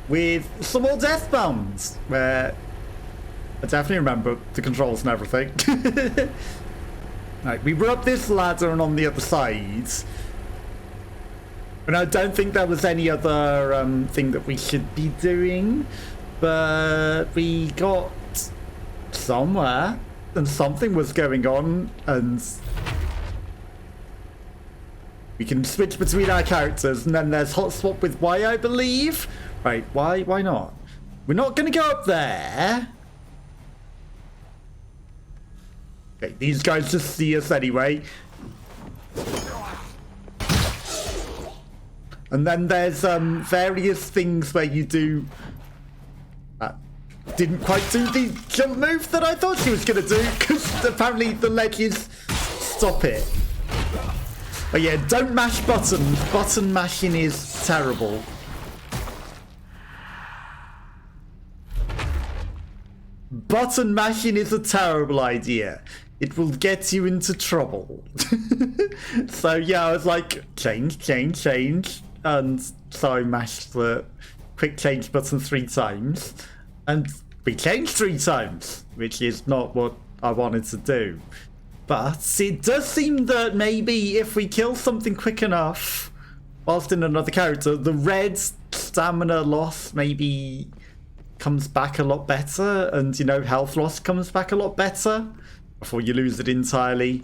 with some more Deathbound, where I definitely remember the controls and everything. Right, we were up this ladder and on the other side. And I don't think there was any other thing that we should be doing. But we got somewhere and something was going on, and we can switch between our characters, and then there's hot swap with Y, I believe. Right, why not? We're not gonna go up there. Okay, these guys just see us anyway. And then there's various things where you do... didn't quite do the jump move that I thought she was going to do, because apparently the ledges stop it. But yeah, don't mash buttons. Button mashing is terrible. Button mashing is a terrible idea. It will get you into trouble. So yeah, I was like, change. And so I mashed the quick change button 3 times. And we changed 3 times, which is not what I wanted to do. But it does seem that maybe if we kill something quick enough, whilst in another character, the red stamina loss maybe comes back a lot better, and, you know, health loss comes back a lot better before you lose it entirely.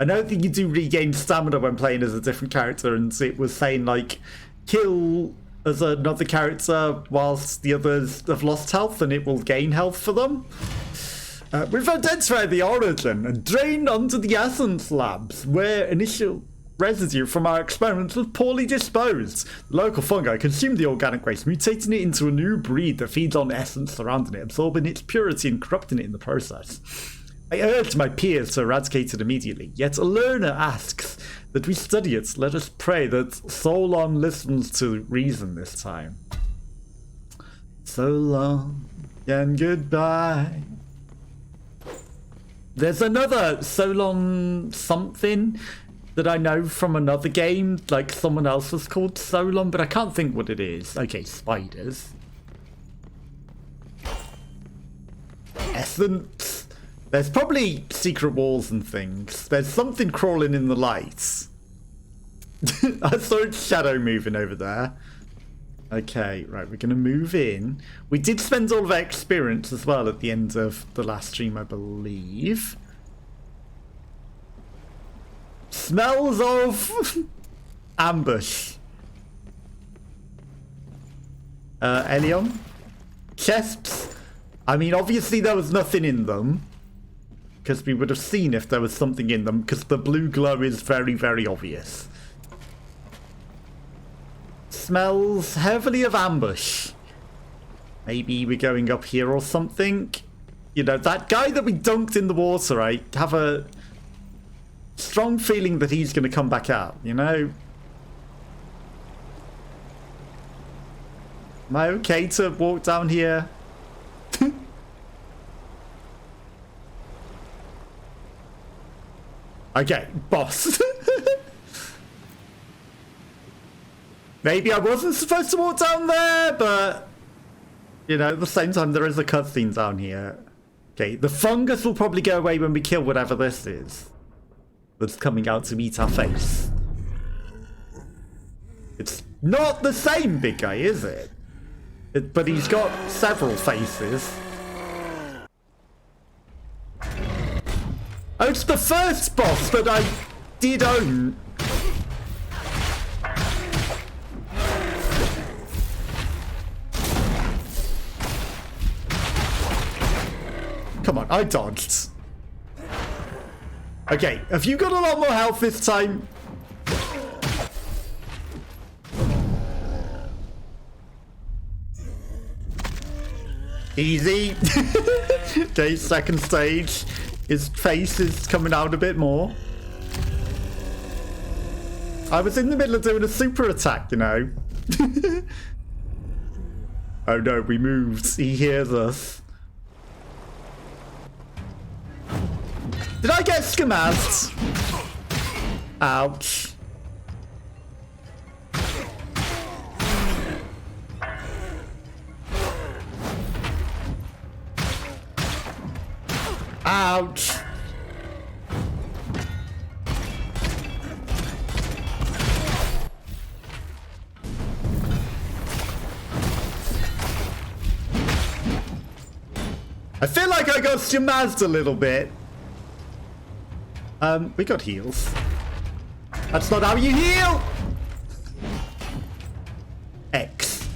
I know that you do regain stamina when playing as a different character, and it was saying, like, kill as another character whilst the others have lost health, and it will gain health for them. We've identified the origin and drained onto the essence labs, where initial residue from our experiments was poorly disposed. The local fungi consumed the organic waste, mutating it into a new breed that feeds on essence surrounding it, absorbing its purity and corrupting it in the process. I urged my peers to eradicate it immediately, yet a learner asks that we study it. Let us pray that Solon listens to reason this time. So long and goodbye. There's another Solon something that I know from another game, like someone else was called Solon, but I can't think what it is. Okay, spiders. Essence. There's probably secret walls and things. There's something crawling in the lights. I saw its shadow moving over there. Okay, right, we're going to move in. We did spend all of our experience as well at the end of the last stream, I believe. Smells of ambush. Elion? Chests? I mean, obviously there was nothing in them, because we would have seen if there was something in them, because the blue glow is very, very obvious. Smells heavily of ambush. Maybe we're going up here or something. You know, that guy that we dunked in the water, I have a strong feeling that he's going to come back out, you know? Am I okay to walk down here? Okay, boss. Maybe I wasn't supposed to walk down there, but, you know, at the same time, there is a cutscene down here. Okay, the fungus will probably go away when we kill whatever this is that's coming out to eat our face. It's not the same big guy, is it? But he's got several faces. Oh, it's the first boss that I did own. Come on, I dodged. Okay, have you got a lot more health this time? Easy. Okay, second stage. His face is coming out a bit more. I was in the middle of doing a super attack, you know. Oh no, we moved. He hears us. Did I get skamazzed? Ouch. I feel like I got shmazzed a little bit. We got heals. That's not how you heal! X.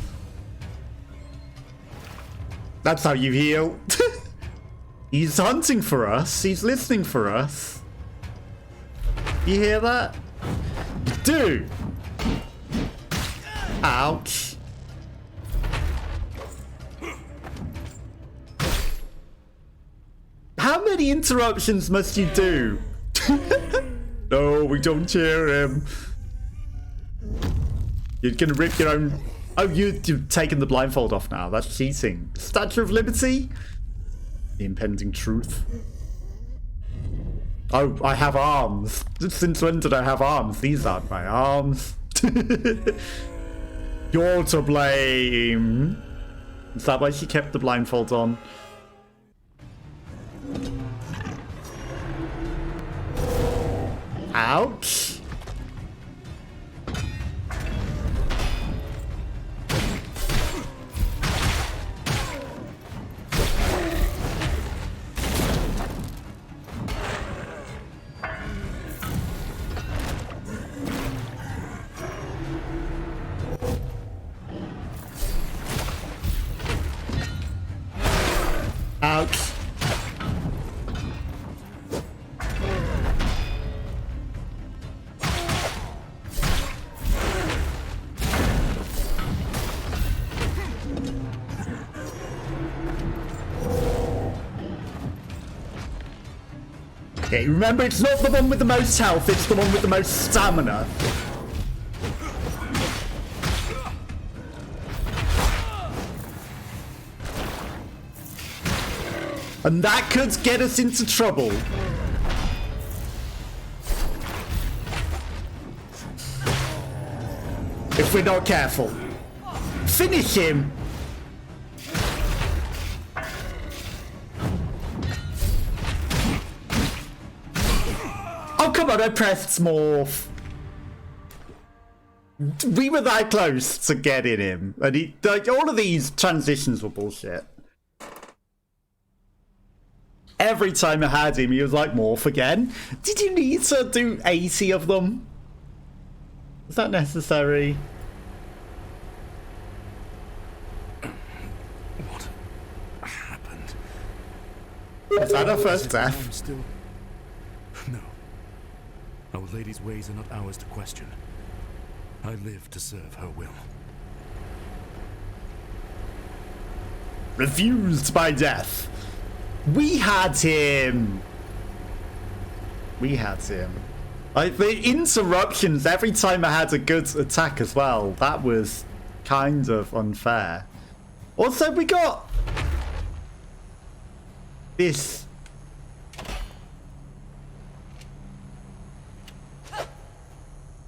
That's how you heal. He's hunting for us. He's listening for us. You hear that? Dude! Ouch. How many interruptions must you do? No, we don't hear him. You're gonna rip your own... Oh, you've taken the blindfold off now. That's cheating. Statue of Liberty? The impending truth. Oh, I have arms. Since when did I have arms? These aren't my arms. You're to blame. Is that why she kept the blindfold on? Ouch. Ouch. Okay, remember, it's not the one with the most health, it's the one with the most stamina. And that could get us into trouble. If we're not careful. Finish him! Oh, come on, I pressed morph. We were that close to getting him. And he, like, all of these transitions were bullshit. Every time I had him, he was like, morph again. Did you need to do 80 of them? Is that necessary? What happened? Is that our first death? Still... No. Our Lady's ways are not ours to question. I live to serve her will. Refused by death. We had him. We had him. Like, the interruptions every time I had a good attack as well. That was kind of unfair. Also, we got this.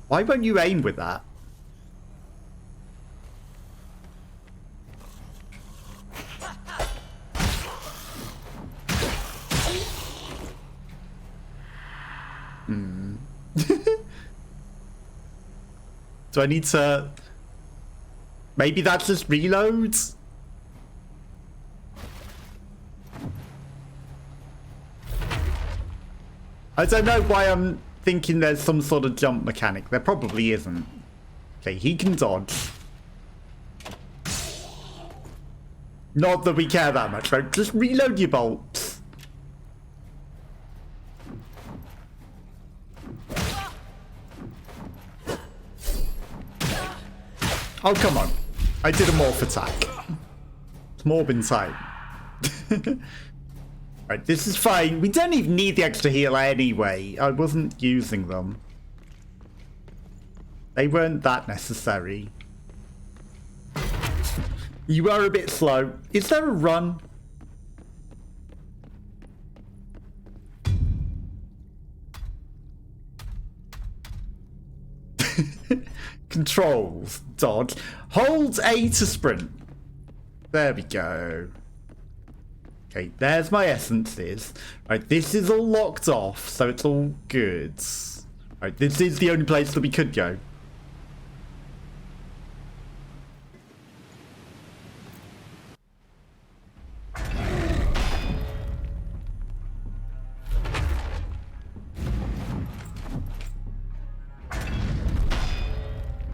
Why won't you aim with that? Do I need to... Maybe that just reloads? I don't know why I'm thinking there's some sort of jump mechanic. There probably isn't. Okay, he can dodge. Not that we care that much, right? Just reload your bolts. Oh, come on. I did a morph attack. It's morph in time. Right, this is fine. We don't even need the extra heal anyway. I wasn't using them. They weren't that necessary. You are a bit slow. Is there a run? Controls. Dodge. Hold A to sprint. There we go. Okay, there's my essences. Right, this is all locked off, so it's all good. Right, this is the only place that we could go.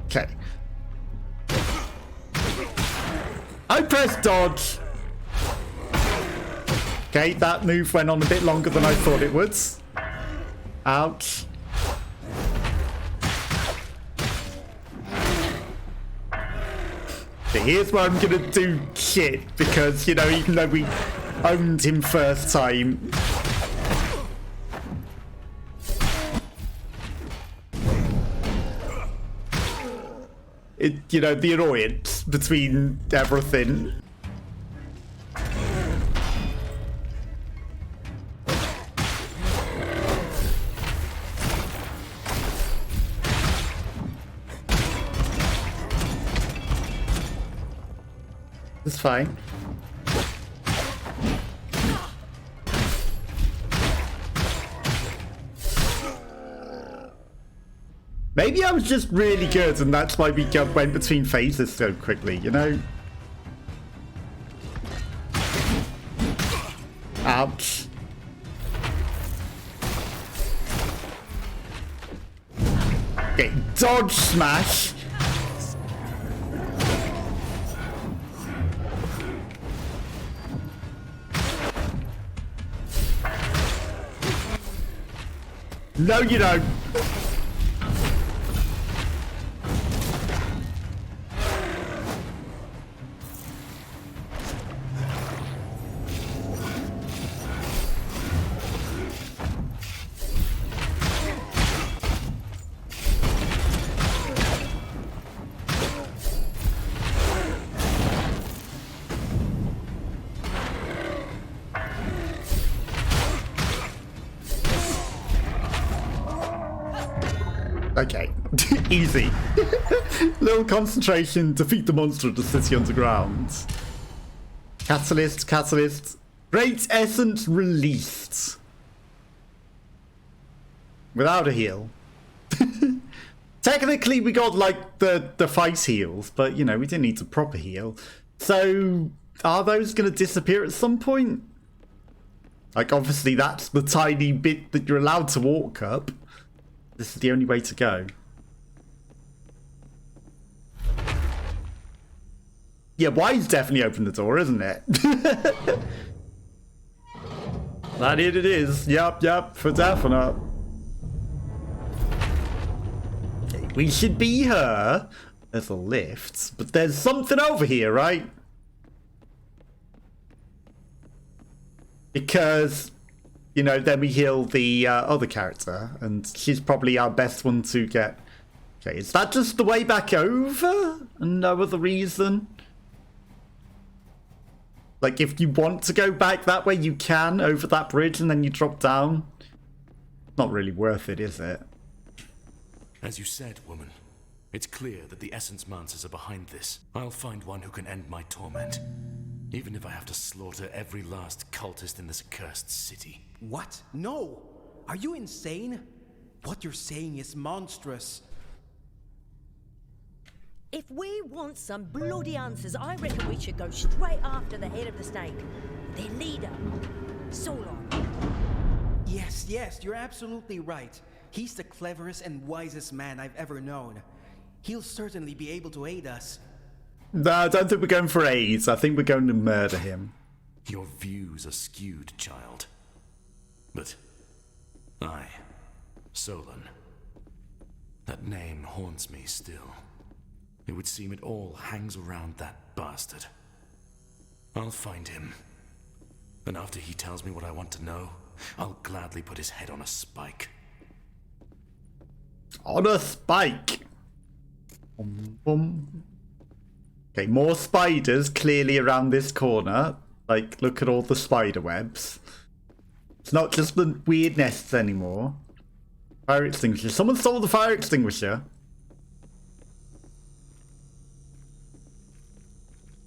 Okay. I pressed dodge. Okay, that move went on a bit longer than I thought it would. Ouch. Okay, here's where I'm gonna do shit, because, you know, even though we owned him first time... you know, the annoyance between everything. It's fine. Maybe I was just really good and that's why we went between phases so quickly, you know? Ouch. Okay, dodge smash. No, you don't. Okay, easy. Little concentration, defeat the monster of the city underground. Catalyst, catalyst. Great essence released. Without a heal. Technically we got like the fight heals, but you know, we didn't need to proper heal. So are those gonna disappear at some point? Like obviously that's the tiny bit that you're allowed to walk up. This is the only way to go. Yeah, Y's definitely opened the door, isn't it? That it is. Yep, for definite. Okay, we should be here. There's a lift, but there's something over here, right? Because... you know, then we heal the other character, and she's probably our best one to get. Okay, is that just the way back over? And no other reason? Like, if you want to go back that way, you can, over that bridge, and then you drop down. Not really worth it, is it? As you said, woman, it's clear that the Essence Masters are behind this. I'll find one who can end my torment. Even if I have to slaughter every last cultist in this accursed city. What? No! Are you insane? What you're saying is monstrous. If we want some bloody answers, I reckon we should go straight after the head of the snake. Their leader, Solon. Yes, you're absolutely right. He's the cleverest and wisest man I've ever known. He'll certainly be able to aid us. No, I don't think we're going for AIDS. I think we're going to murder him. Your views are skewed, child. But I, Solon, that name haunts me still. It would seem it all hangs around that bastard. I'll find him. And after he tells me what I want to know, I'll gladly put his head on a spike. On a spike. Bum, bum. Okay, more spiders clearly around this corner. Like, look at all the spider webs. It's not just the weird nests anymore. Fire extinguisher. Someone stole the fire extinguisher.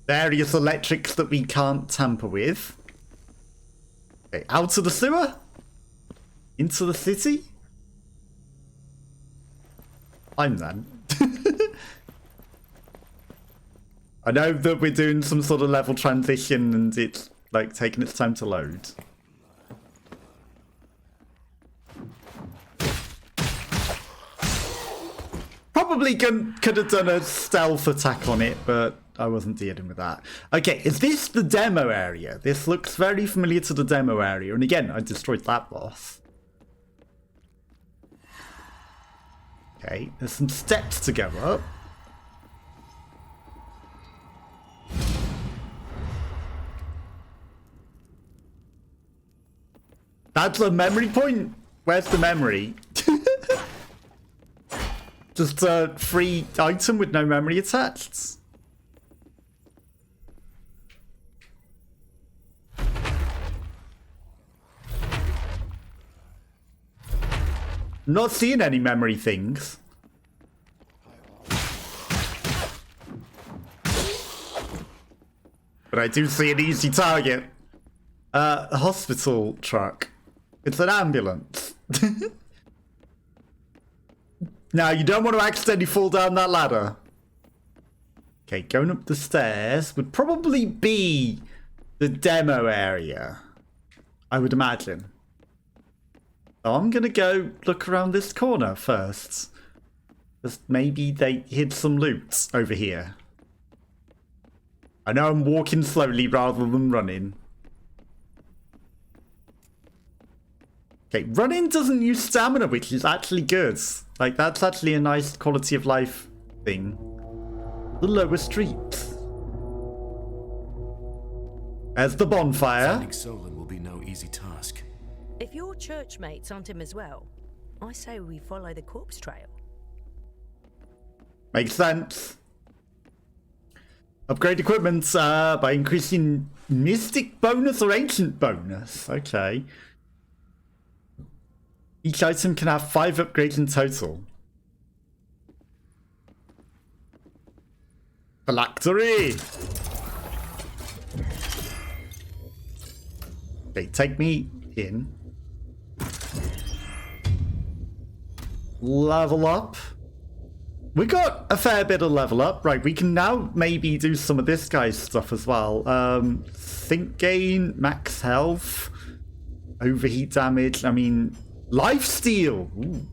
Various electrics that we can't tamper with. Okay, out of the sewer? Into the city? I'm then. I know that we're doing some sort of level transition and it's like taking its time to load. Probably could have done a stealth attack on it, but I wasn't dealing with that. Okay, is this the demo area? This looks very familiar to the demo area. And again, I destroyed that boss. Okay, there's some steps to go up. That's a memory point? Where's the memory? Just a free item with no memory attached? Not seeing any memory things. But I do see an easy target. A hospital truck. It's an ambulance. Now, you don't want to accidentally fall down that ladder. Okay, going up the stairs would probably be the demo area, I would imagine. So I'm going to go look around this corner first. Just maybe they hid some loot over here. I know I'm walking slowly rather than running. Okay, running doesn't use stamina, which is actually good. Like, that's actually a nice quality of life thing. The lower streets. There's the bonfire. Finding Solon will be no easy task. If your church mates aren't him as well, I say we follow the corpse trail. Makes sense. Upgrade equipment by increasing mystic bonus or ancient bonus. Okay. Each item can have 5 upgrades in total. Phylactery! Okay, take me in. Level up. We got a fair bit of level up. Right, we can now maybe do some of this guy's stuff as well. Think gain, max health, overheat damage. I mean, lifesteal. Ooh.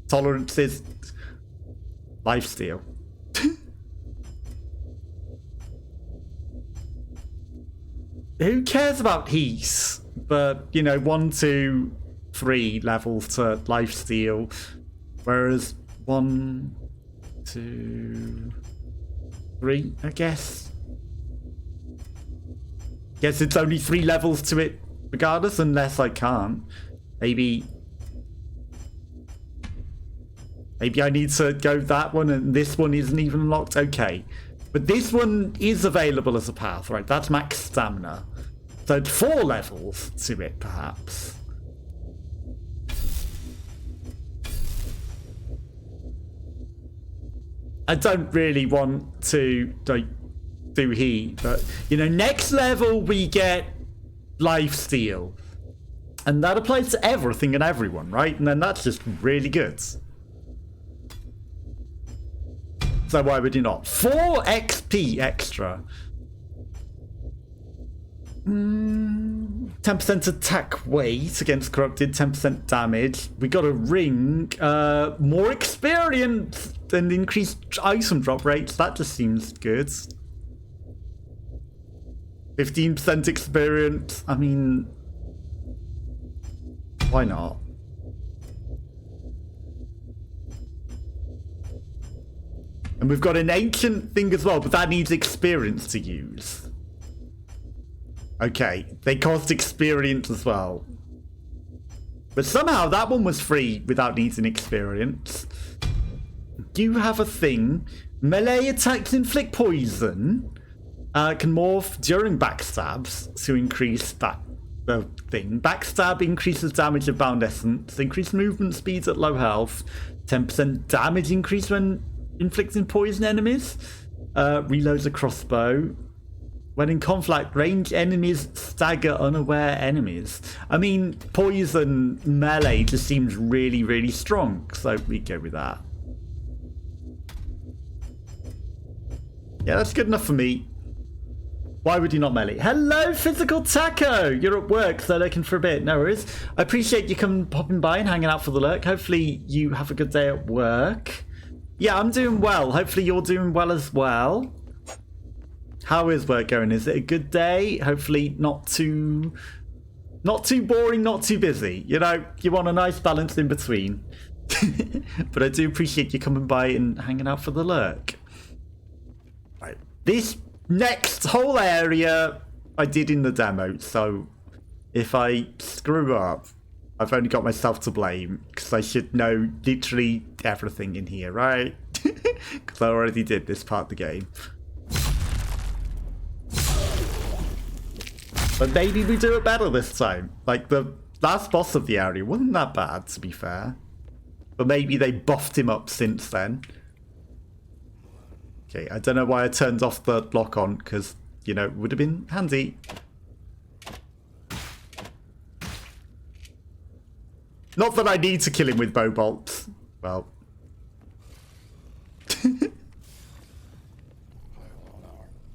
Tolerances. Lifesteal. Who cares about heat? But, you know, 1, 2, 3 levels to lifesteal. Whereas 1, 2, 3, I guess. Guess it's only 3 levels to it regardless, unless I can't. Maybe I need to go that one and this one isn't even unlocked. Okay. But this one is available as a path, right? That's max stamina. So it's 4 levels to it, perhaps. I don't really want to like do heat, but you know, next level we get lifesteal. And that applies to everything and everyone, right? And then that's just really good. So why would you not? 4 XP extra. 10% attack weight against corrupted, 10% damage. We got a ring. More experience and increased item drop rates. That just seems good. 15% experience. I mean, why not? And we've got an ancient thing as well, but that needs experience to use. Okay, they cost experience as well. But somehow that one was free without needing experience. You have a thing. Melee attacks inflict poison. Can morph during backstabs to increase that thing. Backstab increases damage of bound essence. Increase movement speeds at low health. 10% damage increase when inflicting poison enemies. Reloads a crossbow. When in conflict, ranged enemies stagger unaware enemies. I mean, poison melee just seems really, really strong, so we go with that. Yeah, that's good enough for me. Why would you not melee? Hello, Physical Taco! You're at work, so looking for a bit. No worries. I appreciate you popping by and hanging out for the lurk. Hopefully you have a good day at work. Yeah, I'm doing well. Hopefully you're doing well as well. How is work going? Is it a good day? Hopefully not too boring, not too busy. You know, you want a nice balance in between. But I do appreciate you coming by and hanging out for the lurk. Right. This next whole area I did in the demo, so if I screw up, I've only got myself to blame, because I should know literally everything in here, right? Because I already did this part of the game. But maybe we do it better this time. Like, the last boss of the area wasn't that bad, to be fair. But maybe they buffed him up since then. Okay, I don't know why I turned off the lock on, because, you know, it would have been handy. Not that I need to kill him with bow bolts. Well.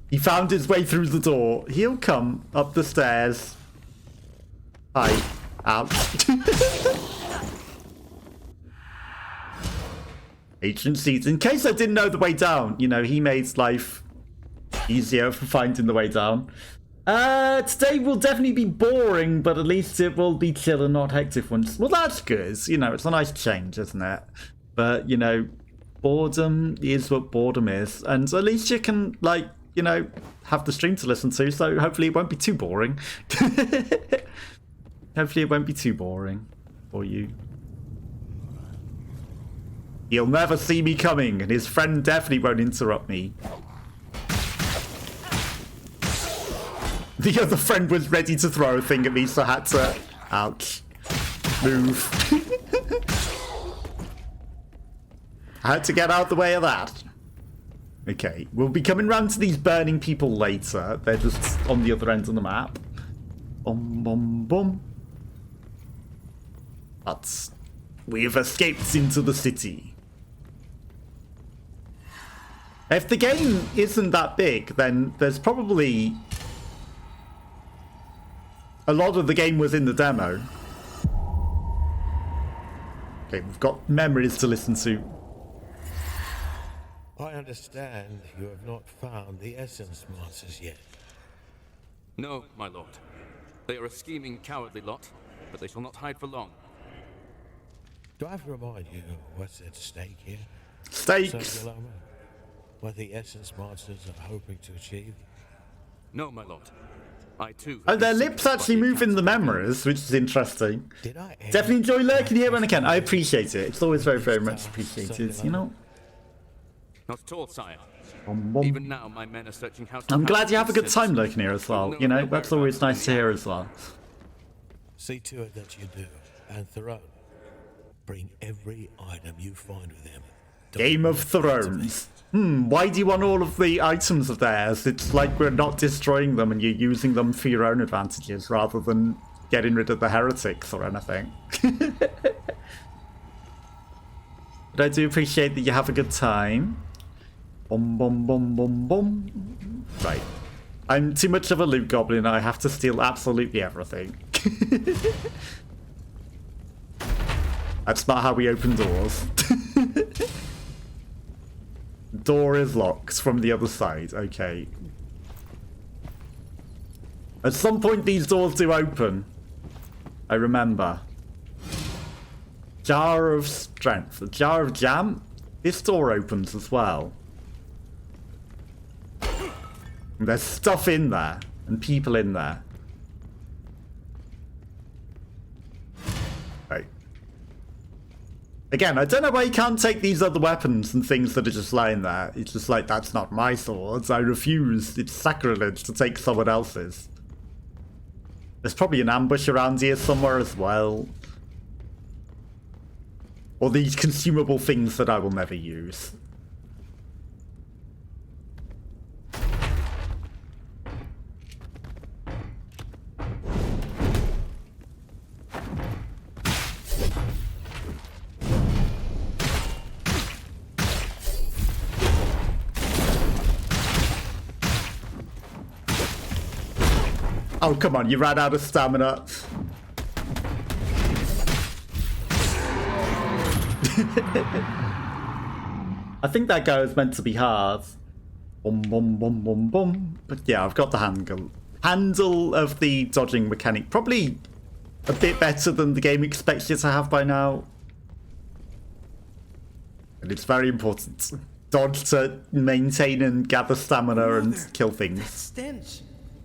He found his way through the door. He'll come up the stairs. Hi. Ouch. Agencies. In case I didn't know the way down, you know, he made life easier for finding the way down. Today will definitely be boring, but at least it will be chill and not hectic ones. Well, that's good. You know, it's a nice change, isn't it? But, you know, boredom is what boredom is. And at least you can, like, you know, have the stream to listen to, so hopefully it won't be too boring. Hopefully it won't be too boring for you. He'll never see me coming, and his friend definitely won't interrupt me. The other friend was ready to throw a thing at me, so I had to... Ouch. Move. I had to get out the way of that. Okay, we'll be coming round to these burning people later. They're just on the other end of the map. Boom, boom, boom. But we've escaped into the city. If the game isn't that big, then there's probably... a lot of the game was in the demo. Okay, we've got memories to listen to. I understand you have not found the essence monsters yet. No, my lord. They are a scheming, cowardly lot, but they shall not hide for long. Do I have to remind you what's at stake here? Stakes! What the essence monsters are hoping to achieve? No, my lord. I too. And their lips actually move in the memories, which is interesting. Did I Definitely enjoy lurking here when I can. I appreciate it. It's always very, very much appreciated, you know? Not at all, sire. Boom. Even now, my men are searching house to I'm house glad you for have a good incense. time lurking here as well. You know, that's always nice to hear as well. See to it that you do. And Throne, bring every item you find with them. Game of Thrones. Why do you want all of the items of theirs? It's like we're not destroying them and you're using them for your own advantages rather than getting rid of the heretics or anything. But I do appreciate that you have a good time. Boom, boom, boom, boom, boom. Right. I'm too much of a loot goblin. I have to steal absolutely everything. That's not how we open doors. Door is locked from the other side. Okay. At some point these doors do open. I remember. Jar of strength. A jar of jam? This door opens as well. And there's stuff in there. And people in there. Right. Again, I don't know why you can't take these other weapons and things that are just lying there. It's just like, that's not my swords. I refuse. It's sacrilege to take someone else's. There's probably an ambush around here somewhere as well. Or these consumable things that I will never use. Oh, come on, you ran out of stamina. I think that guy was meant to be hard. Boom, boom, boom, boom, boom. But yeah, I've got the handle of the dodging mechanic. Probably a bit better than the game expects you to have by now. And it's very important. Dodge to maintain and gather stamina and kill things. Stench.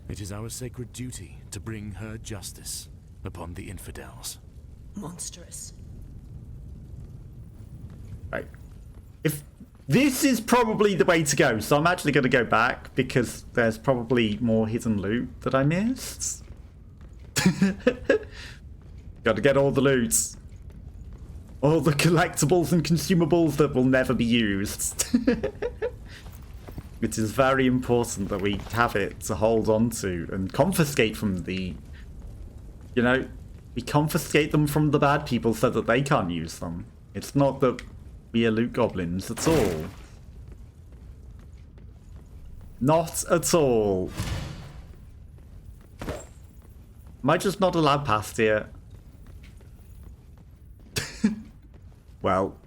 It is our sacred duty to bring her justice upon the infidels. Monstrous. Right. If this is probably the way to go, so I'm actually going to go back because there's probably more hidden loot that I missed. Got to get all the loot. All the collectibles and consumables that will never be used. It is very important that we have it to hold on to and confiscate from the... You know, we confiscate them from the bad people so that they can't use them. It's not that we are loot goblins at all. Not at all. Am I just not allowed past here? Well.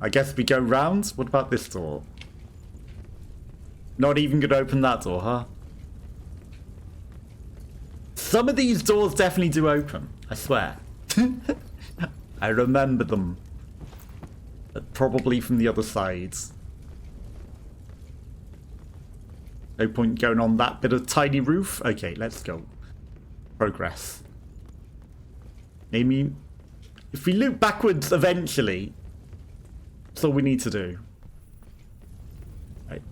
I guess we go round. What about this door? Not even gonna open that door, huh? Some of these doors definitely do open. I swear. I remember them. But probably from the other sides. No point going on that bit of tiny roof. Okay, let's go. Progress. Maybe if we loop backwards eventually, that's all we need to do. Right.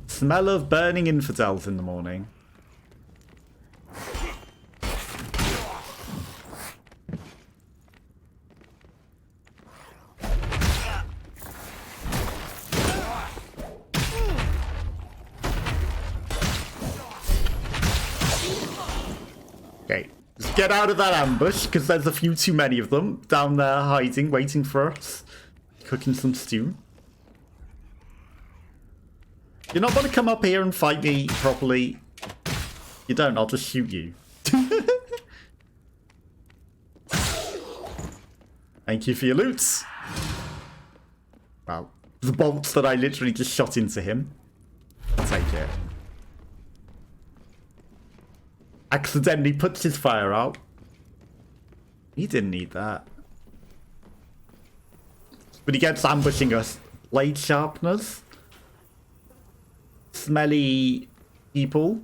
Smell of burning infidels in the morning. Okay, let's get out of that ambush, because there's a few too many of them down there hiding, waiting for us. Cooking some stew. You're not going to come up here and fight me properly. You don't, I'll just shoot you. Thank you for your loot. Wow, the bolts that I literally just shot into him. I'll take it. Accidentally puts his fire out. He didn't need that. But he gets ambushing us. Blade sharpeners. Smelly people.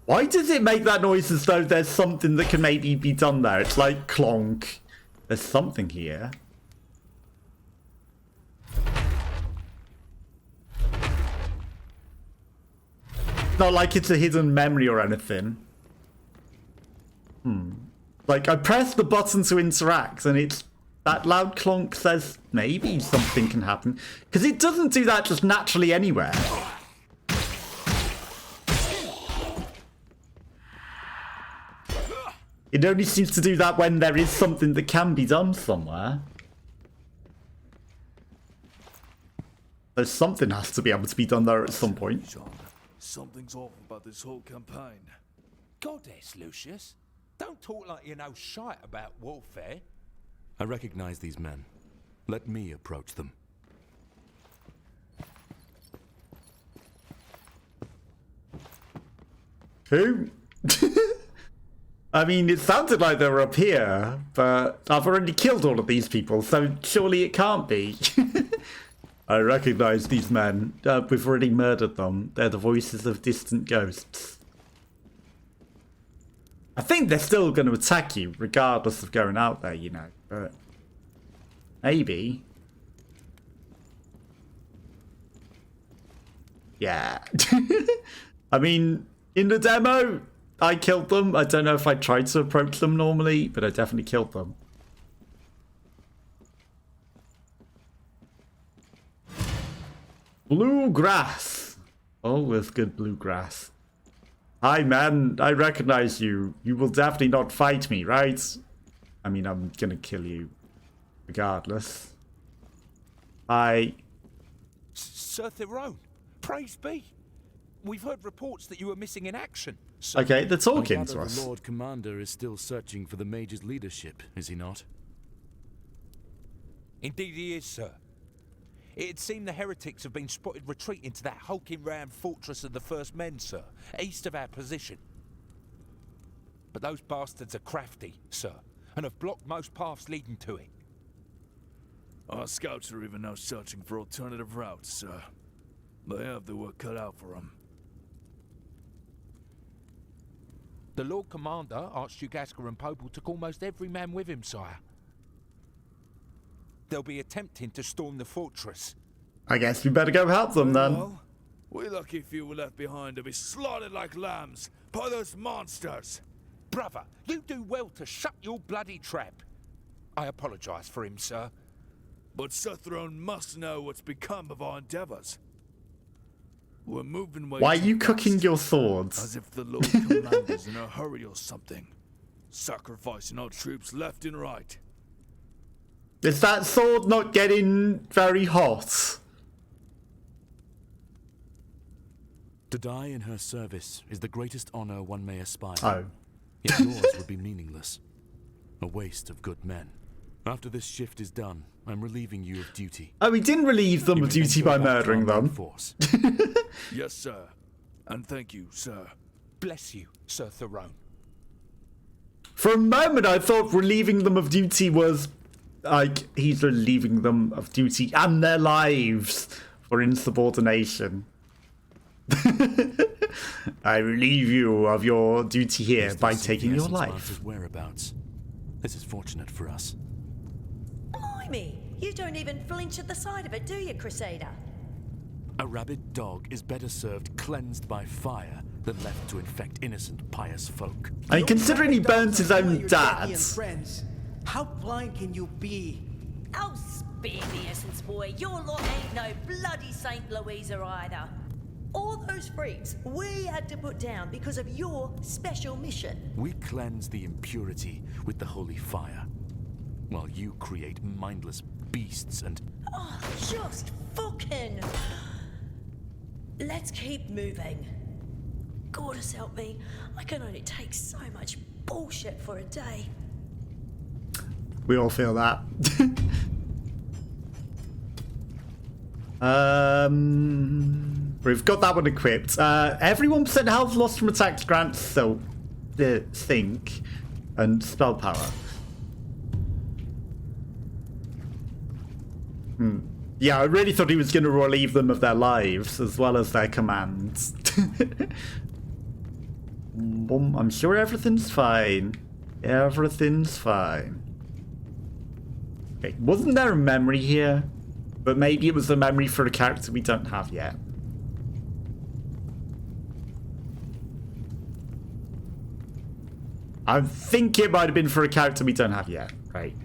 Why does it make that noise as though there's something that can maybe be done there? It's like clonk. There's something here. Not like it's a hidden memory or anything. Like, I press the button to interact and it's... That loud clonk says maybe something can happen. Because it doesn't do that just naturally anywhere. It only seems to do that when there is something that can be done somewhere. So something has to be able to be done there at some point. Something's off about this whole campaign. Goddess, Lucius. Don't talk like you know shite about warfare. I recognize these men. Let me approach them. Who? I mean, it sounded like they were up here, but I've already killed all of these people, so surely it can't be. I recognize these men. We've already murdered them. They're the voices of distant ghosts. I think they're still going to attack you, regardless of going out there, you know. But maybe. Yeah. I mean, in the demo, I killed them. I don't know if I tried to approach them normally, but I definitely killed them. Bluegrass. Always good bluegrass. Hi, man. I recognize you. You will definitely not fight me, right? I mean, I'm gonna kill you. regardless. Sir Theron, praise be. We've heard reports that you were missing in action. So Okay, they're I talking gather to us. the Lord Commander is still searching for the Mage's leadership, is he not? indeed he is, sir. It'd seem the heretics have been spotted retreating to that hulking round fortress of the First Men, sir, east of our position. But those bastards are crafty, sir, and have blocked most paths leading to it. Our scouts are even now searching for alternative routes, sir. They have the work cut out for them. The Lord Commander, Archduke and Popel, took almost every man with him, sire. They'll be attempting to storm the fortress. I guess we better go help them then. Well, we lucky few were left behind to be slaughtered like lambs by those monsters. Brother, you do well to shut your bloody trap. I apologise for him, sir. But Sir Throne must know what's become of our endeavours. We're moving way Why are too you cooking fast, your swords? as if the Lord Commander's in a hurry or something, sacrificing our troops left and right. Is that sword not getting very hot? To die in her service is the greatest honor one may aspire. Oh. Yet yours would be meaningless. A waste of good men. After this shift is done, I'm relieving you of duty. Oh, we didn't relieve them You of may duty enter by back to our murdering main them. Force. Yes, sir. And thank you, sir. Bless you, Sir Theron. For a moment, I thought relieving them of duty was like he's relieving them of duty and their lives for insubordination. I relieve you of your duty here Is by this taking your Essence life. Master's whereabouts? This is fortunate for us. Blimey, you don't even flinch at the sight of it, do you, Crusader? A rabid dog is better served cleansed by fire than left to infect innocent, pious folk. I mean, considering he burnt his own Your dad. daddy and friends. How blind can you be? Oh, spare me, Essence Boy. Your lot ain't no bloody St. Louisa either. All those freaks we had to put down because of your special mission. We cleanse the impurity with the holy fire, while you create mindless beasts and... Oh, just fucking... Let's keep moving. Goddess help me. I can only take so much bullshit for a day. We all feel that. We've got that one equipped. Every 1% health lost from attacks grants so the think and spell power. Yeah, I really thought he was going to relieve them of their lives as well as their commands. I'm sure everything's fine. Everything's fine. Okay, wasn't there a memory here? But maybe it was a memory for a character we don't have yet. I think it might have been for a character we don't have yet, right?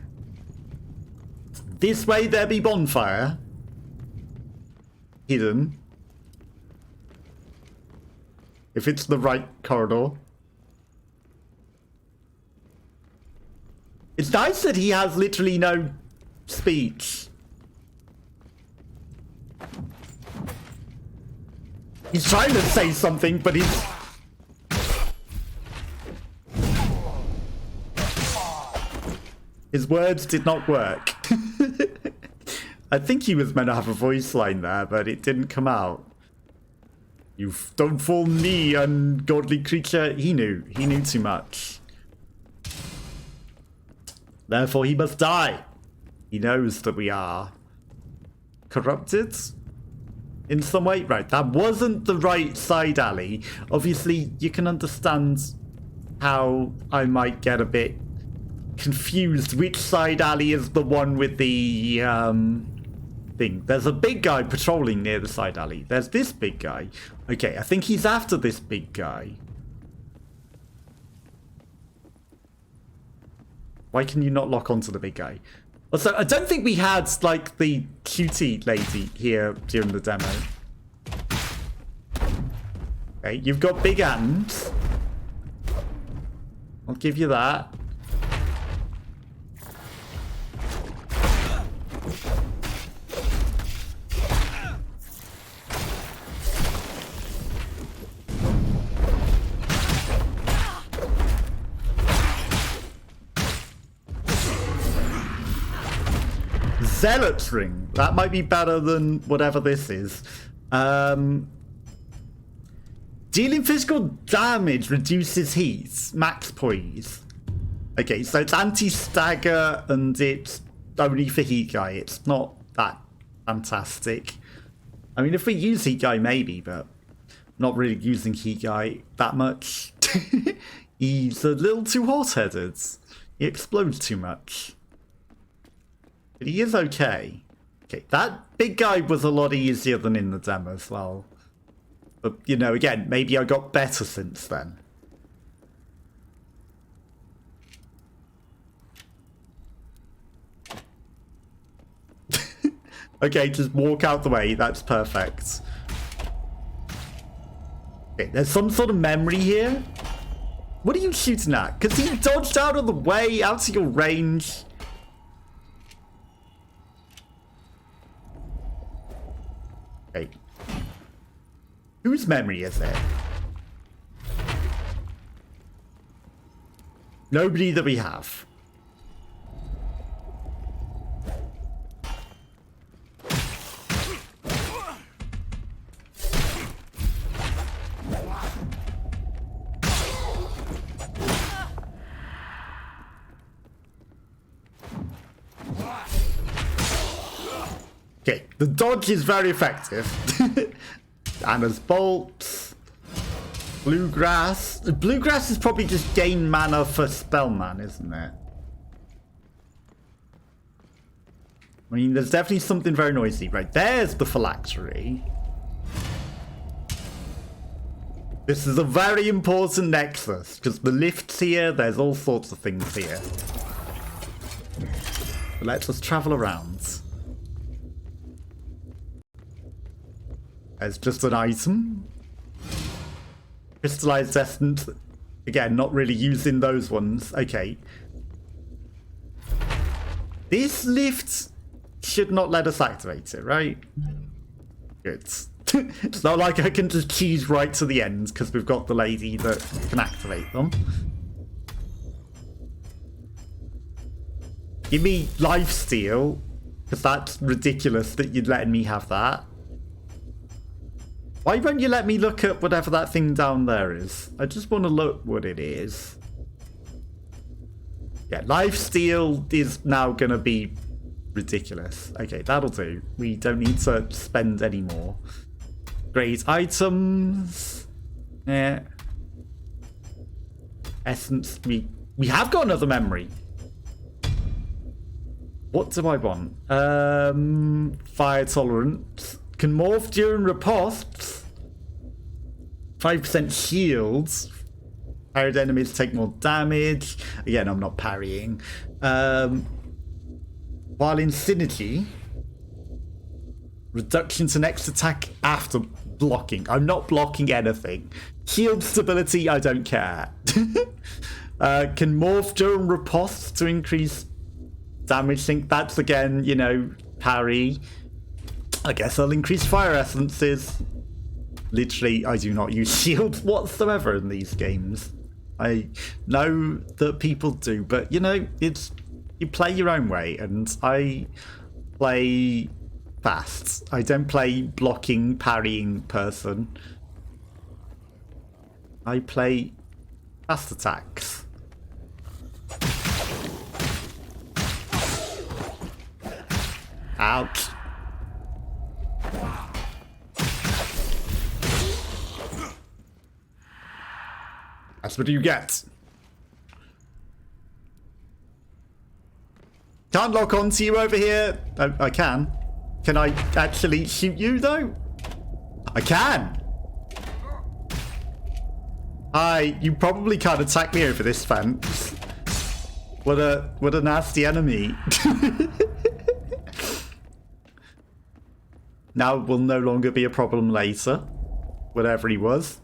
This way there be bonfire. Hidden. If it's the right corridor. It's nice that he has literally no speech. He's trying to say something, but he's... His words did not work. I think he was meant to have a voice line there, but it didn't come out. You don't fool me, ungodly creature. He knew too much. Therefore, he must die. He knows that we are corrupted in some way. Right, that wasn't the right side alley. Obviously, you can understand how I might get a bit confused which side alley is the one with the thing. There's a big guy patrolling near the side alley. There's this big guy. Okay, I think he's after this big guy. Why can you not lock onto the big guy? Also, I don't think we had, like, the cutie lady here during the demo. Okay, you've got big hands. I'll give you that. Zealot's ring. That might be better than whatever this is. Dealing physical damage reduces heat. Max poise. Okay, so it's anti-stagger and it's only for heat guy. It's not that fantastic. I mean, if we use heat guy, maybe, but not really using heat guy that much. He's a little too hot-headed. He explodes too much. But he is okay. Okay, that big guy was a lot easier than in the demo as well. But, you know, again, maybe I got better since then. Okay, just walk out the way. That's perfect. Okay, there's some sort of memory here. What are you shooting at? Because he dodged out of the way, out of your range. Okay. Whose memory is it? Nobody that we have. Okay, the dodge is very effective. Anna's bolts. Bluegrass. Bluegrass is probably just gain mana for Spellman, isn't it? I mean, there's definitely something very noisy. Right, there's the phylactery. This is a very important nexus, because the lift's here, there's all sorts of things here. But let's just travel around. There's just an item. Crystallized essence. Again, not really using those ones. Okay. This lift should not let us activate it, right? Good. It's not like I can just cheese right to the end because we've got the lady that can activate them. Give me lifesteal, because that's ridiculous that you'd let me have that. Why won't you let me look at whatever that thing down there is? I just want to look what it is. Yeah, lifesteal is now going to be ridiculous. Okay, that'll do. We don't need to spend any more. Great items. Yeah. Essence. We have got another memory. What do I want? Fire tolerance. Can morph during riposte. 5% shields. Parried enemies take more damage. Again, I'm not parrying. While in synergy, reduction to next attack after blocking. I'm not blocking anything. Shield stability, I don't care. Can morph during riposte to increase damage sync. That's again, you know, parry. I guess I'll increase fire essences. Literally, I do not use shields whatsoever in these games. I know that people do, but you know, it's you play your own way, and I play fast. I don't play blocking, parrying person. I play fast attacks. Ouch. That's what you get. Can't lock onto you over here. I can. Can I actually shoot you though? I can. Hi, you probably can't attack me over this fence. What a nasty enemy. Now it will no longer be a problem later. Whatever he was.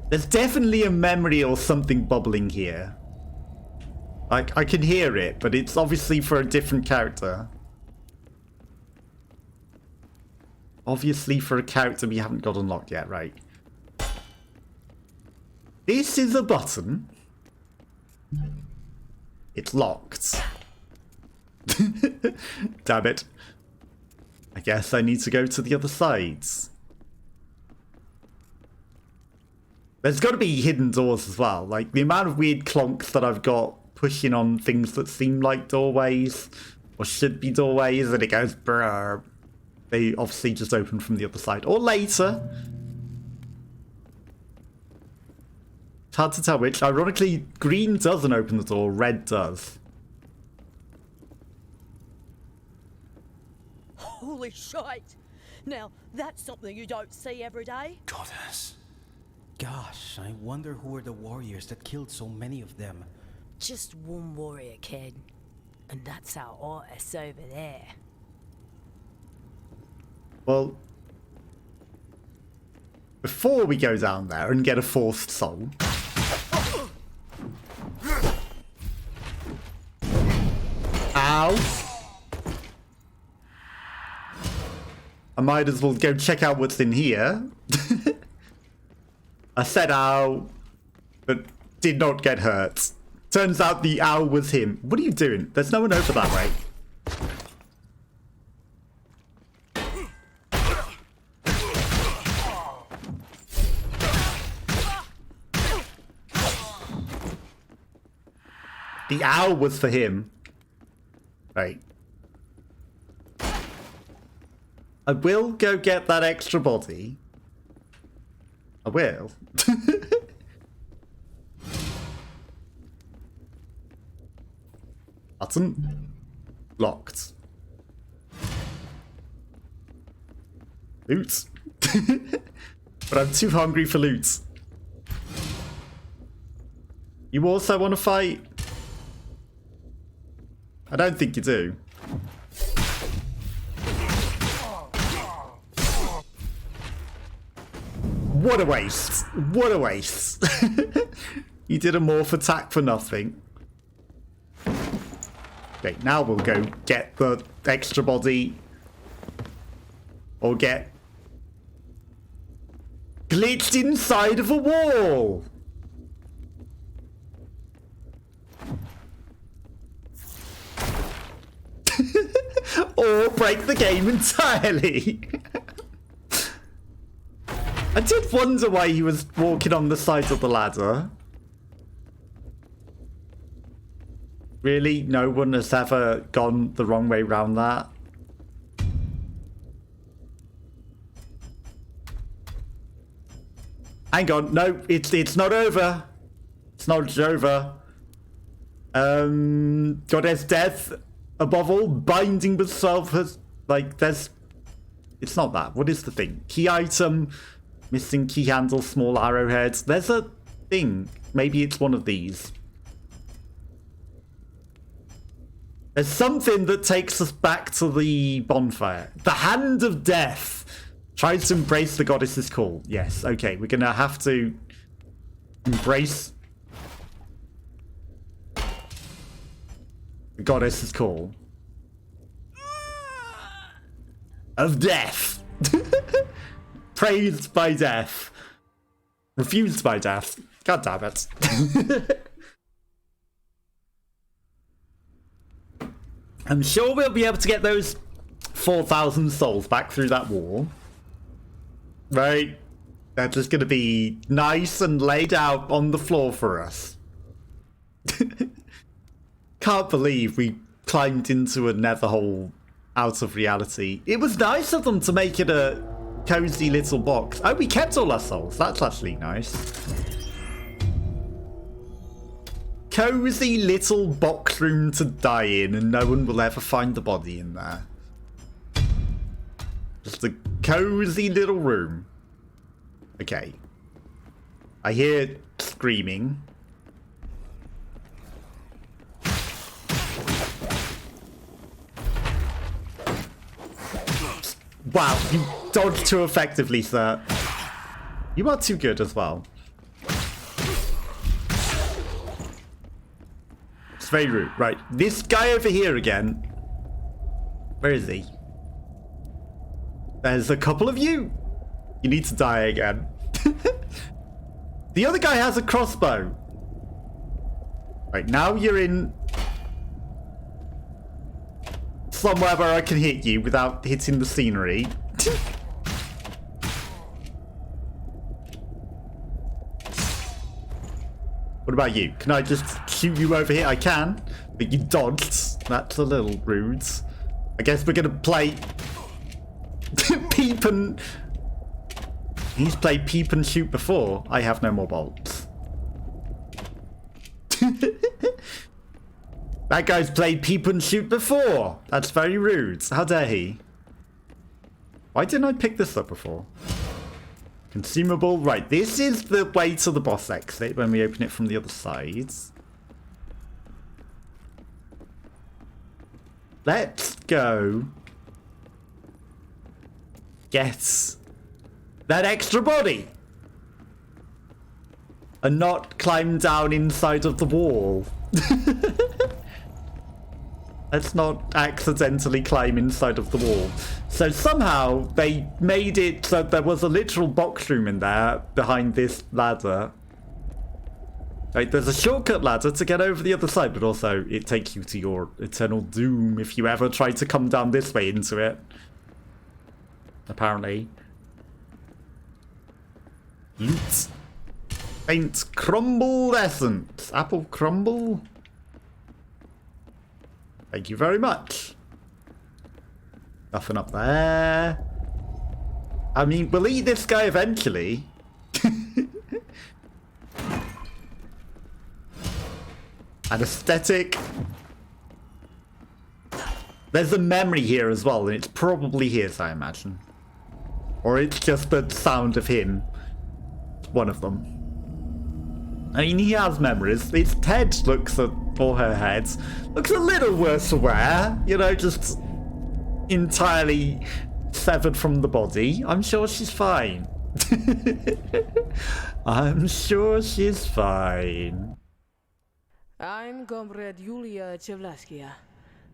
There's definitely a memory or something bubbling here. Like, I can hear it, but it's obviously for a different character. Obviously for a character we haven't got unlocked yet, right? This is a button. It's locked. Damn it. I guess I need to go to the other sides. There's got to be hidden doors as well. Like, the amount of weird clonks that I've got pushing on things that seem like doorways, or should be doorways, and it goes brrr. They obviously just open from the other side. Or later. It's hard to tell which. Ironically, green doesn't open the door, red does. Holy shite! Now, that's something you don't see every day. Goddess. Gosh, I wonder who were the warriors that killed so many of them. Just one warrior, kid. And that's our artist over there. Well, before we go down there and get a forced soul... Ow! I might as well go check out what's in here. I said ow, but did not get hurt. Turns out the owl was him. What are you doing? There's no one over that way. The owl was for him. Right. I will go get that extra body. I will. Button. Locked. Loot. But I'm too hungry for loot. You also want to fight? I don't think you do. What a waste. What a waste. You did a morph attack for nothing. Okay, now we'll go get the extra body. Or get glitched inside of a wall. Or break the game entirely. I did wonder why he was walking on the side of the ladder. Really? No one has ever gone the wrong way around that? Hang on. No, it's not over. It's not over. Goddess death. Above all, binding with self has... Like, there's... It's not that. What is the thing? Key item, missing key handle, small arrowheads. There's a thing. Maybe it's one of these. There's something that takes us back to the bonfire. The Hand of Death. Tries to embrace the goddess's call. Yes, okay. We're going to have to embrace the goddess's call. Of death. Praised by death. Refused by death. God damn it. I'm sure we'll be able to get those 4,000 souls back through that wall. Right? They're just going to be nice and laid out on the floor for us. Can't believe we climbed into a nether hole out of reality. It was nice of them to make it a cozy little box. Oh, we kept all our souls. That's actually nice. Cozy little box room to die in, and no one will ever find the body in there. Just a cozy little room. Okay. I hear screaming. Wow, you dodged too effectively, sir. You are too good as well. It's very rude. Right, this guy over here again. Where is he? There's a couple of you. You need to die again. The other guy has a crossbow. Right, now you're in somewhere where I can hit you without hitting the scenery. What about you? Can I just shoot you over here? I can, but you dodged. That's a little rude. I guess we're gonna play peep and... He's played peep and shoot before. I have no more bolts. That guy's played peep and shoot before. That's very rude. How dare he? Why didn't I pick this up before? Consumable. Right, this is the way to the boss exit when we open it from the other side. Let's go get that extra body and not climb down inside of the wall. Let's not accidentally climb inside of the wall. So somehow they made it so there was a literal box room in there behind this ladder. Right, there's a shortcut ladder to get over the other side, but also it takes you to your eternal doom if you ever try to come down this way into it. Apparently. Loot. Faint crumble essence. Apple crumble. Thank you very much. Nothing up there. I mean, we'll eat this guy eventually. Anesthetic. There's a memory here as well, and it's probably his, I imagine. Or it's just the sound of him. One of them. I mean, he has memories. His head looks, or her head, looks a little worse for wear. You know, just entirely severed from the body. I'm sure she's fine. I'm sure she's fine. I'm Comrade Yulia Chevlaskia,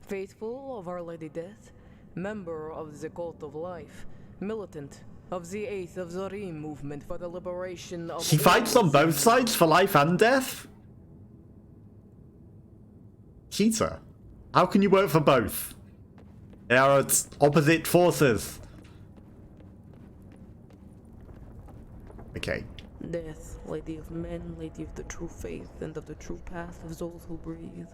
faithful of Our Lady Death, member of the Cult of Life, militant of the 8th of Zarim movement for the liberation of... She fights on both sides for life and death? Cheater. How can you work for both? They are at opposite forces. Okay. Death, Lady of Men, Lady of the true faith, and of the true path of those who breathe.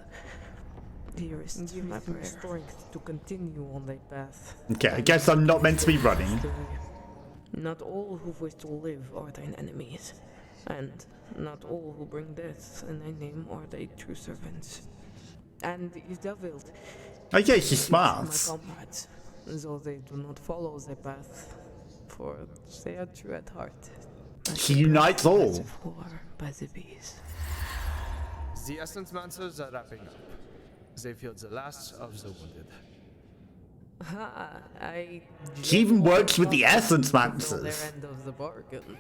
Dearest, give me strength to continue on thy path. Okay, I guess I'm not meant to be running. Not all who wish to live are thine enemies, and not all who bring death in thy name are thy true servants. And if thou wilt, Oh yeah, she's smart. my comrades, though they do not follow thy path, for they are true at heart. She unites all. By the bees. The Essence Mancers are wrapping up. They feel the last of the wounded. She even works with the Essence Mancers. Their end of the bargain.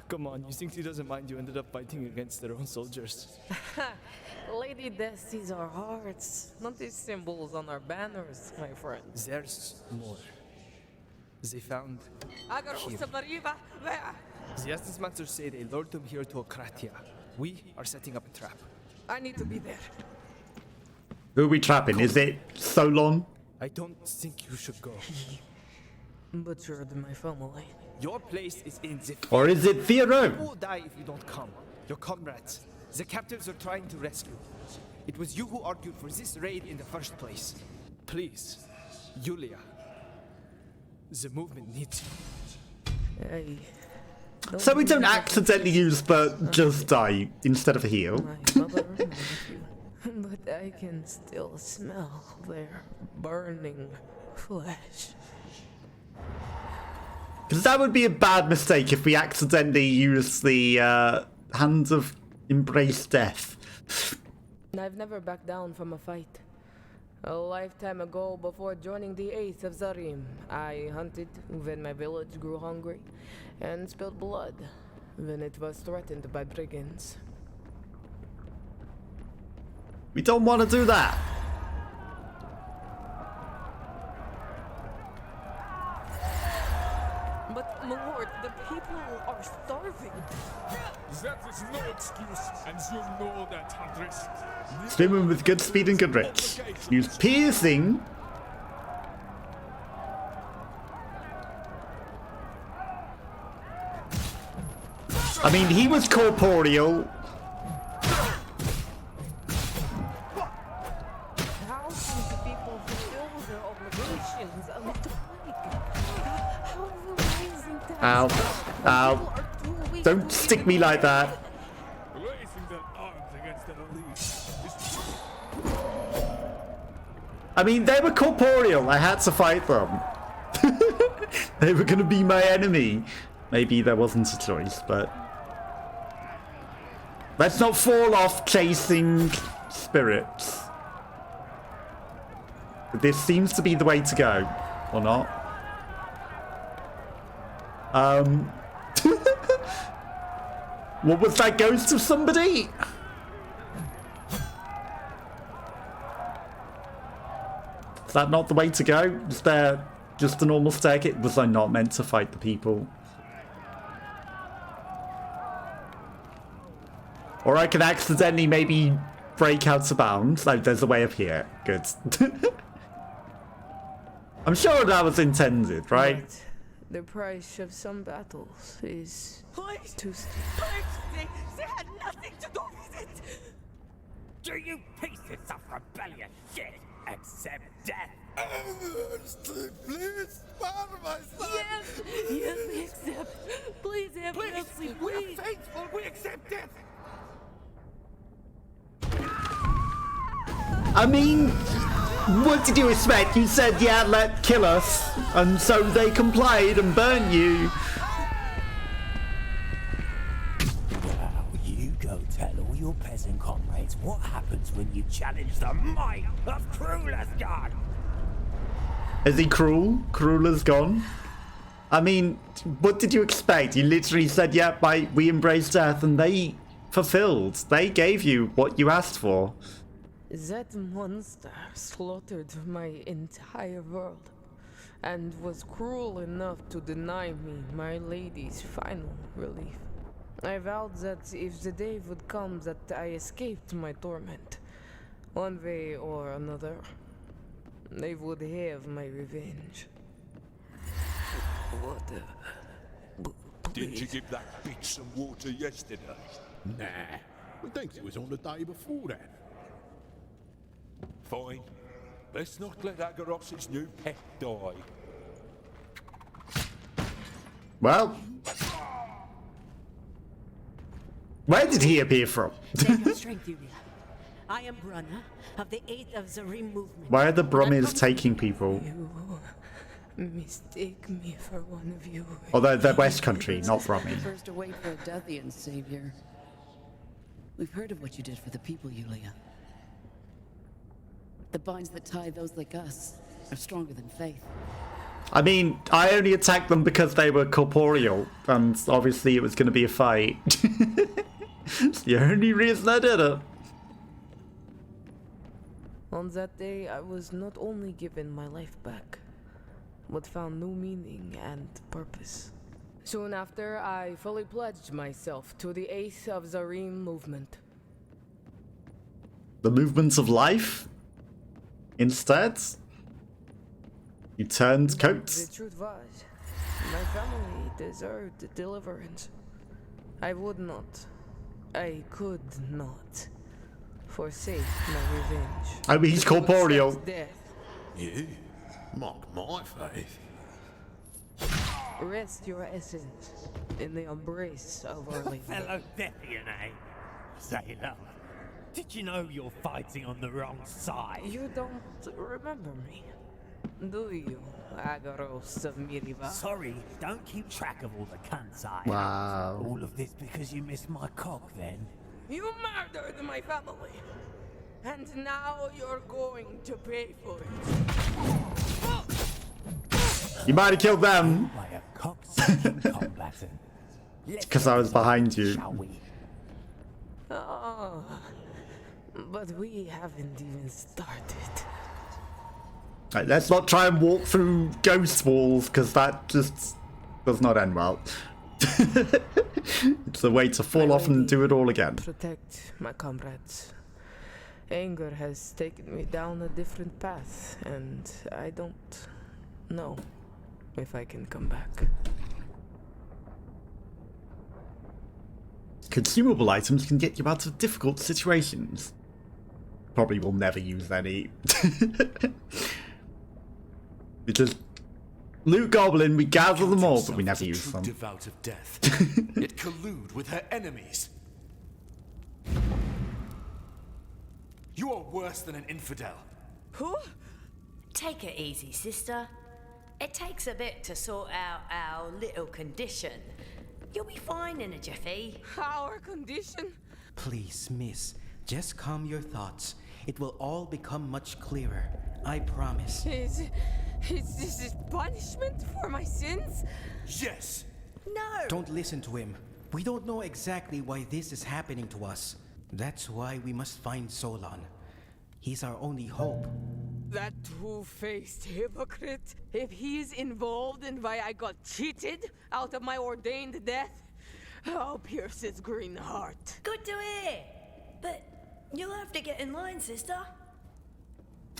Come on, you think she doesn't mind you ended up fighting against their own soldiers? Lady Death sees our hearts, not these symbols on our banners, my friend. There's more. They found here. The Essence Mancers say they lured them here to Okratia. We are setting up a trap. I need to be there. Who are we trapping? Is it Solon? I don't think you should go. Butchered my family. Your place is in the... Or is it Theodore? You will die if you don't come. Your comrades, the captives are trying to rescue. It was you who argued for this raid in the first place. Please, Yulia. The movement needs you. So we don't accidentally use the just die instead of a heal. My mother, my nephew. But I can still smell their burning flesh. Because that would be a bad mistake if we accidentally use the Hands of Embrace Death. I've never backed down from a fight. A lifetime ago, before joining the 8th of Zarim, I hunted when my village grew hungry, and spilled blood when it was threatened by brigands. We don't want to do that. But, my lord, the people are starving. That is no excuse, and you know that, Huntress. Swimming with good speed and good reach. Use piercing I mean, he was corporeal. How can the people fulfill their obligations amid the plague? How amazing that Ow. is. Ow. People are too weak Don't to stick even me like that. Raising their arms against the elite is I mean, they were corporeal. I had to fight them. They were gonna be my enemy. Maybe there wasn't a choice, but... Let's not fall off chasing spirits. This seems to be the way to go. Or not. What was that, ghost of somebody? Is that not the way to go? Is there just a normal staircase? Was I not meant to fight the people? Or I can accidentally maybe break out of bounds. Like, there's a way up here. Good. I'm sure that was intended, right? But the price of some battles is Please, too steep. please, they had nothing to do with it. Do you pieces of rebellious shit accept death? Please, spare my son! Yes, yes, we accept. Please have mercy, We're please. faithful, we accept death! I mean, what did you expect? You said, yeah, kill us. And so they complied and burnt you. Well, you go tell all your peasant comrades what happens when you challenge the might of Krulasgard. Is he cruel? Cruel's gone? I mean, what did you expect? You literally said, yeah, we embrace death, and they fulfilled. They gave you what you asked for. That monster slaughtered my entire world and was cruel enough to deny me my lady's final relief. I vowed that if the day would come that I escaped my torment, one way or another, they would have my revenge. Water. Didn't you give that bitch some water yesterday? Nah, I think it was on the day before that. Fine. Let's not let Agaros's new pet die. Well, where did he appear from? Take your strength, Yulia. I am Brunner of the 8th of Zarim movement. Why are the Brummies taking people? You mistake me for one of you. Although they're West Country, not Brummy. First away for a Deathian savior. We've heard of what you did for the people, Yulia. The binds that tie those like us are stronger than faith. I mean, I only attacked them because they were corporeal, and obviously it was going to be a fight. It's the only reason I did it. On that day, I was not only given my life back, but found new meaning and purpose. Soon after, I fully pledged myself to the 8th of Zarim movement. The movements of life? Instead, you turned The coats. truth was, my family deserved deliverance. I would not, I could not, forsake my revenge. I mean, he's To corporeal. accept death. You mock my faith. Rest your essence in the embrace of Our Lady. Fellow Deathian, eh? Sailor, did you know you're fighting on the wrong side? You don't remember me, do you, Agaros of Miriva? Sorry, don't keep track of all the cunts I Wow. All of this because you missed my cock then? You murdered my family, and now you're going to pay for it. You might have killed them By a cock-sucking combatant. because I was behind you. Shall we? Oh, but we haven't even started. Right, let's not try and walk through ghost walls because that just does not end well. It's a way to fall off and do it all again. Protect my comrades. Anger has taken me down a different path, and I don't know if I can come back. Consumable items can get you out of difficult situations. Probably will never use any. We just loot goblin, we gather them all, but we never use them. Devout of death, yet collude with her enemies. You are worse than an infidel. Who? Take it easy, sister. It takes a bit to sort out our little condition. You'll be fine in a jiffy. Our condition? Please, miss, just calm your thoughts. It will all become much clearer. I promise. Is this punishment for my sins? Yes! No! Don't listen to him. We don't know exactly why this is happening to us. That's why we must find Solon. He's our only hope. That two-faced hypocrite. If he's involved in why I got cheated out of my ordained death, I'll pierce his green heart. Good to hear. But you'll have to get in line, sister.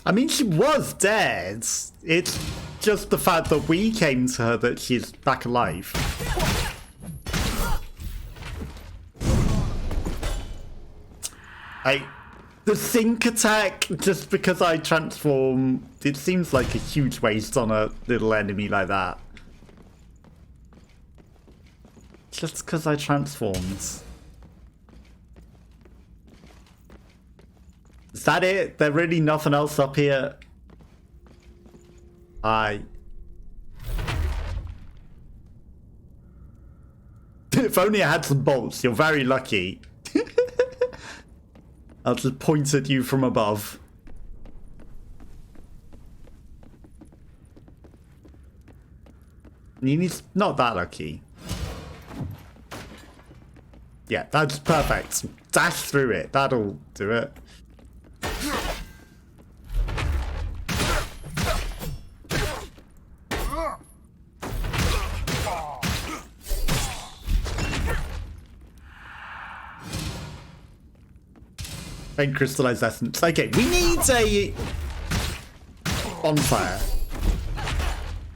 I mean, she was dead. It's just the fact that we came to her that she's back alive. The sync attack, just because I transform, it seems like a huge waste on a little enemy like that. Just because I transformed. Is that it? There's really nothing else up here? If only I had some bolts. You're very lucky. I'll just point at you from above. He's not that lucky. Yeah, that's perfect. Dash through it. That'll do it. Faint crystallized essence. Okay, we need a bonfire.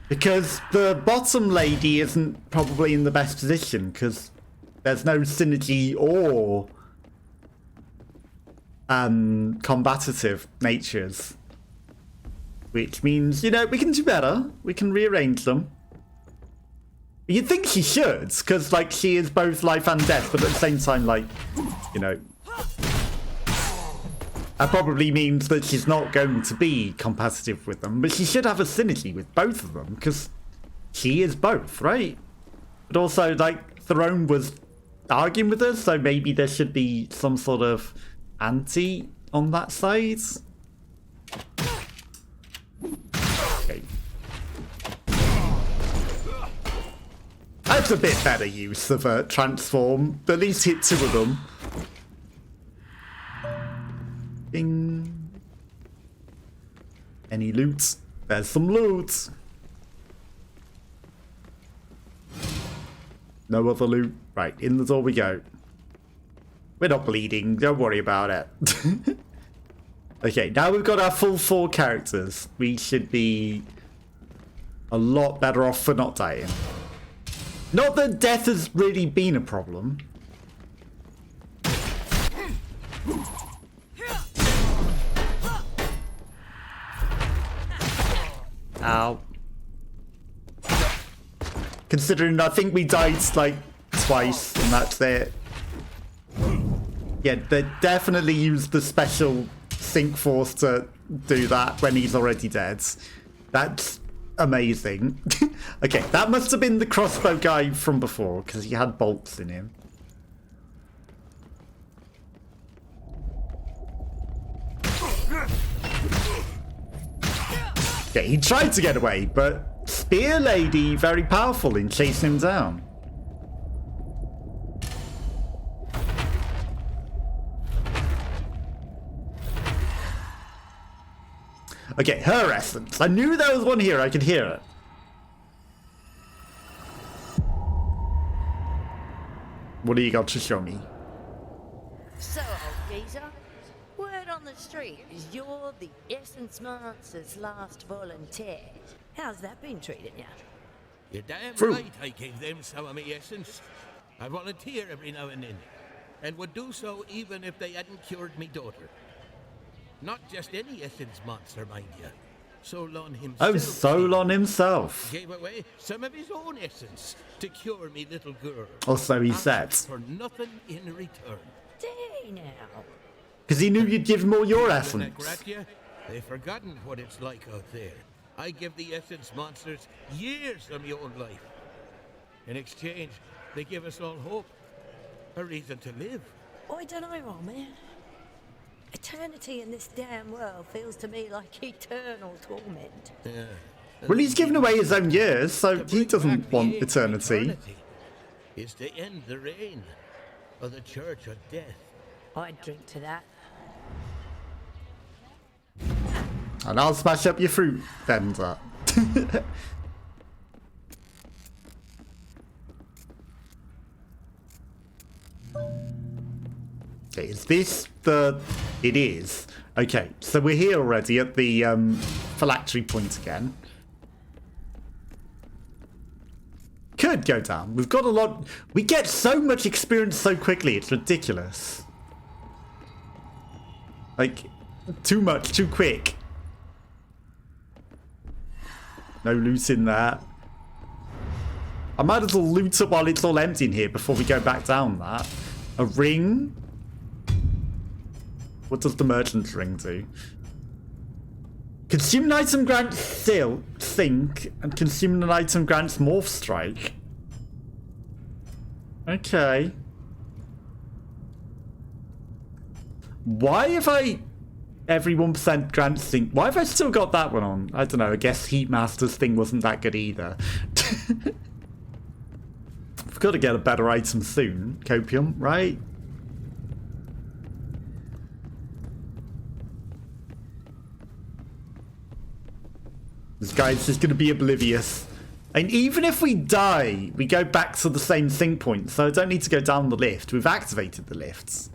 Because the bottom lady isn't probably in the best position, because there's no synergy or combative natures. Which means, you know, we can do better. We can rearrange them. You'd think she should, because, like, she is both life and death, but at the same time, like, you know... That probably means that she's not going to be competitive with them, but she should have a synergy with both of them, because she is both, right? But also, like, Throne was arguing with us, so maybe there should be some sort of anti on that side. Okay. That's a bit better use of a transform. At least hit two of them. Bing. Any loot? There's some loot. No other loot. Right, in the door we go. We're not bleeding, don't worry about it. Okay, now we've got our full 4 characters. We should be a lot better off for not dying. Not that death has really been a problem. Ow. Considering I think we died like twice and that's it. Yeah, they definitely used the special sync force to do that when he's already dead. That's amazing. Okay, that must have been the crossbow guy from before because he had bolts in him. Yeah, he tried to get away, but Spear Lady very powerful in chasing him down. Okay, her essence. I knew there was one here, I could hear it. What do you got to show me? So, old geezer, word on the street is you're the Essence Monster's last volunteer. How's that been treating you? You're damn True. right I give them some of me essence. I volunteer every now and then. and would do so even if they hadn't cured me daughter. Not just any essence monster, mind you. Solon himself. Oh, Solon himself. Gave away some of his own essence to cure me little girl. Or so he Asked said. for nothing in return. Day now. Because he knew you'd give him all your When I essence. grat you, they've forgotten what it's like out there. I give the essence monsters years of my own life. In exchange, they give us all hope. A reason to live. I don't know, old man. Eternity in this damn world feels to me like eternal torment. Yeah. Well, he's given away his own years, so he doesn't want eternity. Is to end the reign of the Church of Death. I'd drink to that. And I'll smash up your fruit vendor. Okay, is this the... It is. Okay, so we're here already at the phylactery point again. Could go down. We've got a lot... We get so much experience so quickly, it's ridiculous. Like, too much, too quick. No loot in there. I might as well loot up while it's all empty in here before we go back down that. A ring? What does the merchant's ring do? Consuming an item grants Think, and consuming an item grants Morph Strike. Okay. Why have I... Every 1% grants Think... Why have I still got that one on? I don't know, I guess Heatmaster's thing wasn't that good either. We've got to get a better item soon. Copium, right? This guy's just going to be oblivious. And even if we die, we go back to the same sync point, so I don't need to go down the lift. We've activated the lifts.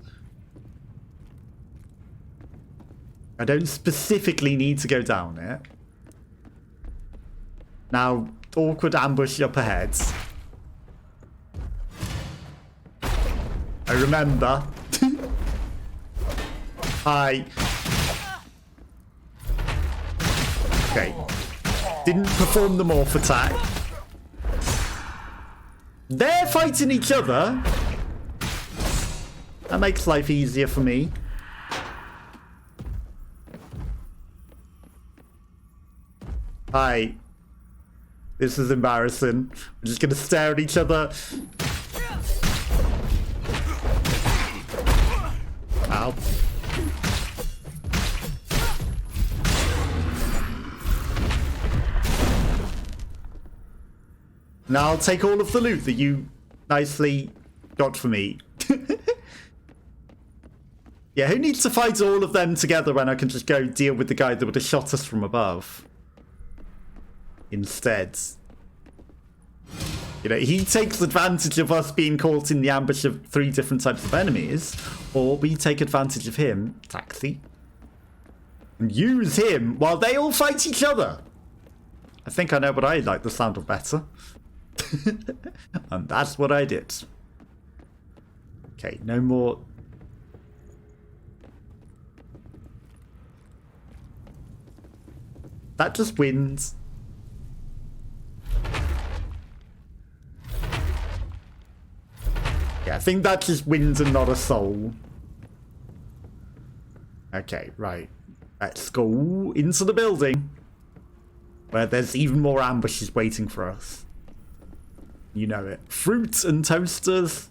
I don't specifically need to go down it. Now, awkward ambush up ahead. I remember. Hi. Okay. Didn't perform the morph attack. They're fighting each other. That makes life easier for me. Hi. This is embarrassing. We're just gonna stare at each other. Ow. Now I'll take all of the loot that you nicely got for me. Yeah, who needs to fight all of them together when I can just go deal with the guy that would have shot us from above? Instead. You know, he takes advantage of us being caught in the ambush of 3 different types of enemies, or we take advantage of him, Taxi, and use him while they all fight each other. I think I know what I like the sound of better. And that's what I did. Okay, no more. That just wins. Yeah, I think that just wins and not a soul. Okay, right. Let's go into the building where there's even more ambushes waiting for us. You know it. Fruit and toasters.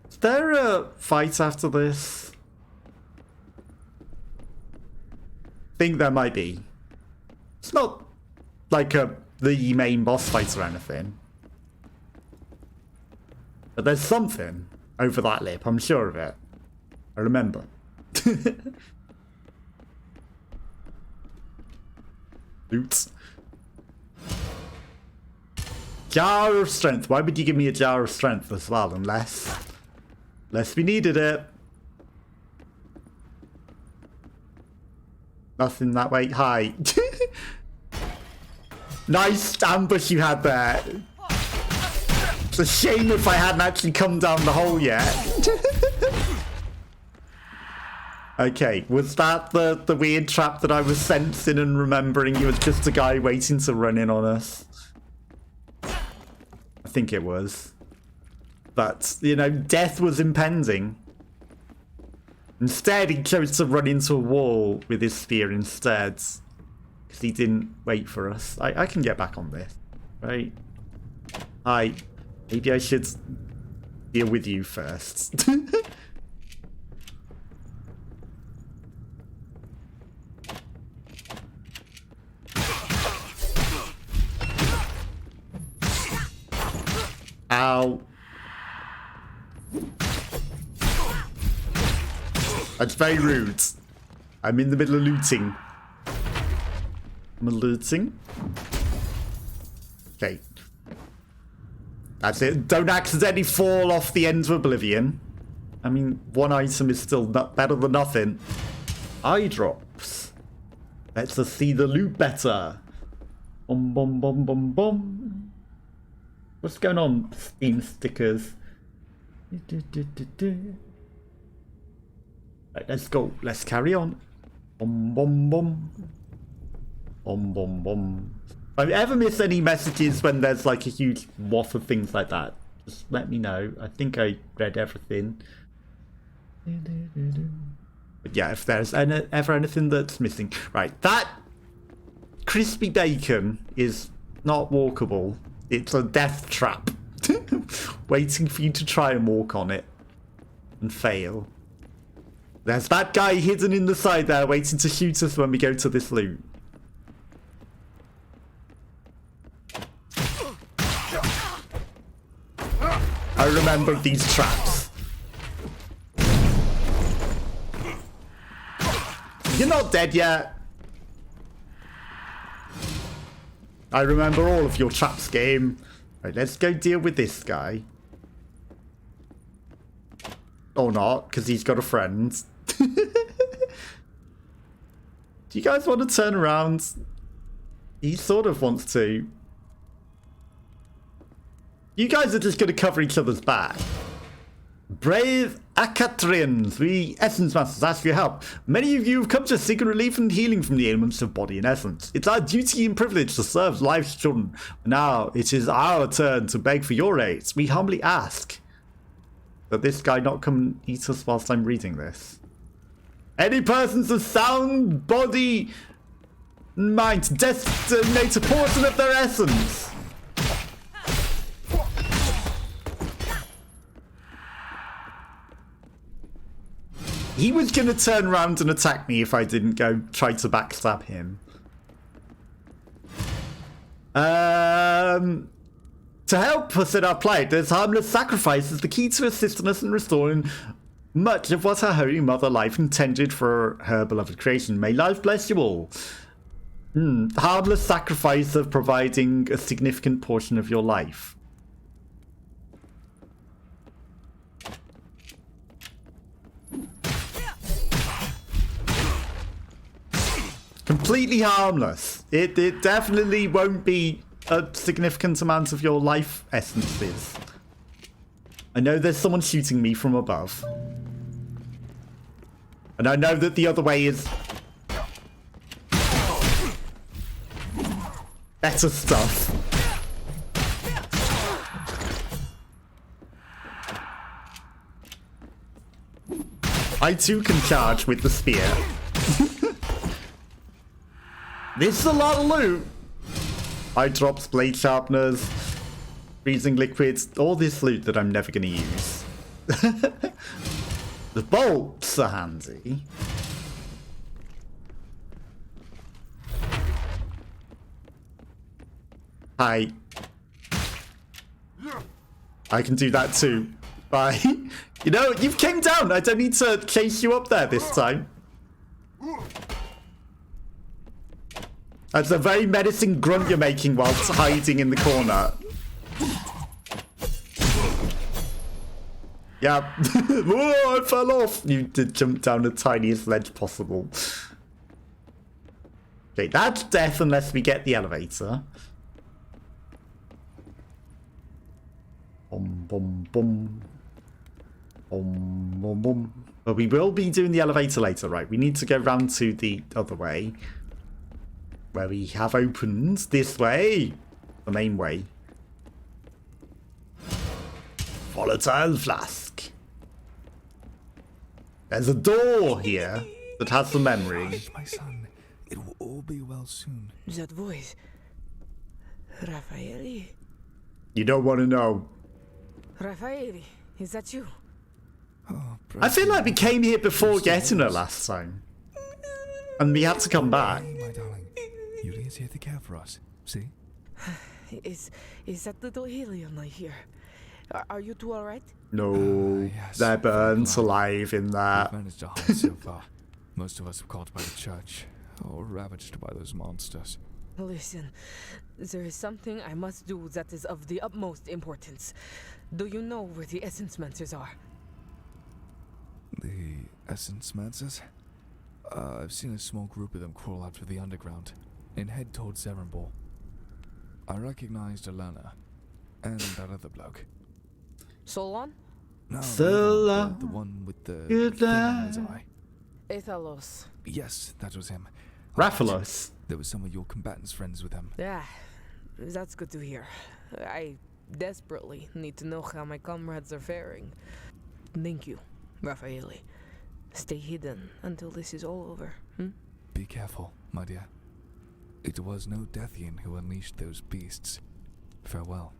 Is there a fight after this? I think there might be. It's not like the main boss fight or anything. But there's something over that lip, I'm sure of it. I remember. Oops. Jar of Strength. Why would you give me a Jar of Strength as well? Unless we needed it. Nothing that way. Hi. Nice ambush you had there. It's a shame if I hadn't actually come down the hole yet. Okay, was that the weird trap that I was sensing and remembering it was just a guy waiting to run in on us? I think it was. But, you know, death was impending. Instead, he chose to run into a wall with his spear instead. Because he didn't wait for us. I can get back on this, right? Maybe I should deal with you first. Ow. That's very rude. I'm in the middle of looting. I'm looting. Okay. That's it. Don't accidentally fall off the end of oblivion. I mean, one item is still better than nothing. Eye drops. Lets us see the loot better. Bum bum bum bum bum. What's going on, Steam stickers? Right, let's go. Let's carry on. Bum bum bum. Bum bum bum. If I ever miss any messages when there's like a huge waft of things like that, just let me know. I think I read everything. But yeah, if there's ever anything that's missing. Right, that crispy bacon is not walkable. It's a death trap. Waiting for you to try and walk on it. And fail. There's that guy hidden in the side there waiting to shoot us when we go to this loot. I remember these traps. You're not dead yet. I remember all of your traps, game. Right, let's go deal with this guy. Or not, because he's got a friend. Do you guys want to turn around? He sort of wants to. You guys are just going to cover each other's back. Brave Acatrians, we Essence Masters ask for your help. Many of you have come to seek relief and healing from the ailments of body and essence. It's our duty and privilege to serve life's children. Now it is our turn to beg for your aid. We humbly ask that this guy not come and eat us whilst I'm reading this. Any persons of sound body and mind destinate a portion of their essence. He was going to turn around and attack me if I didn't go try to backstab him. To help us in our plight, this harmless sacrifice is the key to assisting us in restoring much of what our Holy Mother life intended for her beloved creation. May life bless you all. Harmless sacrifice of providing a significant portion of your life. Completely harmless. It definitely won't be a significant amount of your life essences. I know there's someone shooting me from above. And I know that the other way is better stuff. I too can charge with the spear. This is a lot of loot. Eye drops, blade sharpeners, freezing liquids, all this loot that I'm never going to use. The bolts are handy. Hi. I can do that too. Bye. You know, you've came down. I don't need to chase you up there this time. That's a very menacing grunt you're making whilst hiding in the corner. Yeah. Whoa, I fell off. You did jump down the tiniest ledge possible. Okay, that's death unless we get the elevator. Boom, boom, boom. Boom, boom, boom. But we will be doing the elevator later, right? We need to go round to the other way. Where we have opened this way. The main way. Volatile flask. There's a door here that has the memory. My son, it will all be well soon. That voice. Raffaele? You don't want to know. Raffaele, is that you? Oh, I feel like we came here before getting her last time. And we had to come back. Hey, my darling. Yulia's here to care for us. See? Is that little alien I hear? Are you two alright? No, Yes, they're burnt alive in that. We've managed to hide so far. Most of us were caught by the church, or ravaged by those monsters. Listen, there is something I must do that is of the utmost importance. Do you know where the essence mancers are? The Essence Mancers? I've seen a small group of them crawl out of the underground and head towards Zerenball. I recognized Alana and that other bloke. Solon? No, Sola. the one with the Good thing on his eye. Ethalos. Yes, that was him. Raphalos. There were some of your combatants friends with him. Yeah, that's good to hear. I desperately need to know how my comrades are faring. Thank you, Raffaele. Stay hidden until this is all over. Be careful, my dear. It was no Deathian who unleashed those beasts. Farewell.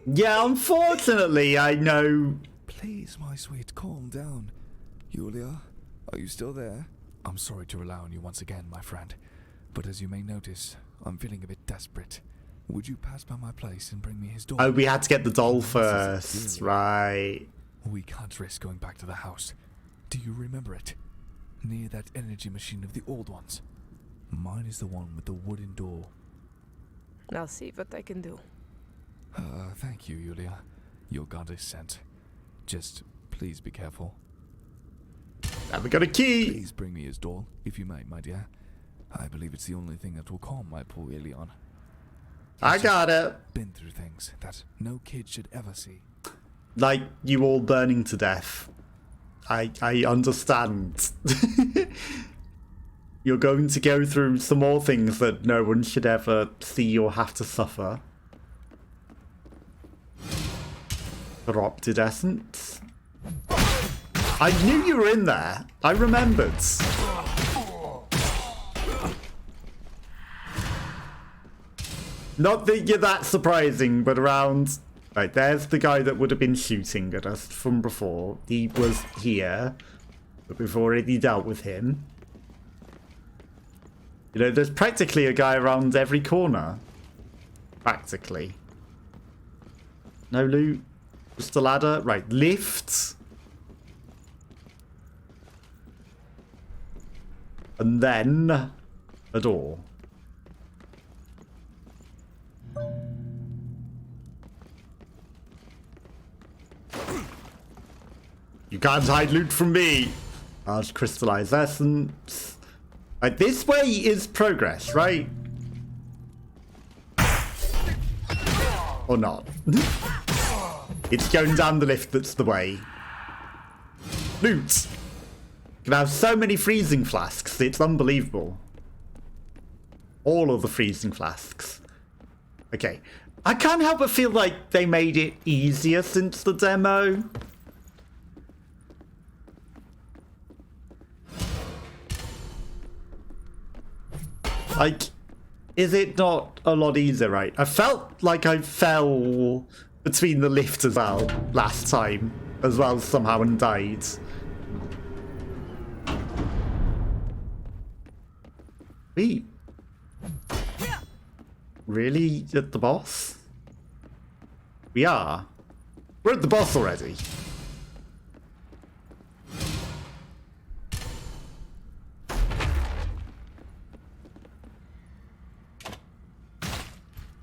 Yeah, unfortunately, I know. Please, my sweet, calm down. Yulia, are you still there? I'm sorry to rely on you once again, my friend. But as you may notice, I'm feeling a bit desperate. Would you pass by my place and bring me his doll? Oh, we had to get the doll first, right? We can't risk going back to the house. Do you remember it? Near that energy machine of the old ones. Mine is the one with the wooden door. I'll see what I can do. Thank you, Yulia. Your god is sent. Just please be careful. Now we got a key. Please bring me his doll, if you may, my dear. I believe it's the only thing that will calm my poor Ilion. I got it. Been through things that no kid should ever see. Like you all burning to death. I understand. You're going to go through some more things that no one should ever see or have to suffer. Corrupted essence. I knew you were in there. I remembered. Not that you're that surprising, but around... Right, there's the guy that would have been shooting at us from before. He was here, but we've already dealt with him. You know, there's practically a guy around every corner. Practically. No loot. Just a ladder. Right, lift. And then a door. You can't hide loot from me. Large crystallized essence. Right, this way is progress, right? Or not. It's going down the lift that's the way. Loot. You can have so many freezing flasks, it's unbelievable. All of the freezing flasks. Okay. I can't help but feel like they made it easier since the demo. Like, is it not a lot easier, right? I felt like I fell between the lift as well last time, as well somehow, and died. Wait. Really? At the boss? We are. We're at the boss already.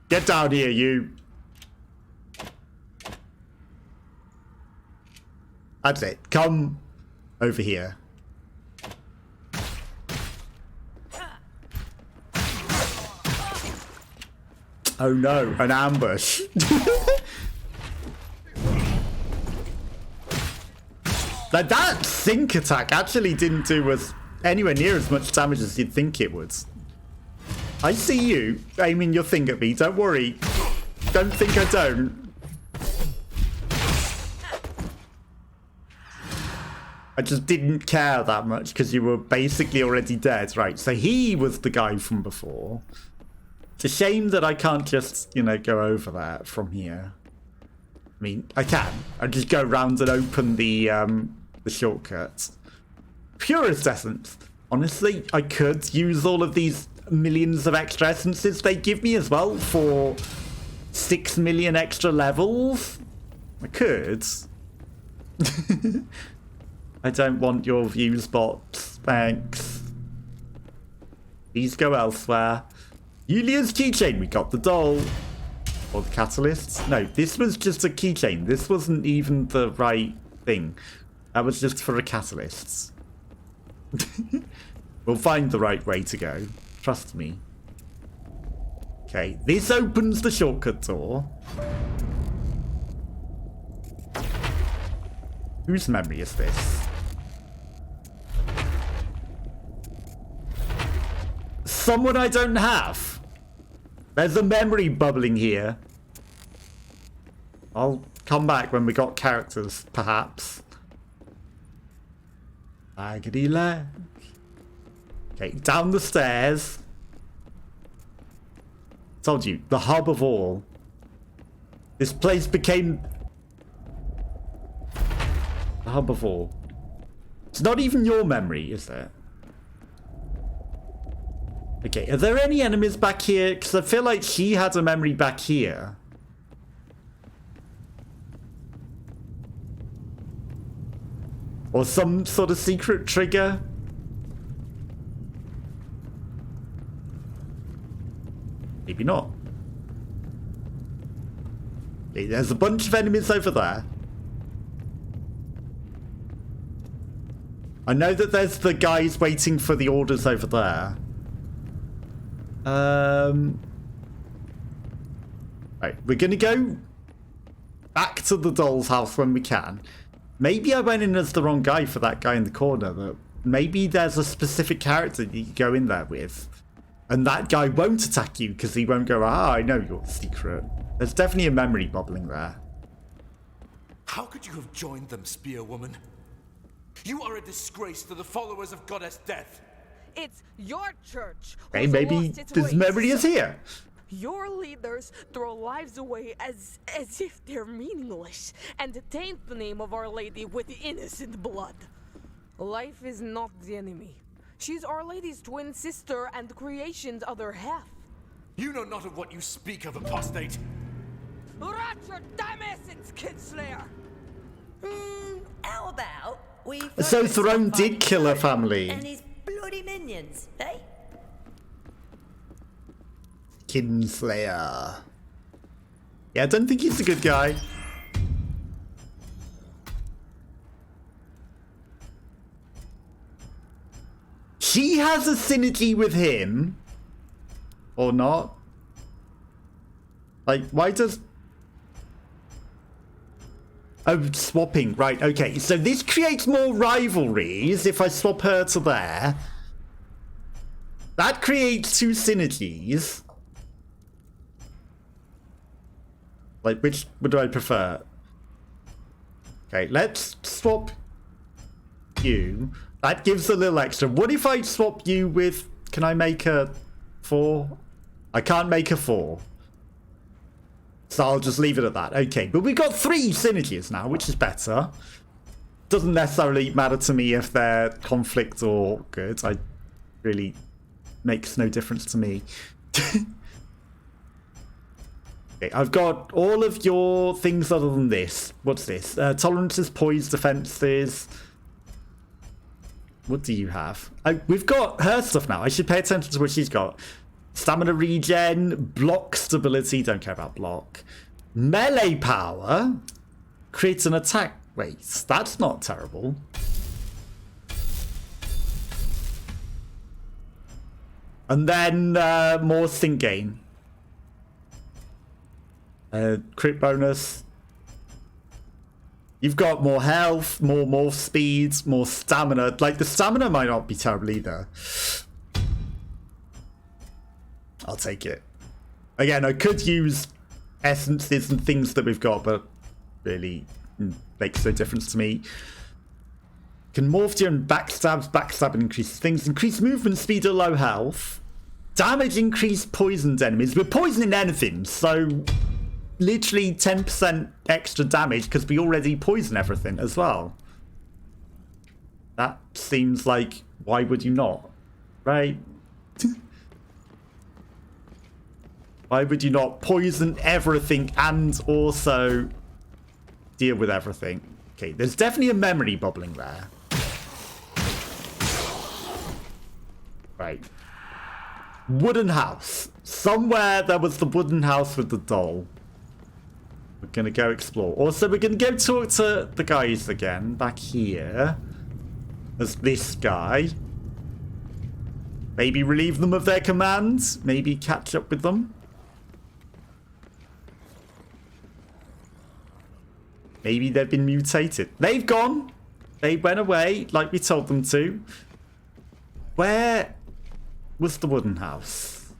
Get down here, you. That's it. Come over here. Oh no, an ambush. That sink attack actually didn't do us anywhere near as much damage as you'd think it would. I see you aiming your thing at me, don't worry. Don't think I don't. I just didn't care that much because you were basically already dead. Right, so he was the guy from before. It's a shame that I can't just, you know, go over that from here. I mean, I can. I just go around and open the shortcut. Purest essence. Honestly, I could use all of these millions of extra essences they give me as well for 6 million extra levels. I could. I don't want your views bots. Thanks. Please go elsewhere. Yulia's keychain. We got the doll. Or the catalyst. No, this was just a keychain. This wasn't even the right thing. That was just for a catalyst. We'll find the right way to go. Trust me. Okay, this opens the shortcut door. Whose memory is this? Someone I don't have. There's a memory bubbling here. I'll come back when we got characters, perhaps. Agony left. Okay, down the stairs. Told you, the hub of all. This place became the hub of all. It's not even your memory, is it? Okay, are there any enemies back here? Because I feel like she had a memory back here. Or some sort of secret trigger. Maybe not. Okay, there's a bunch of enemies over there. I know that there's the guys waiting for the orders over there. Right, we're gonna go back to the doll's house when we can. Maybe I went in as the wrong guy for that guy in the corner. But maybe there's a specific character you can go in there with. And that guy won't attack you because he won't go, ah, I know your secret. There's definitely a memory bubbling there. How could you have joined them, Spearwoman? You are a disgrace to the followers of Goddess Death. It's your church. Hey, maybe this memory is here. Your leaders throw lives away as if they're meaningless and taint the name of Our Lady with innocent blood. Life is not the enemy. She's Our Lady's twin sister and creation's other half. You know not of what you speak of, apostate. Rot your damn essence, Kidslayer! How about we... So Throne did kill her family. And his bloody minions, eh? Kinslayer. Yeah, I don't think he's a good guy. She has a synergy with him. Or not. Like, why does... Oh, swapping. Right, okay. So this creates more rivalries if I swap her to there. That creates 2 synergies. Like, which would I prefer? Okay, let's swap you. That gives a little extra. What if I swap you with... Can I make a 4? I can't make a 4. So I'll just leave it at that. Okay, but we've got 3 synergies now, which is better. Doesn't necessarily matter to me if they're conflict or good. I really... Makes no difference to me. Okay, I've got all of your things other than this. What's this? Tolerances, poise, defenses. What do you have? Oh, we've got her stuff now. I should pay attention to what she's got. Stamina regen, block stability, don't care about block. Melee power creates an attack. Wait, that's not terrible. And then more sync gain. Crit bonus. You've got more health, more morph speed, more stamina. Like, the stamina might not be terrible either. I'll take it. Again, I could use essences and things that we've got, but really makes no difference to me. Can morph during backstabs, backstab and increase things. Increase movement speed at low health. Damage increase poisoned enemies. We're poisoning anything, so literally 10% extra damage because we already poison everything as well. That seems like, why would you not? Right? Why would you not poison everything and also deal with everything? Okay, there's definitely a memory bubbling there. Right. Wooden house. Somewhere there was the wooden house with the doll. We're gonna go explore. Also, we're gonna go talk to the guys again back here. There's this guy. Maybe relieve them of their commands. Maybe catch up with them. Maybe they've been mutated. They've gone. They went away like we told them to. Where was the wooden house?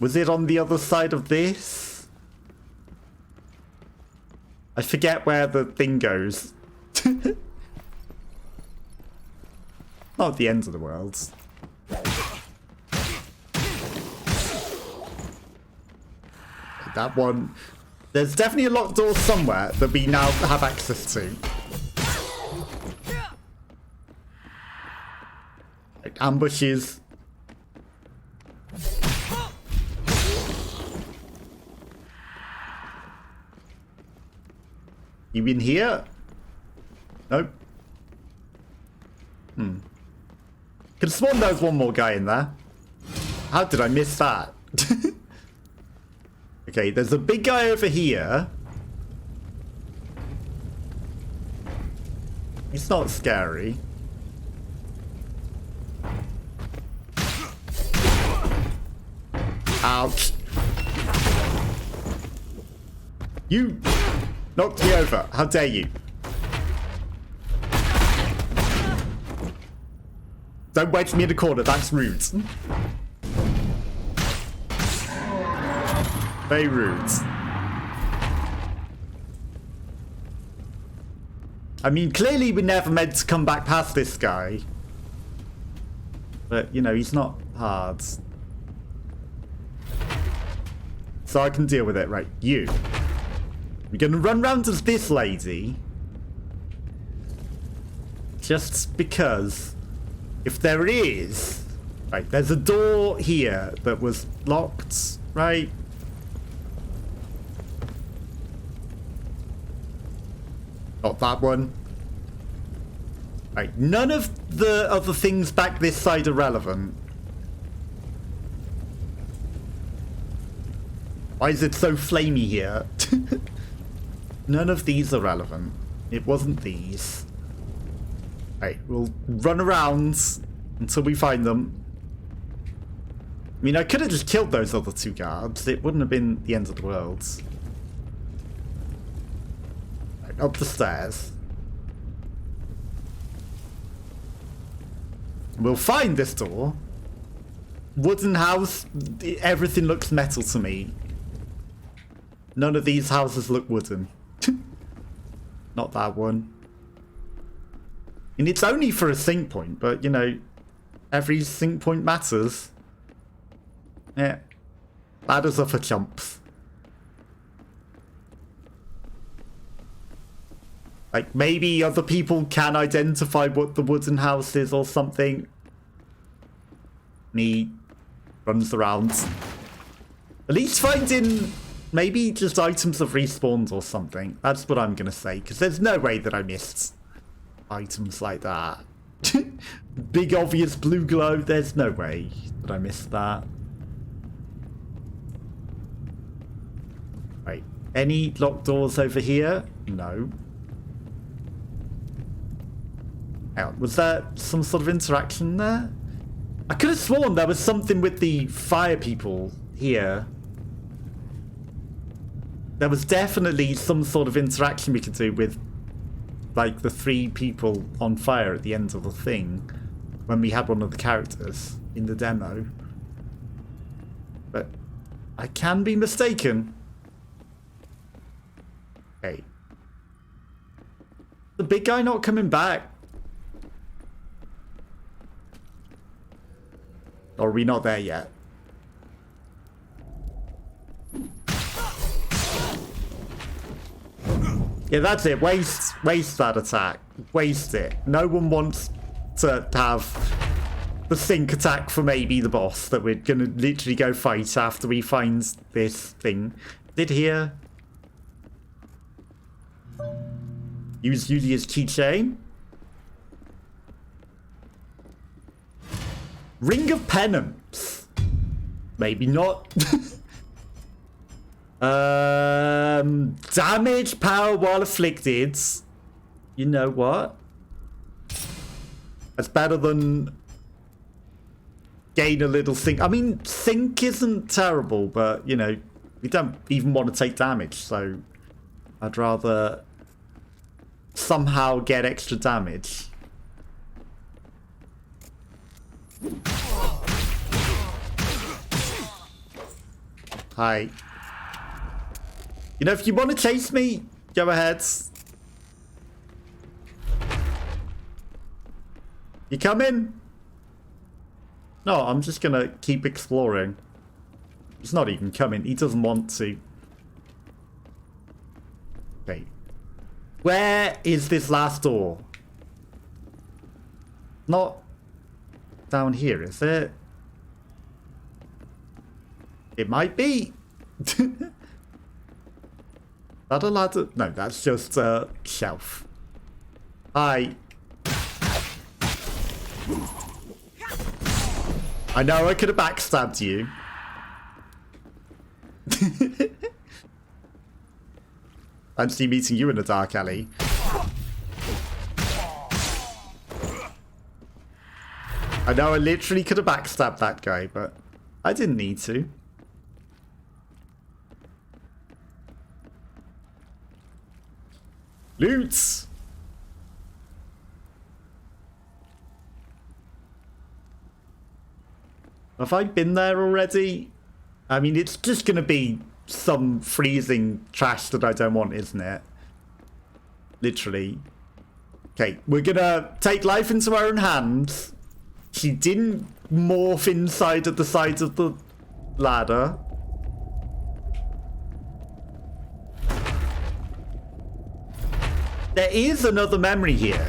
Was it on the other side of this? I forget where the thing goes. Not the end of the world. That one. There's definitely a locked door somewhere that we now have access to. Like ambushes. You in here? Nope. Could have sworn there was one more guy in there. How did I miss that? Okay, there's a big guy over here. He's not scary. Ouch. You knocked me over. How dare you? Don't wedge me in the corner. That's rude. Very rude. I mean, clearly we're never meant to come back past this guy. But, you know, he's not hard. So I can deal with it. Right, you. We're going to run round to this lady. Just because if there is... Right, there's a door here that was locked, right? Not that one. Right, none of the other things back this side are relevant. Why is it so flamey here? None of these are relevant. It wasn't these. Right, we'll run around until we find them. I mean, I could have just killed those other two guards. It wouldn't have been the end of the world. Up the stairs. We'll find this door. Wooden house. Everything looks metal to me. None of these houses look wooden. Not that one. And it's only for a sync point, but you know, every sync point matters. Yeah. Ladders are for chumps. Like, maybe other people can identify what the wooden house is or something. Me runs around. At least finding maybe just items have respawned or something. That's what I'm gonna say, because there's no way that I missed items like that. Big obvious blue glow, there's no way that I missed that. Right, any locked doors over here? No. Was there some sort of interaction there? I could have sworn there was something with the fire people here. There was definitely some sort of interaction we could do with, like, the 3 people on fire at the end of the thing when we had one of the characters in the demo. But I can be mistaken. Okay. The big guy not coming back? Or are we not there yet? Yeah, that's it. Waste that attack. Waste it. No one wants to have the sync attack for maybe the boss that we're gonna literally go fight after we find this thing. Did here? Use Yulia's keychain. Ring of Penance. Maybe not. Damage power while afflicted. You know what? That's better than gain a little sync. I mean, sync isn't terrible, but you know, we don't even want to take damage, so I'd rather somehow get extra damage. Hi. You know, if you want to chase me, go ahead. You coming? No, I'm just gonna keep exploring. He's not even coming. He doesn't want to. Okay. Where is this last door? Not down here, is it? It might be. That a ladder? No, that's just a shelf. Hi. I know I could have backstabbed you. Fancy meeting you in a dark alley. I know I literally could have backstabbed that guy, but I didn't need to. Loot! Have I been there already? I mean, it's just gonna be some freezing trash that I don't want, isn't it? Literally. Okay, we're gonna take life into our own hands. She didn't morph inside at the side of the ladder. There is another memory here.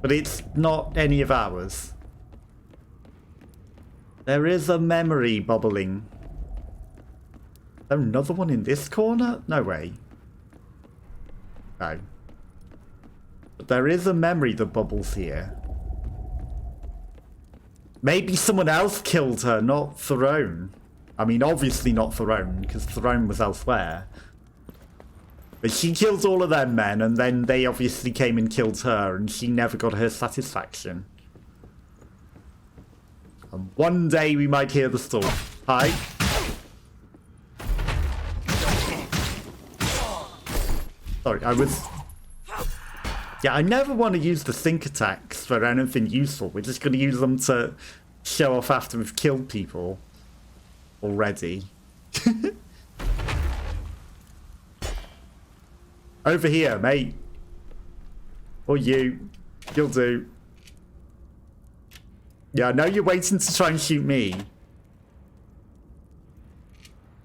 But it's not any of ours. There is a memory bubbling. Is there another one in this corner? No way. No. But there is a memory that bubbles here. Maybe someone else killed her, not Throne. I mean, obviously not Throne, because Throne was elsewhere. But she killed all of them men, and then they obviously came and killed her, and she never got her satisfaction. And one day we might hear the story. Hi. Sorry, I was... Yeah, I never want to use the sync attacks for anything useful. We're just going to use them to show off after we've killed people already. Over here, mate. Or you. You'll do. Yeah, I know you're waiting to try and shoot me.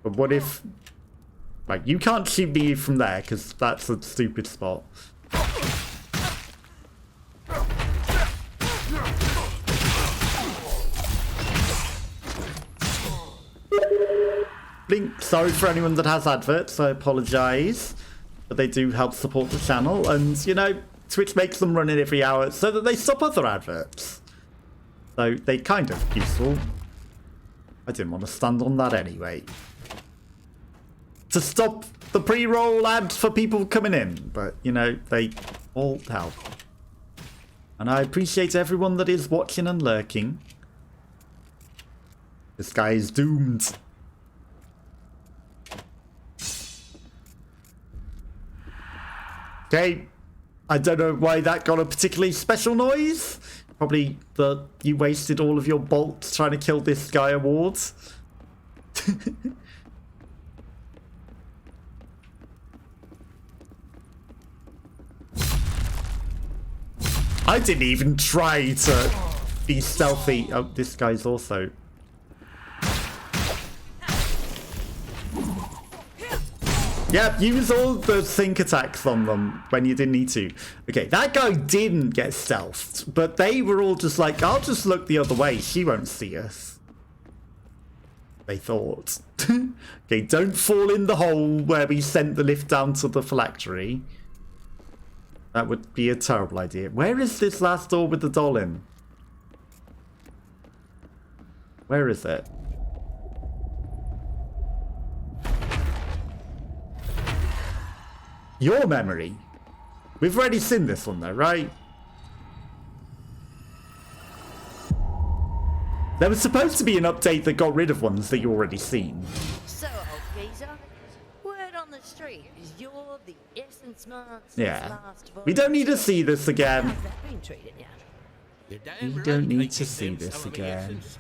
But what if... Like, you can't shoot me from there, because that's a stupid spot. Blink. Sorry for anyone that has adverts, I apologise. But they do help support the channel, and, you know, Twitch makes them run in every hour so that they stop other adverts. So, they're kind of useful. I didn't want to stand on that anyway. To stop the pre-roll ads for people coming in, but, you know, they all help. And I appreciate everyone that is watching and lurking. This guy is doomed. Okay. I don't know why that got a particularly special noise. Probably that you wasted all of your bolts trying to kill this guy awards. I didn't even try to be stealthy. Oh, this guy's also... Yep, use all the think attacks on them when you didn't need to. Okay, that guy didn't get stealthed, but they were all just like, I'll just look the other way. She won't see us. They thought. Okay, don't fall in the hole where we sent the lift down to the phylactery. That would be a terrible idea. Where is this last door with the doll in? Where is it? Your memory. We've already seen this one though, right? There was supposed to be an update that got rid of ones that you already seen. So, old geezer, word on the street is you're the Essence Monster's Yeah. last We don't need to volunteer. see this again. How's that been treating you? You're damn We right don't I need give to see them this some of the again. essence.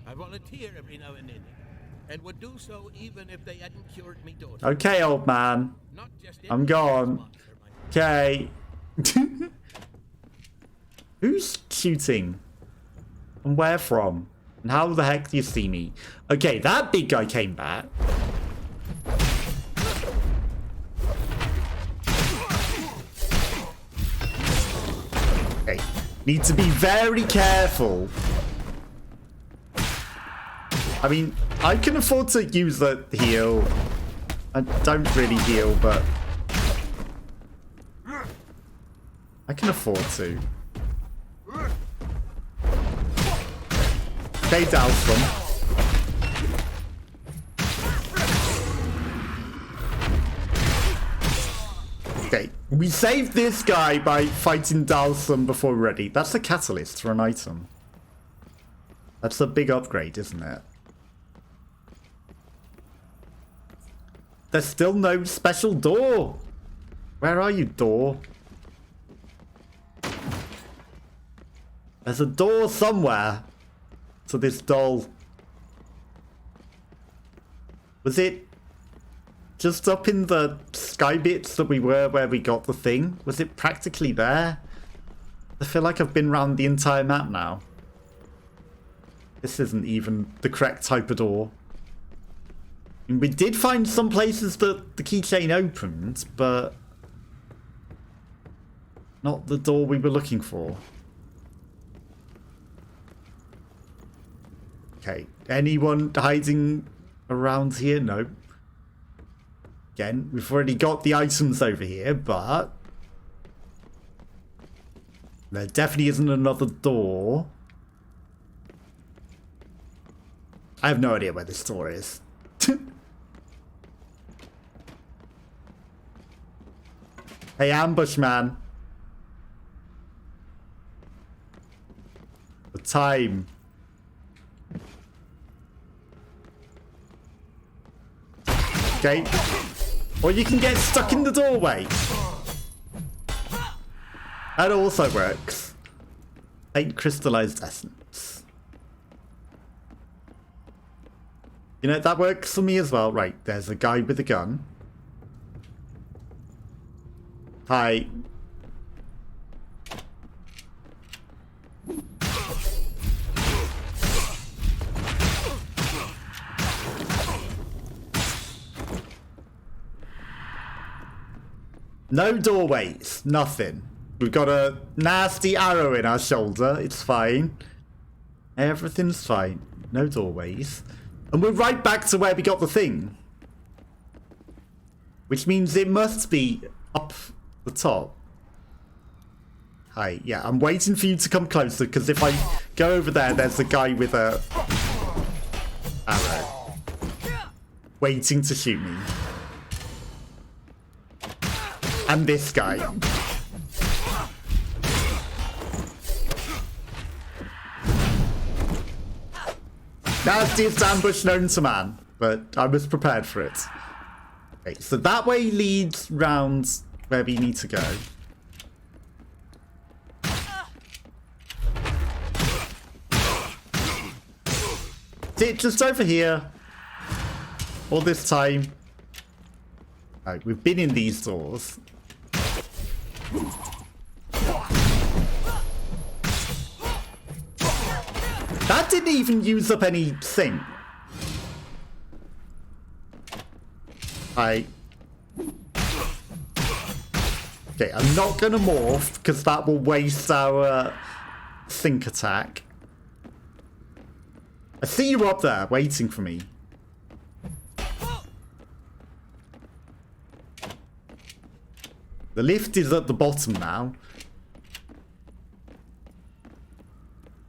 I volunteer every now and then, and would do so even if they hadn't cured me daughter. Okay, old man. Not just I'm every gone. monster, mind Okay. Who's shooting? And where from? And how the heck do you see me? Okay, that big guy came back. Okay, need to be very careful. I mean, I can afford to use the heal. I don't really heal, but I can afford to. Okay, douse them. Okay, we saved this guy by fighting Dalsum before we're ready. That's a catalyst for an item. That's a big upgrade, isn't it? There's still no special door. Where are you, door? There's a door somewhere to this doll. Was it just up in the sky bits that we were where we got the thing? Was it practically there? I feel like I've been around the entire map now. This isn't even the correct type of door. And we did find some places that the keychain opened, but not the door we were looking for. Okay, anyone hiding around here? No. Again, we've already got the items over here, but there definitely isn't another door. I have no idea where this door is. Hey, ambush man. The time. Okay. Or you can get stuck in the doorway. That also works. 8 crystallized essence. You know, that works for me as well. Right, there's a guy with a gun. Hi. No doorways, nothing. We've got a nasty arrow in our shoulder, it's fine. Everything's fine. No doorways. And we're right back to where we got the thing. Which means it must be up the top. Hi, yeah, I'm waiting for you to come closer, because if I go over there, there's a guy with a arrow. Waiting to shoot me. And this guy. Nastiest ambush known to man, but I was prepared for it. Okay, so that way leads round where we need to go. See, just over here. All this time. Right, we've been in these doors. That didn't even use up anything. Okay, I'm not gonna morph because that will waste our think attack. I see you up there waiting for me. The lift is at the bottom now.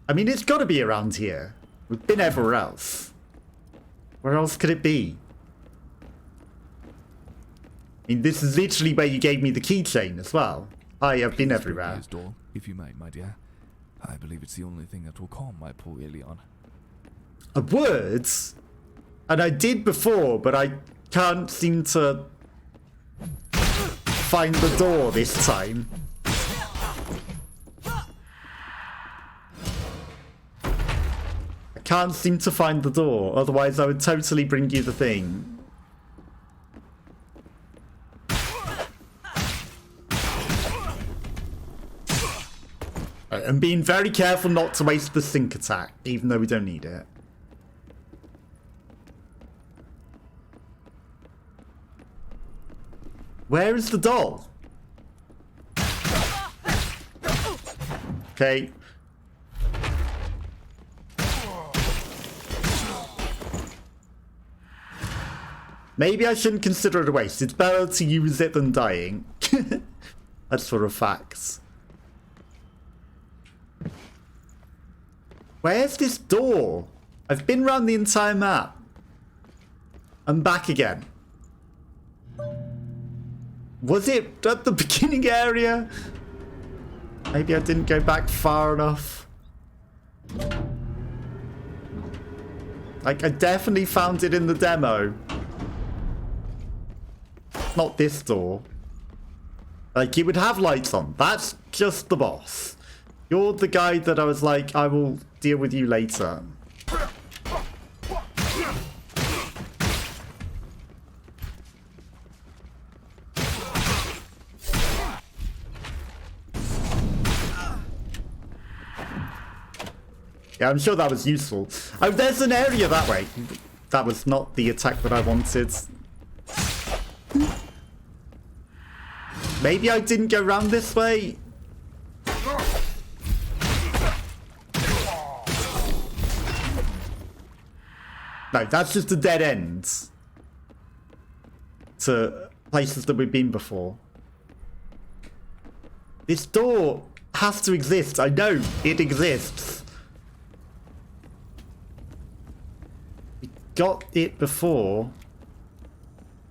I mean, it's got to be around here. We've been everywhere else. Where else could it be? I mean, this is literally where you gave me the keychain as well. I have been everywhere. This door, if you may, my dear. I believe it's the only thing that will calm my poor Ilion. Words? And I did before, but I can't seem to find the door this time. I can't seem to find the door, otherwise I would totally bring you the thing. I'm being very careful not to waste the sync attack, even though we don't need it. Where is the doll? Okay. Maybe I shouldn't consider it a waste. It's better to use it than dying. That's for a fact. Where's this door? I've been around the entire map. I'm back again. Was it at the beginning area? Maybe I didn't go back far enough. Like, I definitely found it in the demo. Not this door. Like, it would have lights on. That's just the boss. You're the guy that I was like, I will deal with you later. Yeah, I'm sure that was useful. Oh, there's an area that way. That was not the attack that I wanted. Maybe I didn't go round this way. No, that's just a dead end to places that we've been before. This door has to exist. I know it exists. We got it before.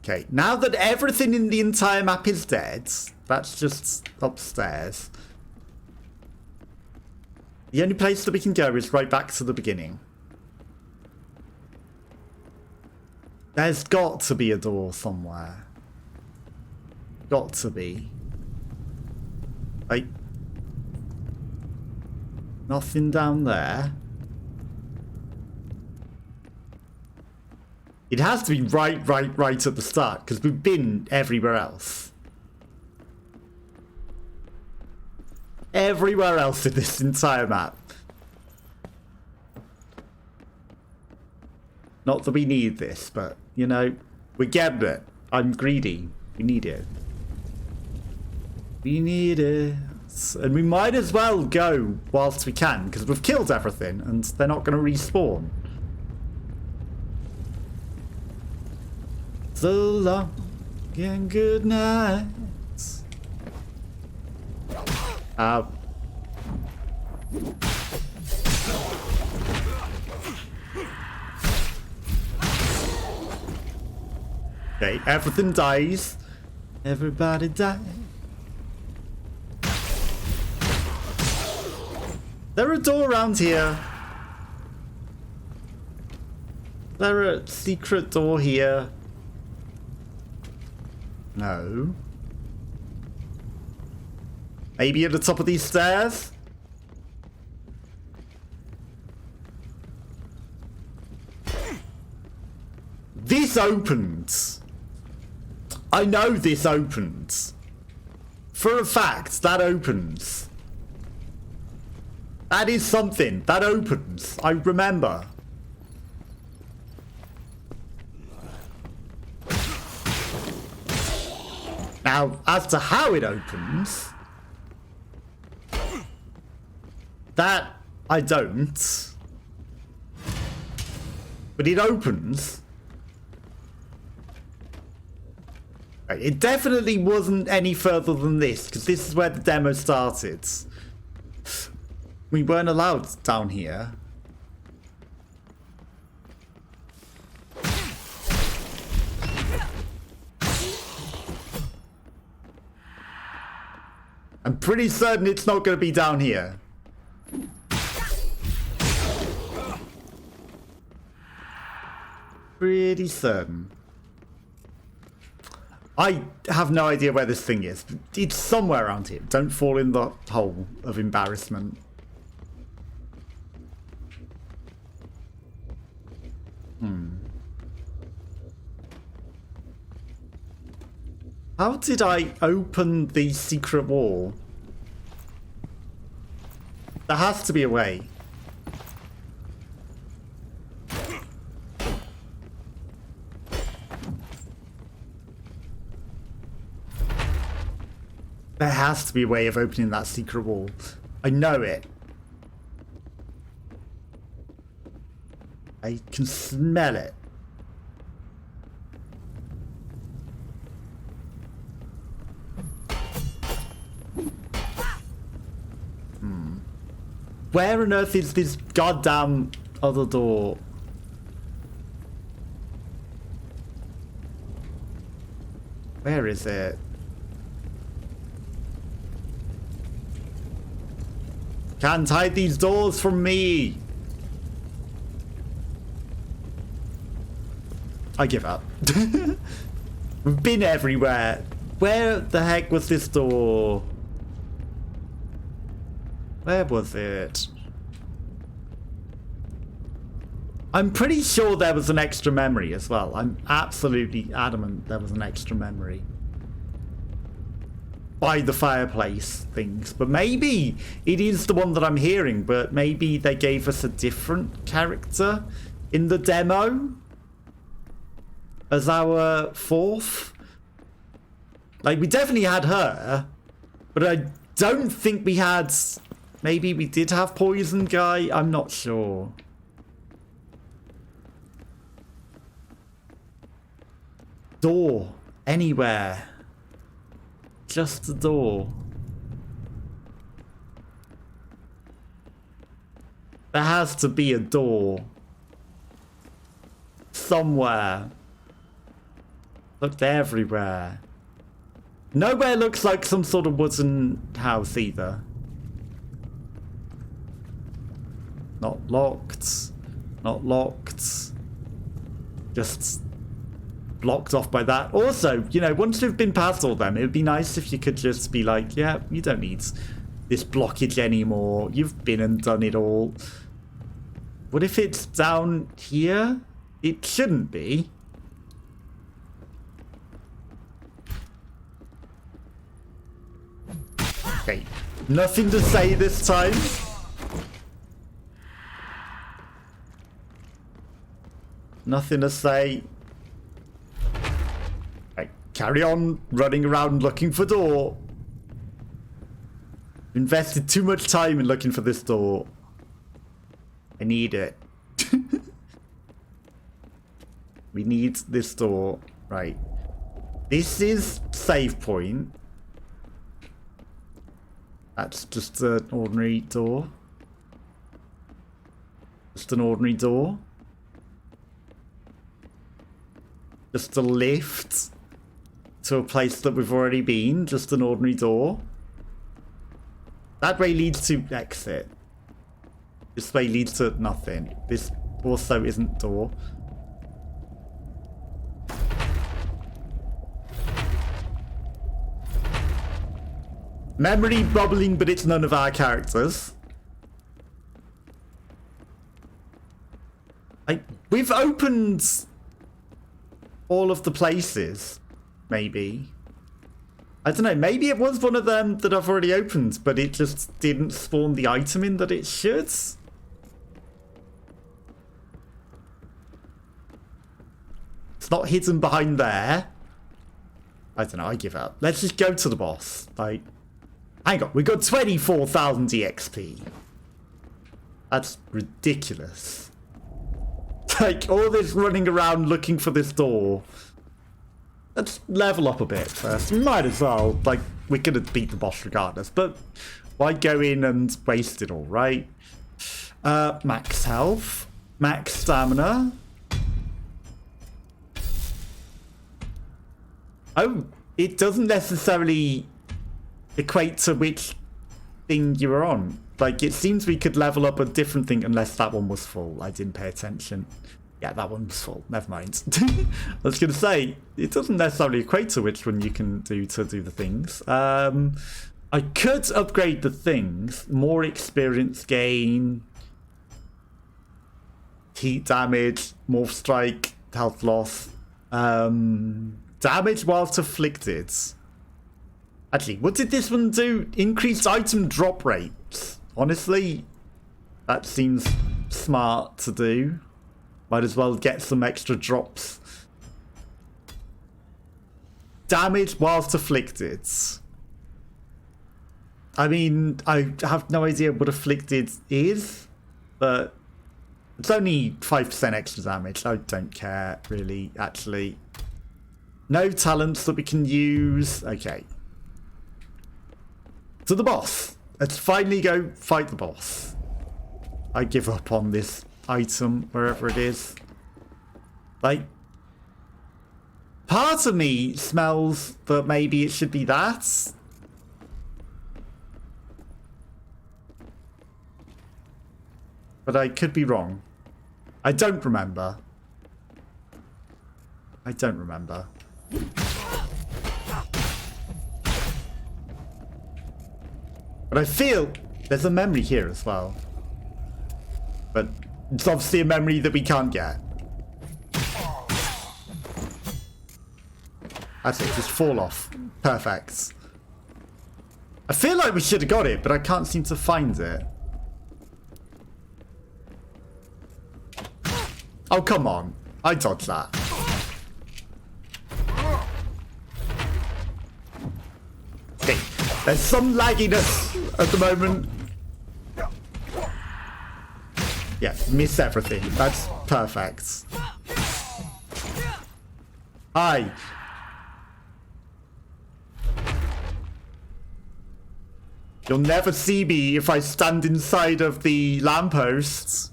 Okay, now that everything in the entire map is dead, that's just upstairs. The only place that we can go is right back to the beginning. There's got to be a door somewhere. Got to be. Like, nothing down there. It has to be right at the start, because we've been everywhere else. Everywhere else in this entire map. Not that we need this, but, you know, we're getting it. I'm greedy. We need it. We need it. And we might as well go whilst we can, because we've killed everything, and they're not going to respawn. So long and good night. Okay, everything dies. Everybody dies. There a door around here? there a secret door here? No. Maybe at the top of these stairs? This opens. I know this opens. For a fact, that opens. That is something. That opens. I remember. Now, as to how it opens, that I don't. But it opens. It definitely wasn't any further than this, because this is where the demo started. We weren't allowed down here. I'm pretty certain it's not going to be down here. Pretty certain. I have no idea where this thing is. It's somewhere around here. Don't fall in the hole of embarrassment. How did I open the secret wall? There has to be a way. There has to be a way of opening that secret wall. I know it. I can smell it. Where on earth is this goddamn other door? Where is it? Can't hide these doors from me. I give up. We've been everywhere. Where the heck was this door? Where was it? I'm pretty sure there was an extra memory as well. I'm absolutely adamant there was an extra memory. By the fireplace things. But maybe it is the one that I'm hearing, but maybe they gave us a different character in the demo as our fourth. Like, we definitely had her, but I don't think we had... Maybe we did have Poison Guy? I'm not sure. Door. Anywhere. Just a door. There has to be a door. Somewhere. Looked everywhere. Nowhere looks like some sort of wooden house either. Not locked. Not locked. Just blocked off by that. Also, you know, once we've been past all them, it would be nice if you could just be like, yeah, you don't need this blockage anymore. You've been and done it all. What if it's down here? It shouldn't be. Okay, nothing to say this time. Nothing to say. Right, carry on running around looking for door. Invested too much time in looking for this door. I need it. We need this door. Right. This is save point. That's just an ordinary door. Just an ordinary door. Just a lift to a place that we've already been. Just an ordinary door. That way leads to exit. This way leads to nothing. This also isn't door. Memory bubbling, but it's none of our characters. We've opened all of the places, maybe. I don't know, maybe it was one of them that I've already opened, but it just didn't spawn the item in that it should. It's not hidden behind there. I don't know, I give up. Let's just go to the boss. Like, hang on, we got 24,000 EXP. That's ridiculous. Like, all this running around looking for this door. Let's level up a bit first. Might as well. Like, we're gonna beat the boss regardless. But why go in and waste it all, right? Max health. Max stamina. Oh, it doesn't necessarily equate to which thing you were on. Like, it seems we could level up a different thing unless that one was full. I didn't pay attention. Yeah, that one was full. Never mind. I was going to say, it doesn't necessarily equate to which one you can do to do the things. I could upgrade the things. More experience gain. Heat damage. Morph strike. Health loss. Damage whilst afflicted. Actually, what did this one do? Increased item drop rates. Honestly, that seems smart to do. Might as well get some extra drops. Damage whilst afflicted. I mean, I have no idea what afflicted is, but it's only 5% extra damage. I don't care, really, actually. No talents that we can use. Okay. To the boss. Let's finally go fight the boss. I give up on this item, wherever it is. Like, part of me smells that maybe it should be that. But I could be wrong. I don't remember. I don't remember. But I feel there's a memory here as well. But it's obviously a memory that we can't get. That's it, just fall off. Perfect. I feel like we should have got it, but I can't seem to find it. Oh, come on. I dodged that. Okay, there's some lagginess at the moment. Yeah, miss everything. That's perfect. Hi. You'll never see me if I stand inside of the lampposts.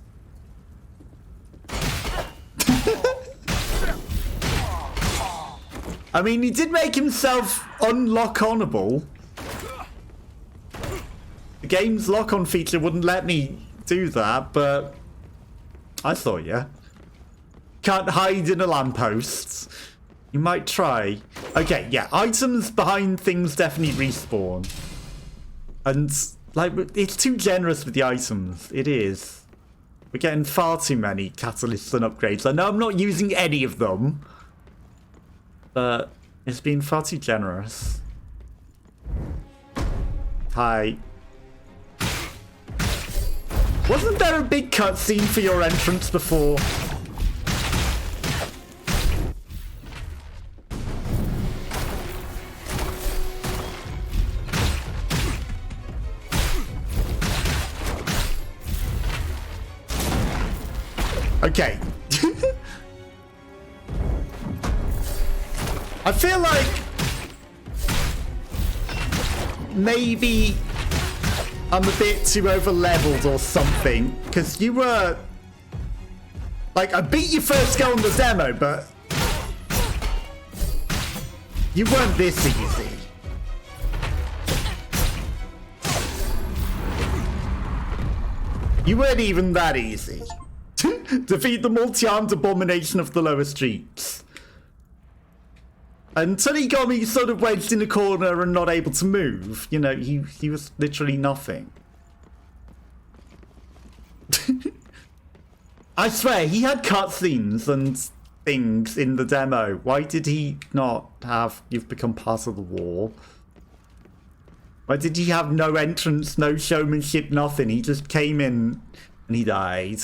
I mean, he did make himself unlock-onable. The game's lock-on feature wouldn't let me do that, but I saw ya. Can't hide in a lamppost. You might try. Okay, yeah, items behind things definitely respawn. And, like, it's too generous with the items. It is. We're getting far too many catalysts and upgrades. I know I'm not using any of them, but it's been far too generous. Hi. Wasn't there a big cutscene for your entrance before? Okay. I feel like maybe I'm a bit too over-leveled or something, because you were... Like, I beat you first go on the demo, but you weren't this easy. You weren't even that easy. Defeat the multi-armed abomination of the lower streets. Until he got me sort of wedged in a corner and not able to move. You know, he was literally nothing. I swear, he had cutscenes and things in the demo. Why did he not have "You've become part of the war"? Why did he have no entrance, no showmanship, nothing? He just came in and he died.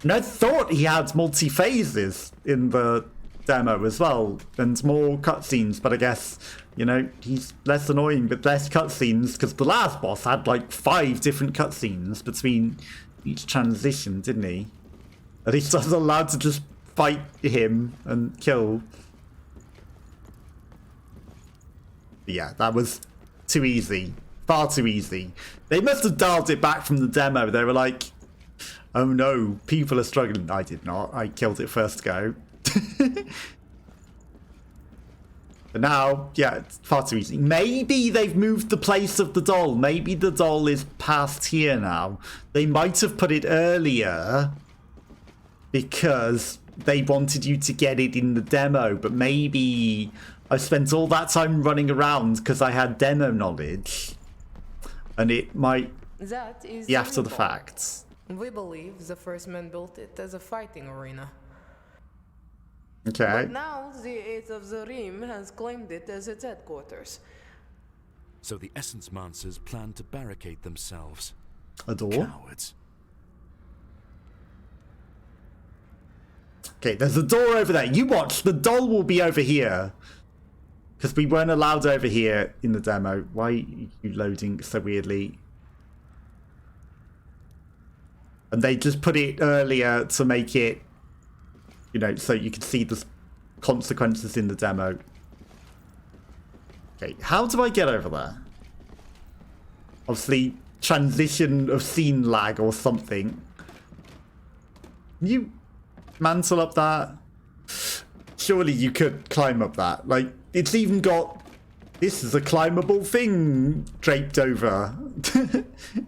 And I thought he had multi-phases in the demo as well, and more cutscenes, but I guess, you know, he's less annoying with less cutscenes, because the last boss had like 5 different cutscenes between each transition, didn't he? And he's just allowed to just fight him and kill. But yeah, that was too easy. Far too easy. They must have dialed it back from the demo. They were like, oh no, people are struggling. I did not. I killed it first go. But now, yeah, it's far too easy. Maybe they've moved the place of the doll. Maybe the doll is past here now. They might have put it earlier because they wanted you to get it in the demo. But maybe I spent all that time running around because I had demo knowledge. And it might be after the fact. We believe the first man built it as a fighting arena. Okay. But now the Eighth of Zarim has claimed it as its headquarters. So the Essence Monsters plan to barricade themselves. A door? Cowards. Okay, there's a door over there. You watch, the doll will be over here. Because we weren't allowed over here in the demo. Why are you loading so weirdly? And they just put it earlier to make it, you know, so you can see the consequences in the demo. Okay, how do I get over there? Obviously, transition of scene lag or something. Can you mantle up that? Surely you could climb up that. Like, it's even got... This is a climbable thing draped over.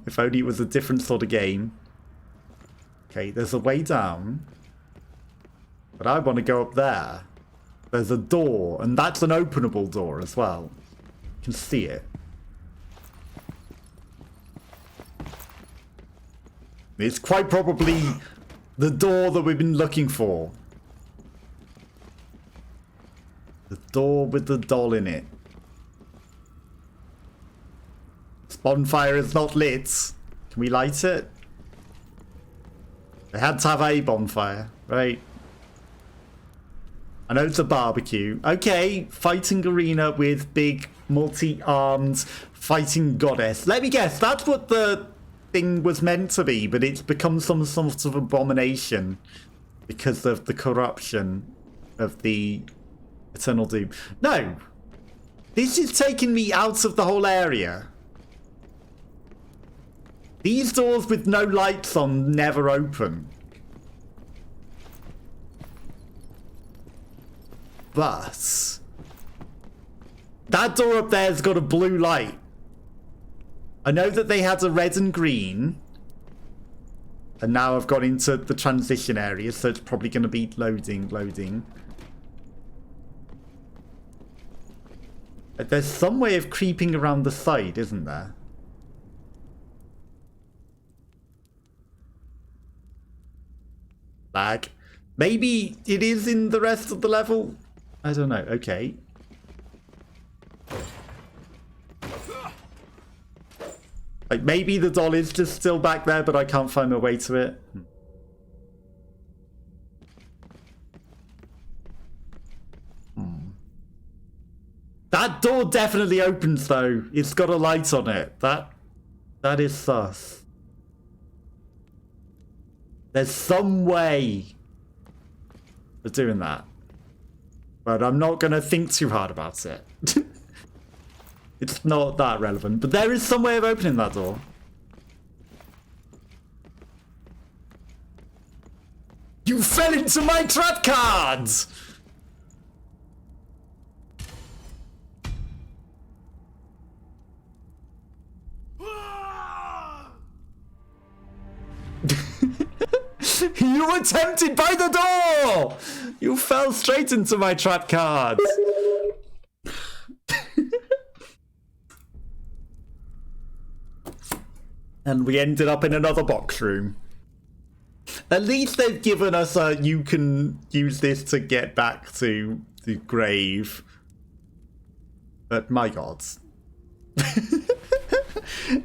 If only it was a different sort of game. Okay, there's a way down. But I want to go up there. There's a door, and that's an openable door as well. You can see it. It's quite probably the door that we've been looking for. The door with the doll in it. This bonfire is not lit. Can we light it? They had to have a bonfire, right? I know it's a barbecue. Okay, fighting arena with big multi-armed fighting goddess. Let me guess, that's what the thing was meant to be, but it's become some sort of abomination because of the corruption of the Eternal Doom. No! This is taking me out of the whole area. These doors with no lights on never open. But that door up there's got a blue light. I know that they had a red and green. And now I've got into the transition area, so it's probably going to be loading. There's some way of creeping around the side, isn't there? Lag. Maybe it is in the rest of the level? I don't know. Okay. Like, maybe the doll is just still back there, but I can't find my way to it. That door definitely opens, though. It's got a light on it. That is sus. There's some way of doing that. But I'm not going to think too hard about it. It's not that relevant. But there is some way of opening that door. You fell into my trap cards! You were tempted by the door! You fell straight into my trap cards. And we ended up in another box room. At least they've given us a, you can use this to get back to the grave. But my god.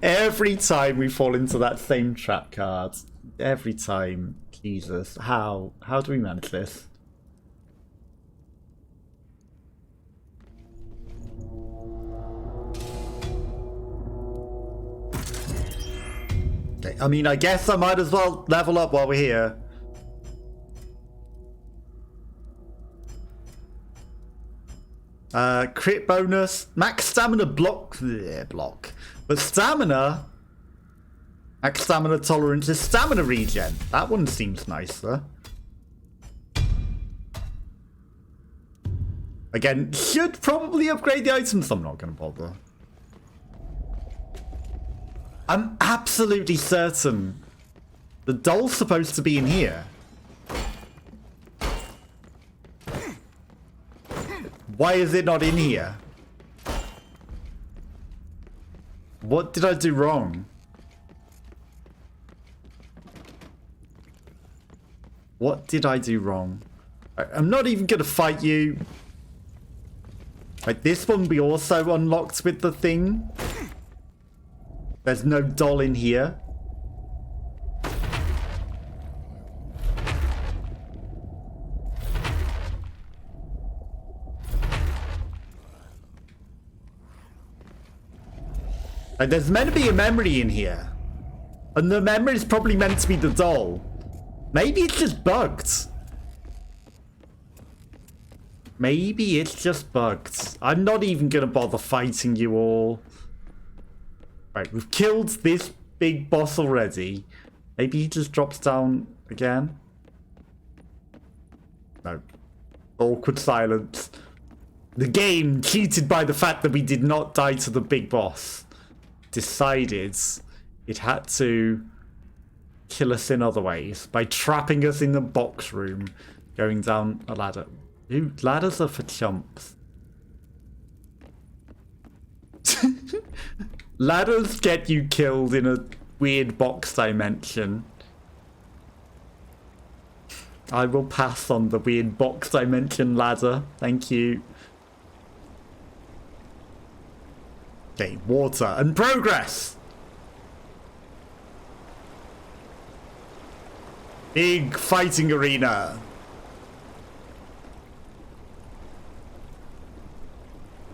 Every time we fall into that same trap card. Every time. Jesus. How do we manage this? Okay, I mean, I guess I might as well level up while we're here. Crit bonus, max stamina block, but stamina, max stamina tolerance is stamina regen. That one seems nicer. Again, should probably upgrade the items. I'm not going to bother. I'm absolutely certain the doll's supposed to be in here. Why is it not in here? What did I do wrong? What did I do wrong? I'm not even going to fight you. Like, this one we also unlocked with the thing. There's no doll in here. Like, there's meant to be a memory in here. And the memory is probably meant to be the doll. Maybe it's just bugged. Maybe it's just bugged. I'm not even going to bother fighting you all. Right, we've killed this big boss already. Maybe he just drops down again. No. Awkward silence. The game, cheated by the fact that we did not die to the big boss, decided it had to kill us in other ways by trapping us in the box room, going down a ladder. Dude, ladders are for chumps. Ladders get you killed in a weird box dimension. I will pass on the weird box dimension ladder. Thank you. Okay, water and progress. Big fighting arena.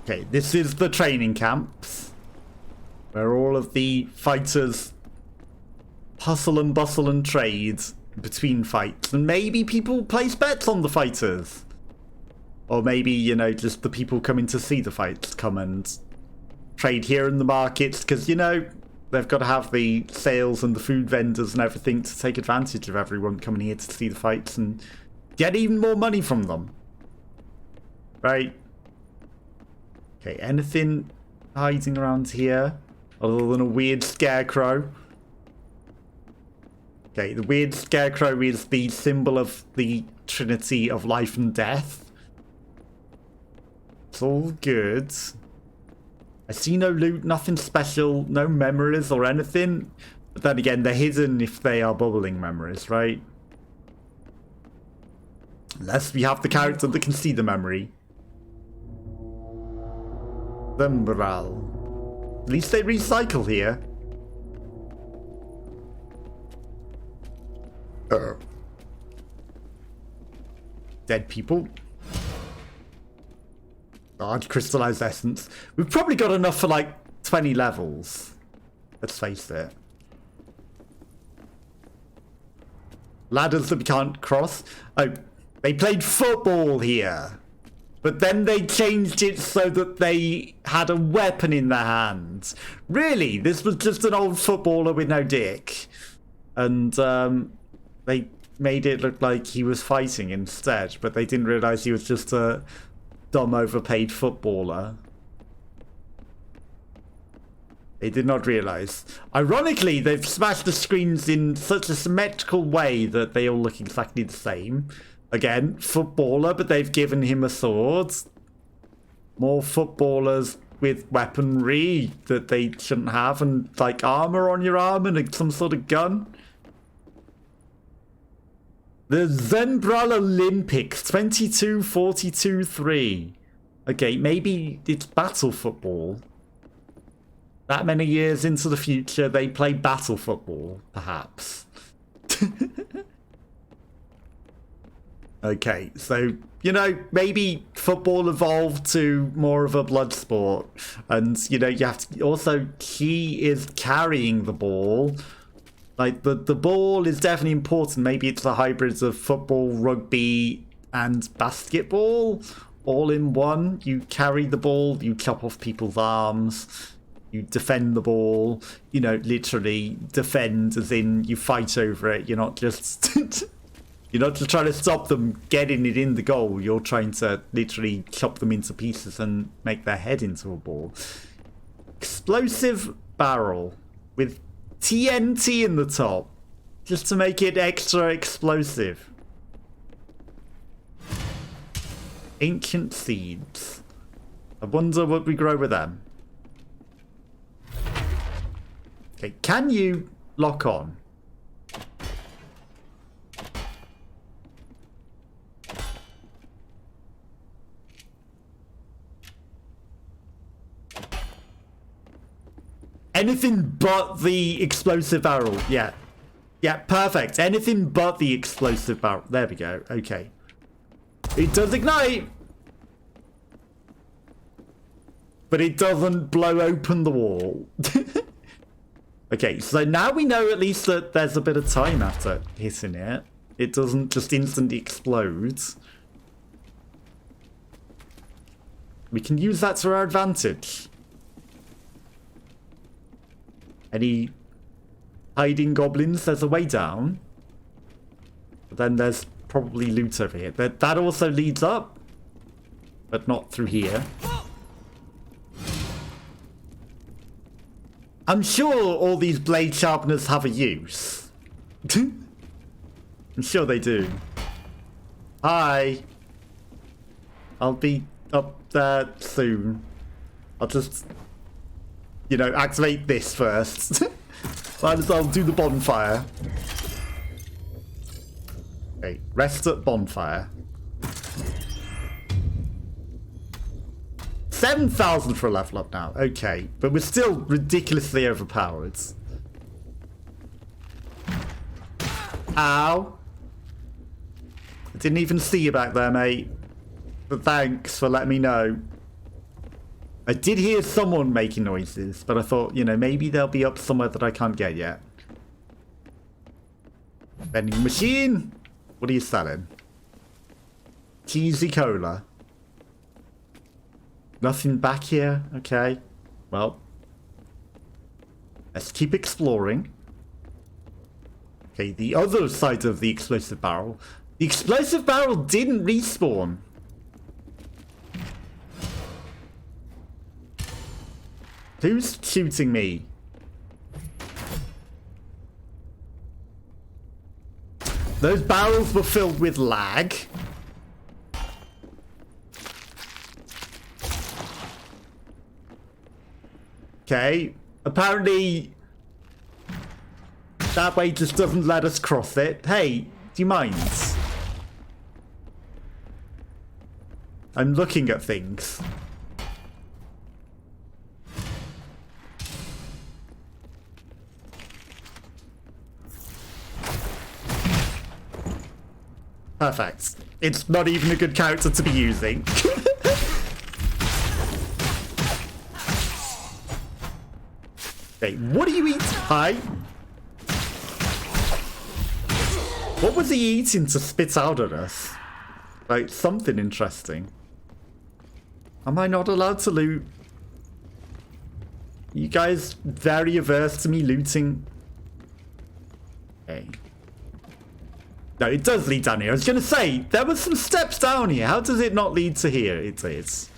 Okay, this is the training camps where all of the fighters hustle and bustle and trade between fights, and maybe people place bets on the fighters, or maybe, you know, just the people coming to see the fights come and trade here in the markets, because, you know, they've got to have the sales and the food vendors and everything to take advantage of everyone coming here to see the fights and get even more money from them, right? Okay, anything hiding around here other than a weird scarecrow? Okay, the weird scarecrow is the symbol of the Trinity of life and death. It's all good. I see no loot, nothing special, no memories or anything. But then again, they're hidden if they are bubbling memories, right? Unless we have the character that can see the memory. Thembral. At least they recycle here. Dead people. Large crystallized essence. We've probably got enough for like 20 levels. Let's face it. Ladders that we can't cross. Oh, they played football here. But then they changed it so that they had a weapon in their hands. Really? This was just an old footballer with no dick. And they made it look like he was fighting instead. But they didn't realise he was just a dumb, overpaid footballer. They did not realise. Ironically, they've smashed the screens in such a symmetrical way that they all look exactly the same. Again, footballer, but they've given him a sword. More footballers, with weaponry that they shouldn't have, and like armor on your arm and some sort of gun. The Zenbral Olympics 22-42-3. Okay, maybe it's battle football. That many years into the future, they play battle football, perhaps. Okay, so, you know, maybe football evolved to more of a blood sport. And, you know, you have to... Also, he is carrying the ball. Like, the ball is definitely important. Maybe it's a hybrid of football, rugby, and basketball. All in one. You carry the ball, you chop off people's arms, you defend the ball. You know, literally defend as in you fight over it. You're not just... You're not just trying to stop them getting it in the goal. You're trying to literally chop them into pieces and make their head into a ball. Explosive barrel with TNT in the top, just to make it extra explosive. Ancient seeds. I wonder what we grow with them. Okay, can you lock on? Anything but the explosive barrel. Yeah. Yeah, perfect. Anything but the explosive barrel. There we go. Okay. It does ignite. But it doesn't blow open the wall. Okay, so now we know at least that there's a bit of time after hitting it. It doesn't just instantly explode. We can use that to our advantage. Any hiding goblins? There's a way down. But then there's probably loot over here. That also leads up. But not through here. I'm sure all these blade sharpeners have a use. I'm sure they do. Hi. I'll be up there soon. I'll just... You know, activate this first. Might as well do the bonfire. Okay, rest at bonfire. 7,000 for a level up now. Okay, but we're still ridiculously overpowered. Ow. I didn't even see you back there, mate. But thanks for letting me know. I did hear someone making noises, but I thought, you know, maybe they'll be up somewhere that I can't get yet. Vending machine! What are you selling? Cheesy cola. Nothing back here? Okay. Well. Let's keep exploring. Okay, the other side of the explosive barrel. The explosive barrel didn't respawn. Who's shooting me? Those barrels were filled with lag. Okay. Apparently, that way just doesn't let us cross it. Hey, do you mind? I'm looking at things. Perfect. It's not even a good character to be using. Hey, what are you eating? Hi. What was he eating to spit out at us? Like, something interesting. Am I not allowed to loot? You guys very averse to me looting? Okay. No, it does lead down here. I was going to say, there were some steps down here. How does it not lead to here? It is.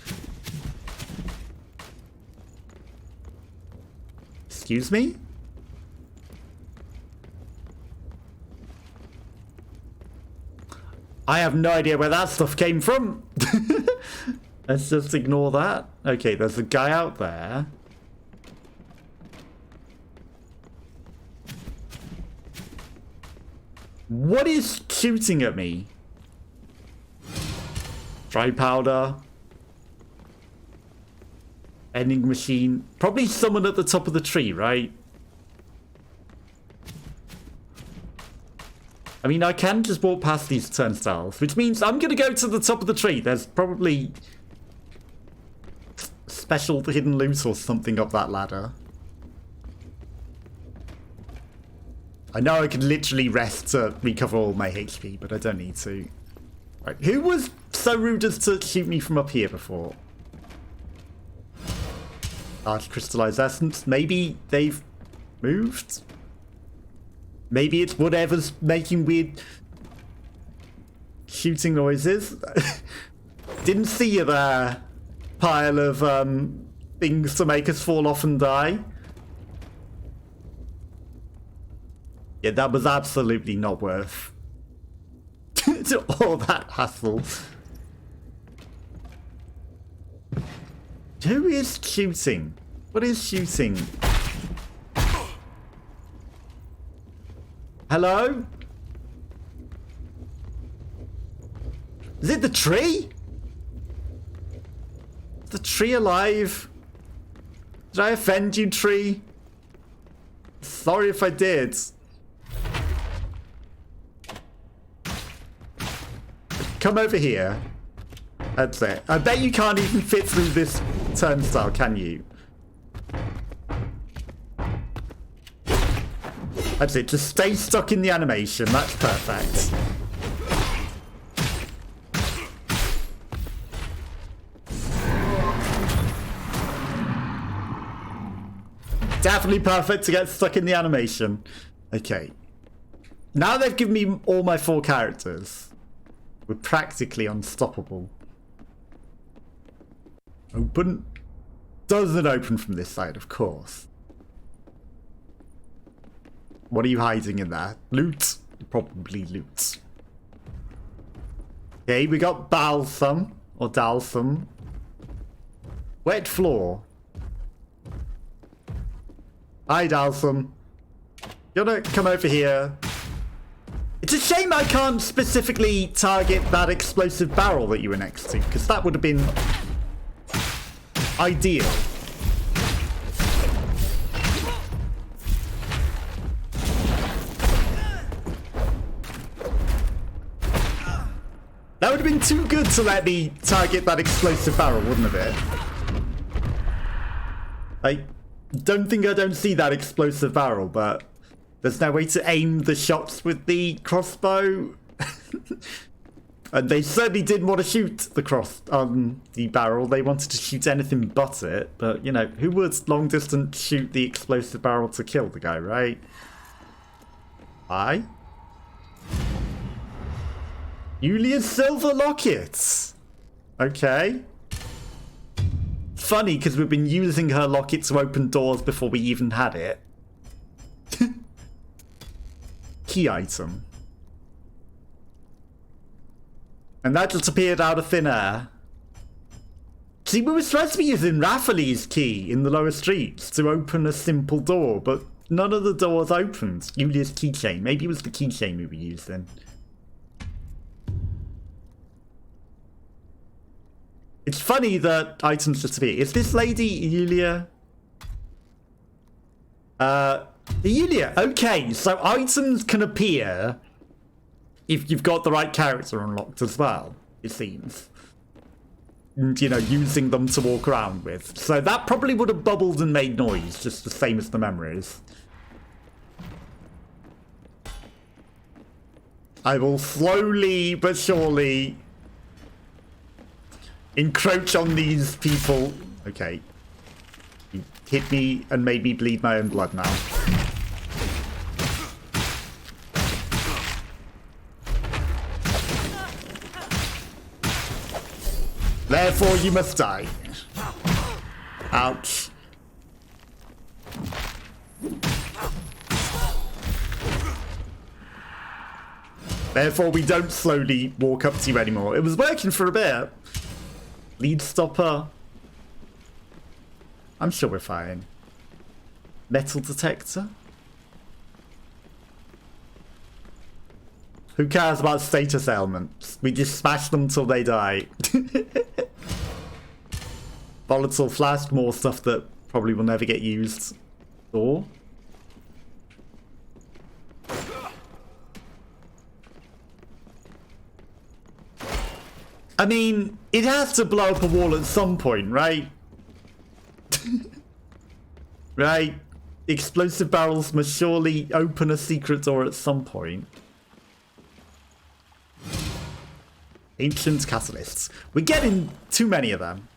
Excuse me? I have no idea where that stuff came from. Let's just ignore that. Okay, there's a guy out there. What is shooting at me? Dry powder. Ending machine. Probably someone at the top of the tree, right? I mean, I can just walk past these turnstiles, which means I'm going to go to the top of the tree. There's probably special hidden loot or something up that ladder. I know I can literally rest to recover all my HP, but I don't need to. Right, who was so rude as to shoot me from up here before? Large crystallized essence. Maybe they've moved? Maybe it's whatever's making weird shooting noises. Didn't see you there. Pile of things to make us fall off and die. Yeah, that was absolutely not worth all that hassle. Who is shooting? What is shooting? Hello? Is it the tree? Is the tree alive? Did I offend you, tree? Sorry if I did. Come over here. That's it. I bet you can't even fit through this turnstile, can you? That's it. Just stay stuck in the animation. That's perfect. Definitely perfect to get stuck in the animation. Okay. Now they've given me all my 4 characters. We're practically unstoppable. Open. Doesn't open from this side, of course. What are you hiding in there? Loot? Probably loot. Okay, we got balsam. Or dalsam. Wet floor. Hi, dalsam. You wanna come over here? It's a shame I can't specifically target that explosive barrel that you were next to, because that would have been ideal. That would have been too good to let me target that explosive barrel, wouldn't it? I don't think I don't see that explosive barrel, but there's no way to aim the shots with the crossbow. And they certainly didn't want to shoot the barrel. They wanted to shoot anything but it. But, you know, who would long distance shoot the explosive barrel to kill the guy, right? I? Yulia's silver locket. Okay. Funny, because we've been using her locket to open doors before we even had it. Key item. And that just appeared out of thin air. See, we were supposed to be using Raffaele's key in the lower streets to open a simple door, but none of the doors opened. Yulia's keychain. Maybe it was the keychain we were using. It's funny that items just appear. Is this lady Yulia? Yulia, okay, so items can appear if you've got the right character unlocked as well, it seems. And, you know, using them to walk around with. So that probably would have bubbled and made noise, just the same as the memories. I will slowly but surely encroach on these people. Okay. You hit me and made me bleed my own blood now. Therefore, you must die. Ouch. Therefore, we don't slowly walk up to you anymore. It was working for a bit. Lead stopper. I'm sure we're fine. Metal detector. Who cares about status ailments? We just smash them till they die. Volatile flask, more stuff that probably will never get used. Or I mean, it has to blow up a wall at some point, right? Right? Explosive barrels must surely open a secret door at some point. Ancient catalysts. We're getting too many of them.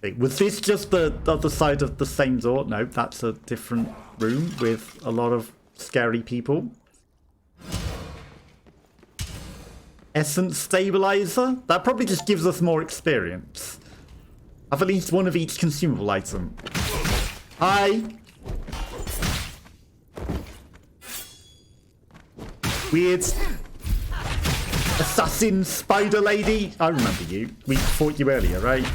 Wait, was this just the other side of the same door? No, that's a different room with a lot of scary people. Essence stabilizer? That probably just gives us more experience. Have at least one of each consumable item. Hi! Weird. Assassin spider lady. I remember you. We fought you earlier, right?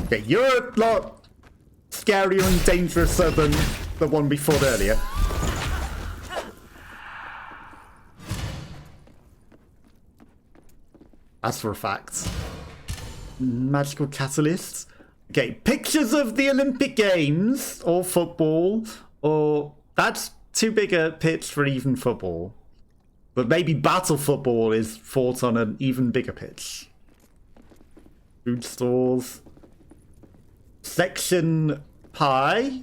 Okay, you're a lot scarier and dangerouser than the one we fought earlier. As for a fact. Magical catalyst. Okay, pictures of the Olympic Games or football, or that's too big a pitch for even football. But maybe battle football is fought on an even bigger pitch. Food stalls. Section pie.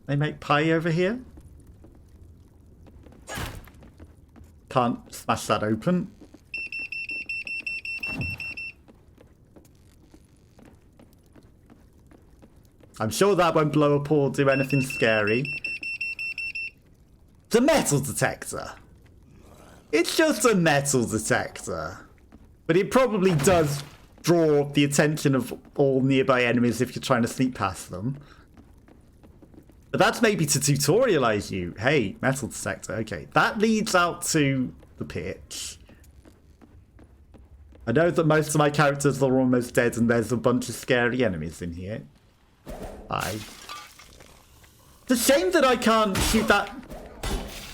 They make pie over here. Can't smash that open. I'm sure that won't blow up or do anything scary. The metal detector. It's just a metal detector. But it probably does draw the attention of all nearby enemies if you're trying to sneak past them. But that's maybe to tutorialize you. Hey, metal detector. Okay, that leads out to the pitch. I know that most of my characters are almost dead and there's a bunch of scary enemies in here. Bye. It's a shame that I can't shoot that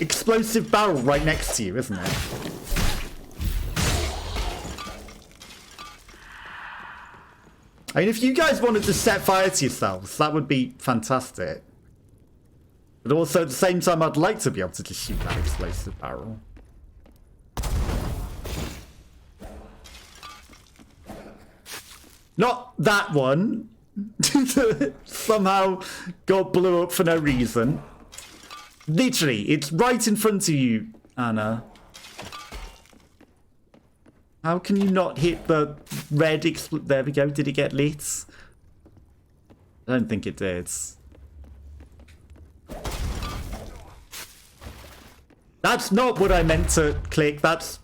explosive barrel right next to you, isn't it? I mean, if you guys wanted to set fire to yourselves, that would be fantastic. But also, at the same time, I'd like to be able to just shoot that explosive barrel. Not that one. Somehow got blew up for no reason. Literally, it's right in front of you, Anna. How can you not hit the red there we go. Did it get lit? I don't think it did. That's not what I meant to click. That's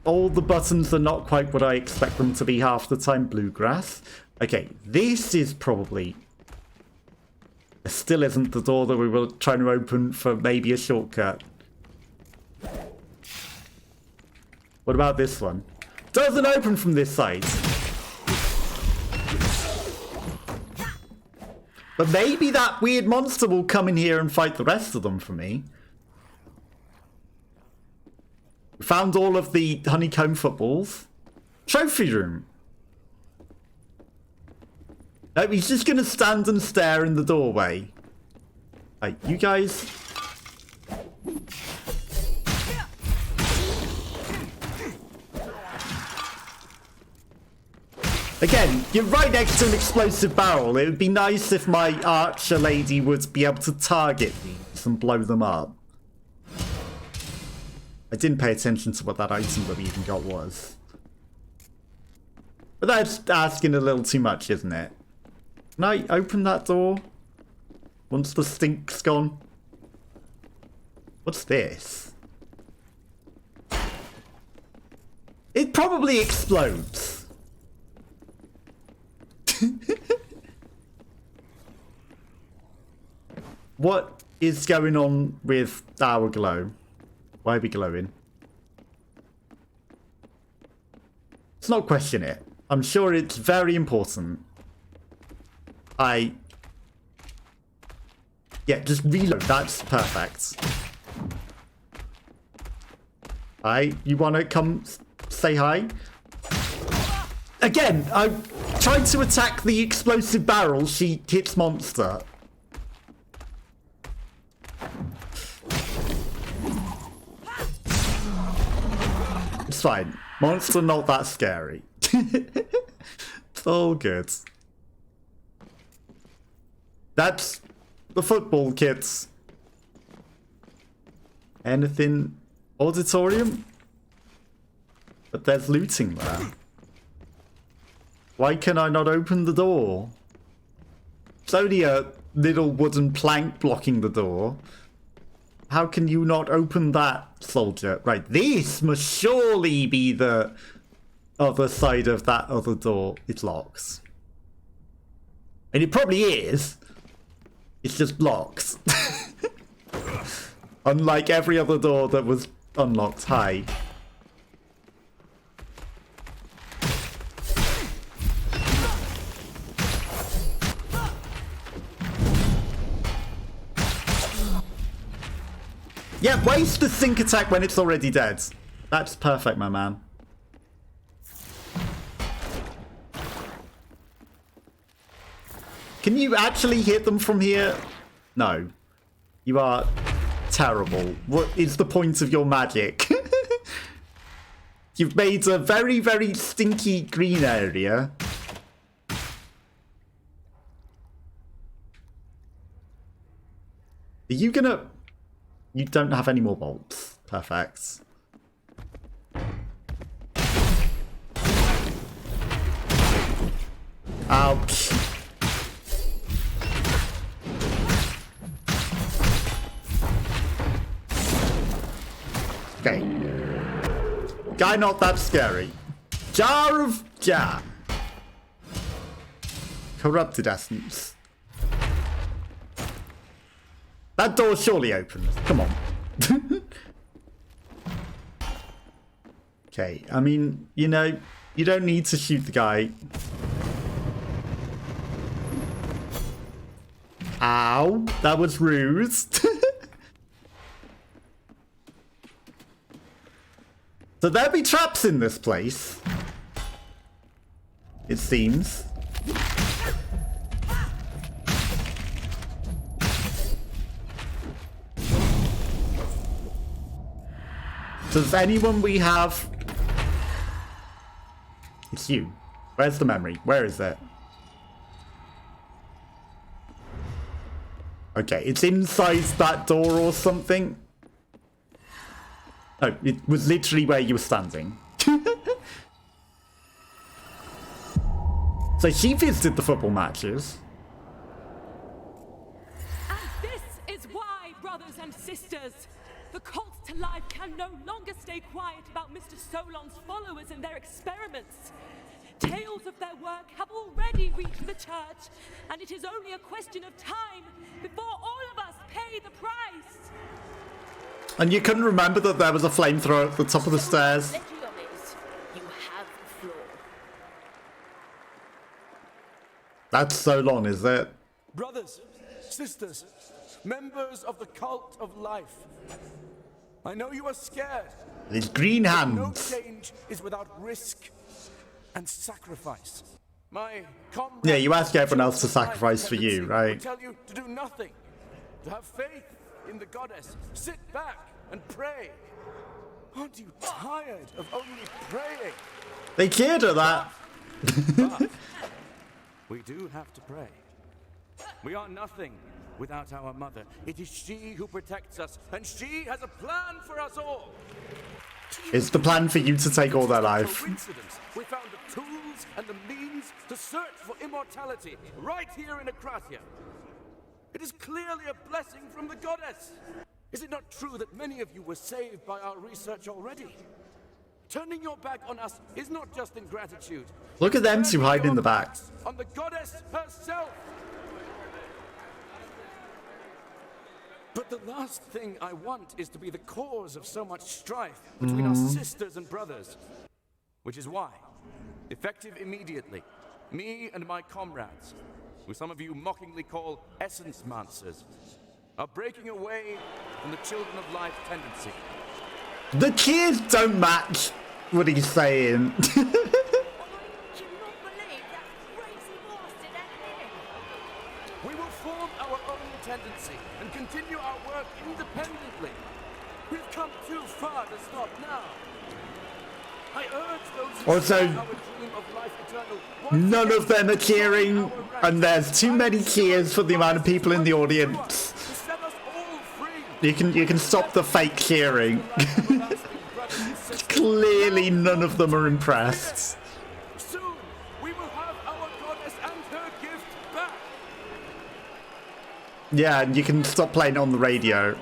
all the buttons are not quite what I expect them to be half the time. Bluegrass. Okay, this is probably... It still isn't the door that we were trying to open for maybe a shortcut. What about this one? Doesn't open from this side. But maybe that weird monster will come in here and fight the rest of them for me. We found all of the honeycomb footballs. Trophy room. No, he's just going to stand and stare in the doorway. Hey, you guys... Again, you're right next to an explosive barrel. It would be nice if my archer lady would be able to target these and blow them up. I didn't pay attention to what that item that we even got was. But that's asking a little too much, isn't it? Can I open that door? Once the stink's gone? What's this? It probably explodes. What is going on with our glow? Why are we glowing? Let's not question it. I'm sure it's very important. Yeah, just reload. That's perfect. Hi, you wanna come say hi? Again, I tried to attack the explosive barrel. She hits monster. It's fine. Monster not that scary. It's all good. That's the football, kids. Anything? Auditorium? But there's looting there. Why can I not open the door? It's only a little wooden plank blocking the door. How can you not open that, soldier? Right, this must surely be the other side of that other door. It's locked. And it probably is. It's just locked. Unlike every other door that was unlocked. Hi. Yeah, waste the sync attack when it's already dead. That's perfect, my man. Can you actually hit them from here? No. You are terrible. What is the point of your magic? You've made a very, very stinky green area. Are you gonna... You don't have any more bolts. Perfect. Ouch. Okay. Guy not that scary. Jar of Jar. Corrupted essence. That door surely opens. Come on. Okay, I mean, you know, you don't need to shoot the guy. Ow, that was rude. So there'll be traps in this place. It seems. Does anyone we have... It's you. Where's the memory? Where is it? Okay, it's inside that door or something. Oh, it was literally where you were standing. So she visited the football matches. And this is why, brothers and sisters, the cult to life can no longer stay quiet about Mr. Solon's followers and their experiments. Tales of their work have already reached the church, and it is only a question of time before all of us pay the price. And you couldn't remember that there was a flamethrower at the top of the stairs. You have the floor. That's so long, is it? Brothers, sisters, members of the cult of life, I know you are scared. His green hands. No change is without risk and sacrifice. My comrades, Yeah, you ask everyone else to sacrifice for you, right? tell you to do nothing, to have faith in the goddess, sit back and pray. Aren't you tired of only praying? They cheered at that. But we do have to pray. We are nothing without our mother. It is she who protects us, and she has a plan for us all. It's the plan for you to take all their life. Coincidence. We found the tools and the means to search for immortality right here in Akrasia. It is clearly a blessing from the goddess. Is it not true that many of you were saved by our research already? Turning your back on us is not just ingratitude. Look at them two hiding in the back. On the goddess herself. the last thing I want is to be the cause of so much strife between our sisters and brothers. Which is why, effective immediately, me and my comrades, who some of you mockingly call essence mancers, are breaking away from the children of life tendency. The kids don't match what he's saying. We will form our own tendency and continue our work independently. We've come too far to stop now. I urge those who Also, share our dream of life eternal, none of them are cheering, and there's too many cheers for the amount of people in the audience. You can stop the fake cheering. Clearly, none of them are impressed. Soon we will have our goddess and her gift back. Yeah, and you can stop playing on the radio.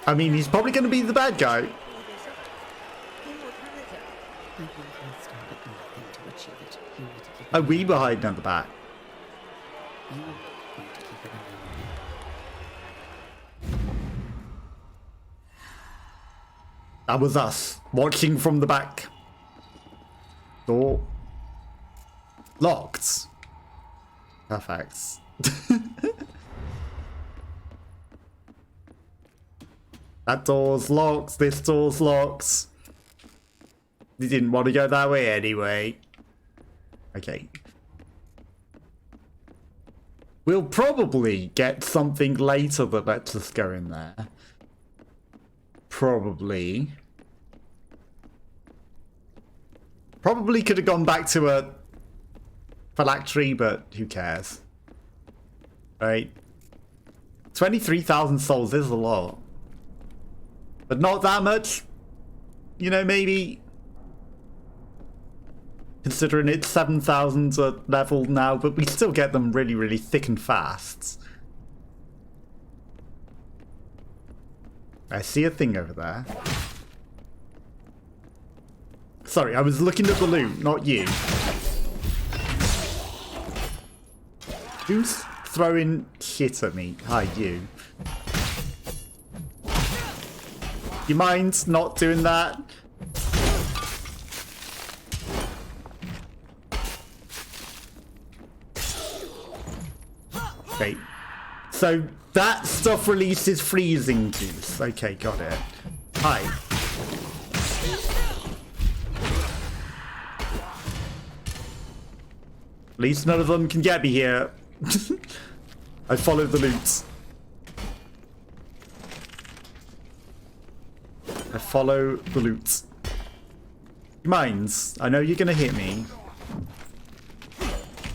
I mean, he's probably going to be the bad guy. Are we behind at the back? That was us, watching from the back. Door. Locked. Perfect. That door's locked, this door's locked. You didn't want to go that way anyway. Okay. We'll probably get something later that lets us go in there. Probably. Probably could have gone back to a phylactery, but who cares? Right? 23,000 souls is a lot. But not that much. You know, maybe... Considering it's 7,000 level now, but we still get them really, really thick and fast. I see a thing over there. Sorry, I was looking at the loot, not you. Who's throwing shit at me? Hi, you. You mind not doing that? Okay. So that stuff releases freezing juice. Okay, got it. Hi. At least none of them can get me here. I followed the loot. I follow the loot. Mines, I know you're gonna hit me.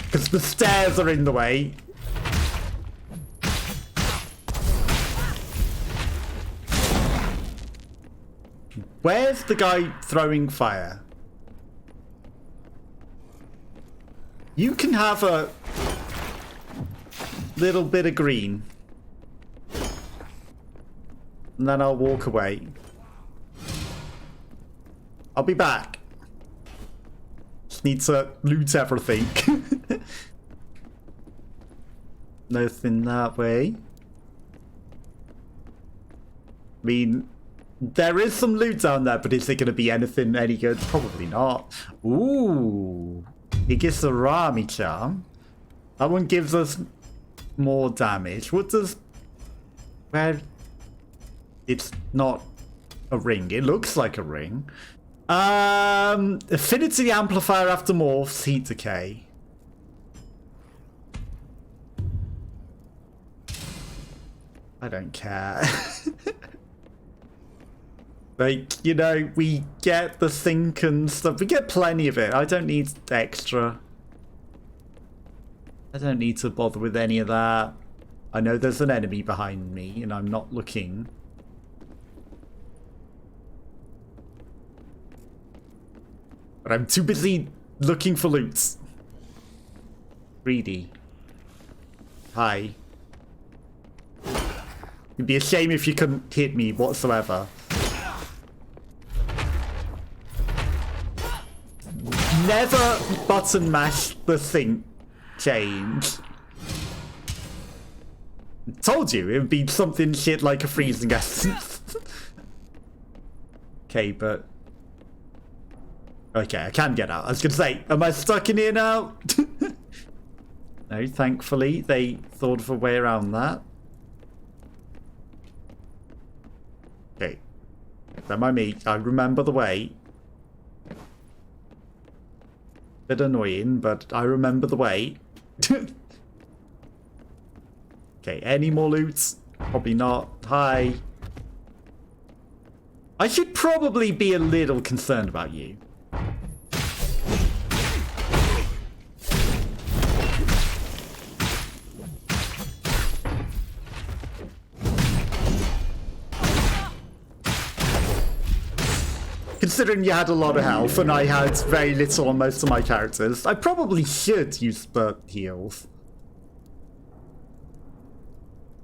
Because the stairs are in the way. Where's the guy throwing fire? You can have a little bit of green. And then I'll walk away. I'll be back. Just need to loot everything. Nothing that way. I mean, there is some loot down there, but is it going to be anything any good? Probably not. Ooh. Igisarami charm. That one gives us more damage. What does... Where... It's not a ring. It looks like a ring. Affinity amplifier after morphs, heat decay. I don't care. Like, you know, we get the sink and stuff. We get plenty of it. I don't need extra. I don't need to bother with any of that. I know there's an enemy behind me and I'm not looking. But I'm too busy looking for loot. Greedy. Hi. It'd be a shame if you couldn't hit me whatsoever. never button mash the sync change. Told you, it would be something shit like a freezing essence. Okay, but... Okay, I can get out. I was gonna say, am I stuck in here now? No, thankfully, they thought of a way around that. Okay. Don't mind me, I remember the way. Bit annoying, but I remember the way. Okay, any more loot? Probably not. Hi. I should probably be a little concerned about you. Considering you had a lot of health and I had very little on most of my characters, I probably should use the heals.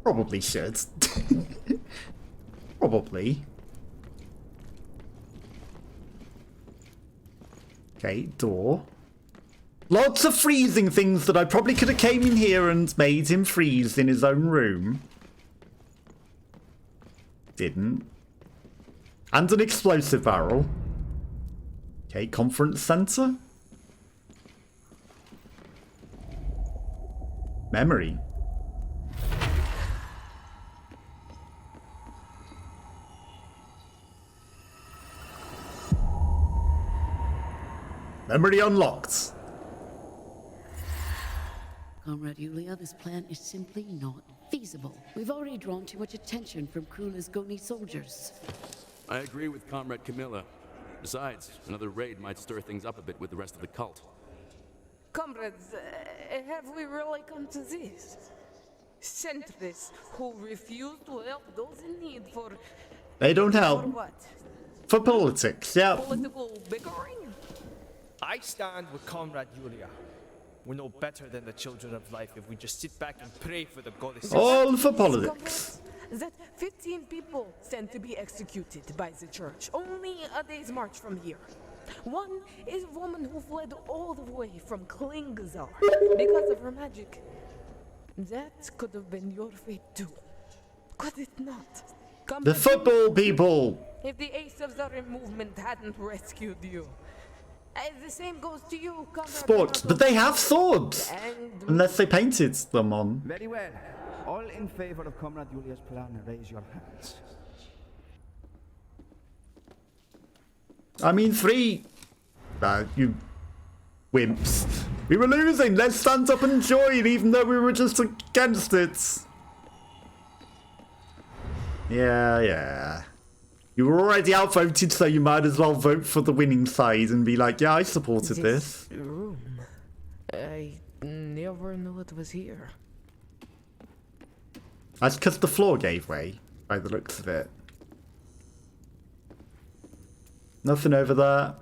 Probably should. Probably. Okay, door. Lots of freezing things that I probably could have came in here and made him freeze in his own room. Didn't. And an explosive barrel. Okay, conference center. Memory. Memory unlocked. Comrade Yulia, this plan is simply not feasible. We've already drawn too much attention from Krula's Goni soldiers. I agree with Comrade Camilla. Besides, another raid might stir things up a bit with the rest of the cult. Comrades, have we really come to this? Sentries who refuse to help those in need for... They don't For help. what? For politics, yeah. Political bickering? I stand with Comrade Yulia. We're no better than the children of life if we just sit back and pray for the goddess. All for politics. That 15 people sent to be executed by the church, only a day's march from here. One is a woman who fled all the way from Klingazar because of her magic. That could have been your fate too. Could it not? The football people. If the Ace of Zarim movement hadn't rescued you. The same goes to you, Comrade. Sport, but they have swords. Unless they painted them on. Very well. All in favor of Comrade Julia's plan, raise your hands. I mean, 3. You wimps. We were losing. Let's stand up and join, even though we were just against it. Yeah. You were already outvoted, so you might as well vote for the winning side and be like, yeah, I supported this. Room. I never knew it was here. That's because the floor gave way, by the looks of it. Nothing over there.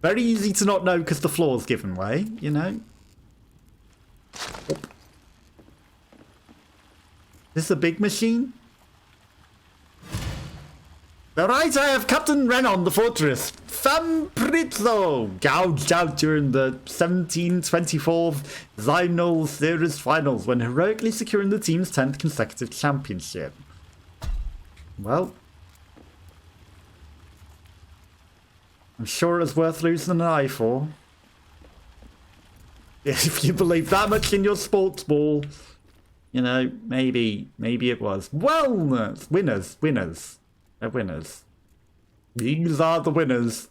Very easy to not know because the floor's given way, you know? Oop. Is this a big machine? Alright, I have Captain Renon, the fortress. Famprizzo gouged out during the 1724 Zinal Series finals when heroically securing the team's 10th consecutive championship. Well, I'm sure it was worth losing an eye for. If you believe that much in your sports ball, you know, maybe it was. Wellness! Winners. They're winners. These are the winners.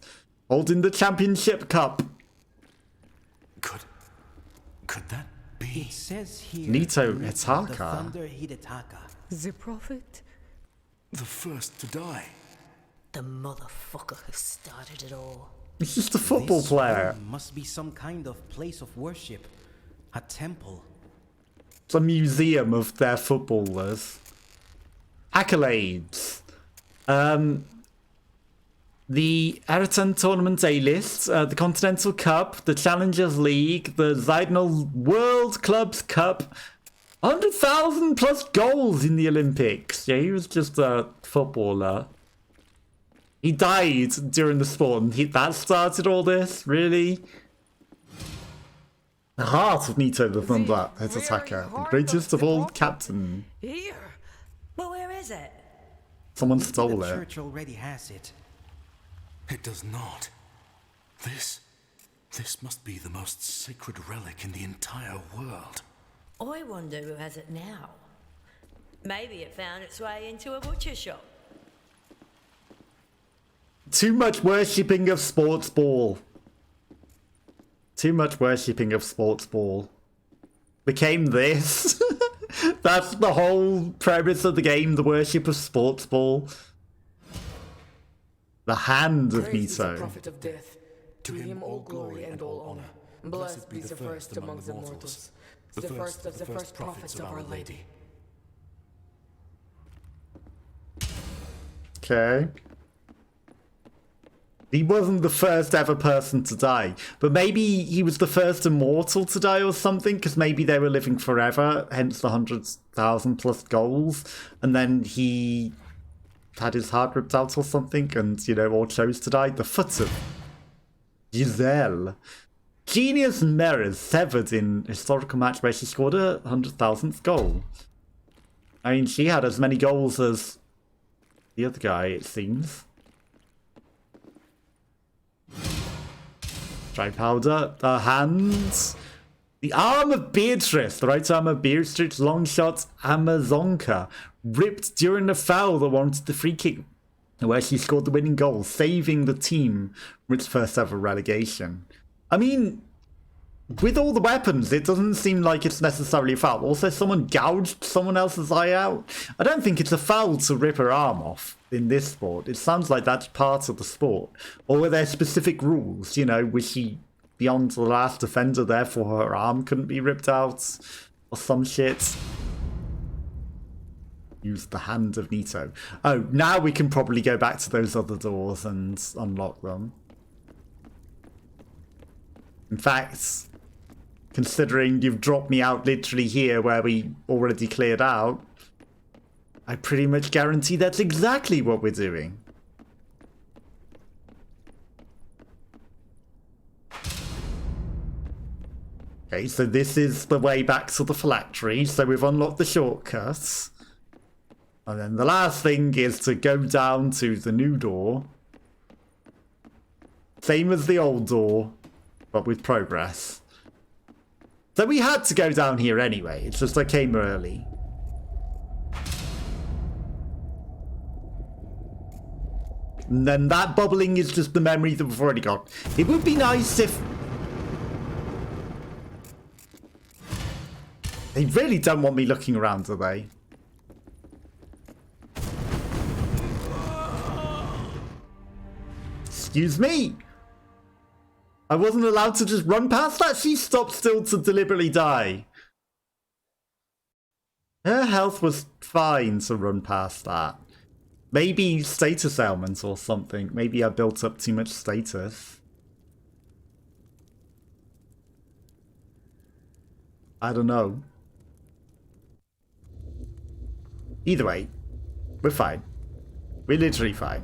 Holding the championship cup. Could that be? It says here... Nito The Hitaka. Thunder Hidetaka. The prophet? The first to die. The motherfucker who started it all. He's just a football This player. room must be some kind of place of worship. A temple. It's a museum of their footballers. Accolades. The Araton Tournament A-list, the Continental Cup, the Challengers League, the Zydnal World Clubs Cup, 100,000 plus goals in the Olympics. Yeah, he was just a footballer. He died during the spawn. That started all this? Really? The heart of Nito the Thunder, head attacker. The greatest of all captain. Here. But where is it? Someone stole The it. church already has it. It does not. This must be the most sacred relic in the entire world. I wonder who has it now. Maybe it found its way into a butcher shop. Too much worshipping of sports ball. Too much worshipping of sports ball. Became this. That's the whole premise of the game, the worship of sports ball. The hand of Praise is the Nito. prophet of death. To him all glory and all honor. Blessed be the first among the mortals. The first of the first prophets of Our Lady. Okay. He wasn't the first ever person to die, but maybe he was the first immortal to die or something, because maybe they were living forever, hence the 100,000 plus goals, and then he had his heart ripped out or something, and, you know, all chose to die. The foot of Giselle. Genius mirrors severed in historical match where she scored a 100,000th goal. I mean, she had as many goals as the other guy, it seems. Dry powder, the hands. The arm of Beatrice, the right arm of Beatrice, long shot Amazonka, ripped during the foul that warranted the free kick, where she scored the winning goal, saving the team from its first ever relegation. I mean, with all the weapons, it doesn't seem like it's necessarily a foul. Also, someone gouged someone else's eye out. I don't think it's a foul to rip her arm off in this sport. It sounds like that's part of the sport. Or were there specific rules? You know, was she beyond the last defender, therefore her arm couldn't be ripped out? Or some shit? Use the hand of Nito. Oh, now we can probably go back to those other doors and unlock them. In fact, considering you've dropped me out literally here where we already cleared out, I pretty much guarantee that's exactly what we're doing. Okay, so this is the way back to the phylactery, so we've unlocked the shortcuts. And then the last thing is to go down to the new door. Same as the old door, but with progress. So we had to go down here anyway, it's just I came early. And then that bubbling is just the memory that we've already got. It would be nice if... They really don't want me looking around, do they? Excuse me! I wasn't allowed to just run past that? She stopped still to deliberately die. Her health was fine to run past that. Maybe status ailments or something. Maybe I built up too much status. I don't know. Either way, we're fine. We're literally fine.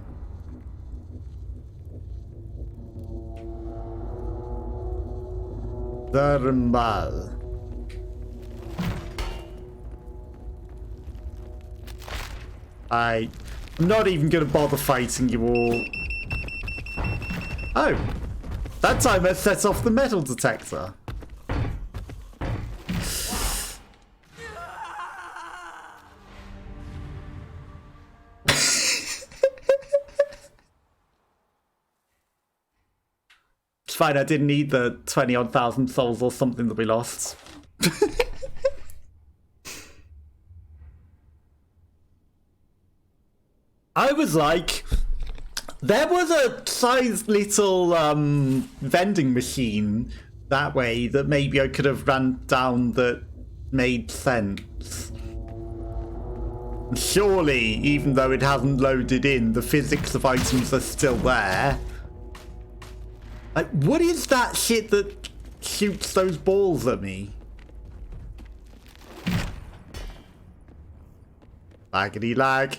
Thermal. I'm not even gonna bother fighting you all. Oh, that time I set off the metal detector. It's fine, I didn't need the 20-odd thousand souls or something that we lost. I was like, there was a sized little vending machine that way that maybe I could have ran down that made sense. Surely, even though it hasn't loaded in, the physics of items are still there. Like, what is that shit that shoots those balls at me? Laggity lag.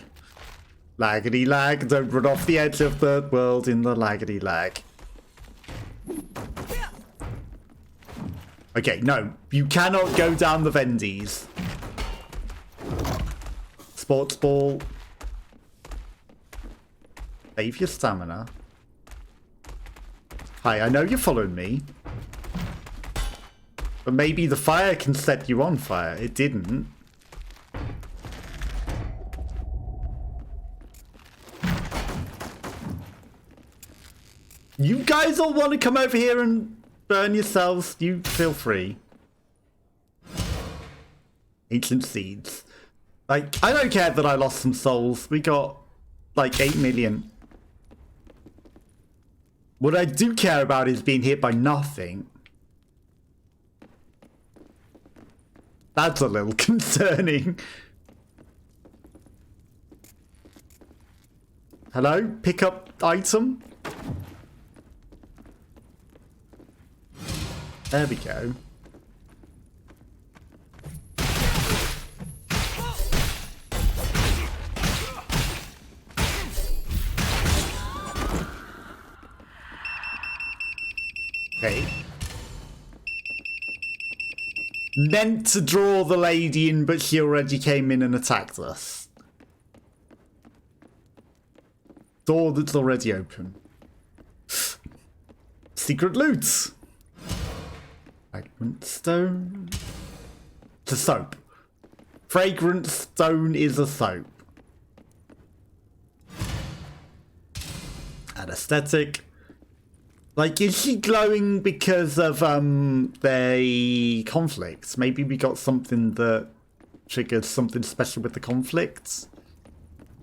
Laggedy lag, don't run off the edge of the world in the laggedy lag. Okay, no, you cannot go down the Vendies. Sports ball. Save your stamina. Hi, I know you're following me. But maybe the fire can set you on fire. It didn't. You guys all want to come over here and burn yourselves? You feel free. Ancient seeds. Like, I don't care that I lost some souls. We got like 8 million. What I do care about is being hit by nothing. That's a little concerning. Hello? Pick up item? There we go. Okay. Meant to draw the lady in, but she already came in and attacked us. Door that's already open. Secret loot. Fragrant stone. It's a soap. Fragrant stone is a soap. Anesthetic. Like, is she glowing because of the conflicts? Maybe we got something that triggers something special with the conflicts,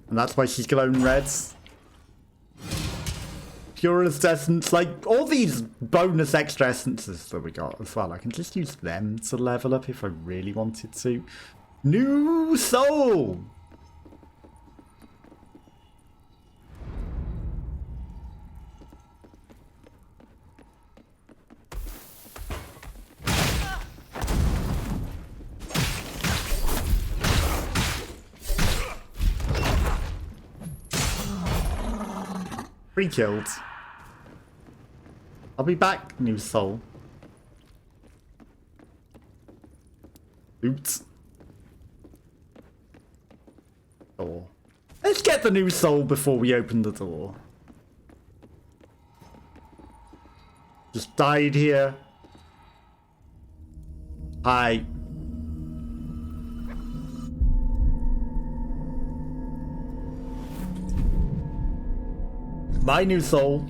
and that's why she's glowing red. Pure essence, like all these bonus extra essences that we got as well. I can just use them to level up if I really wanted to. New soul. Free killed. I'll be back, new soul. Oops. Door. Let's get the new soul before we open the door. Just died here. Hi. My new soul.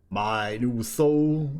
My new soul.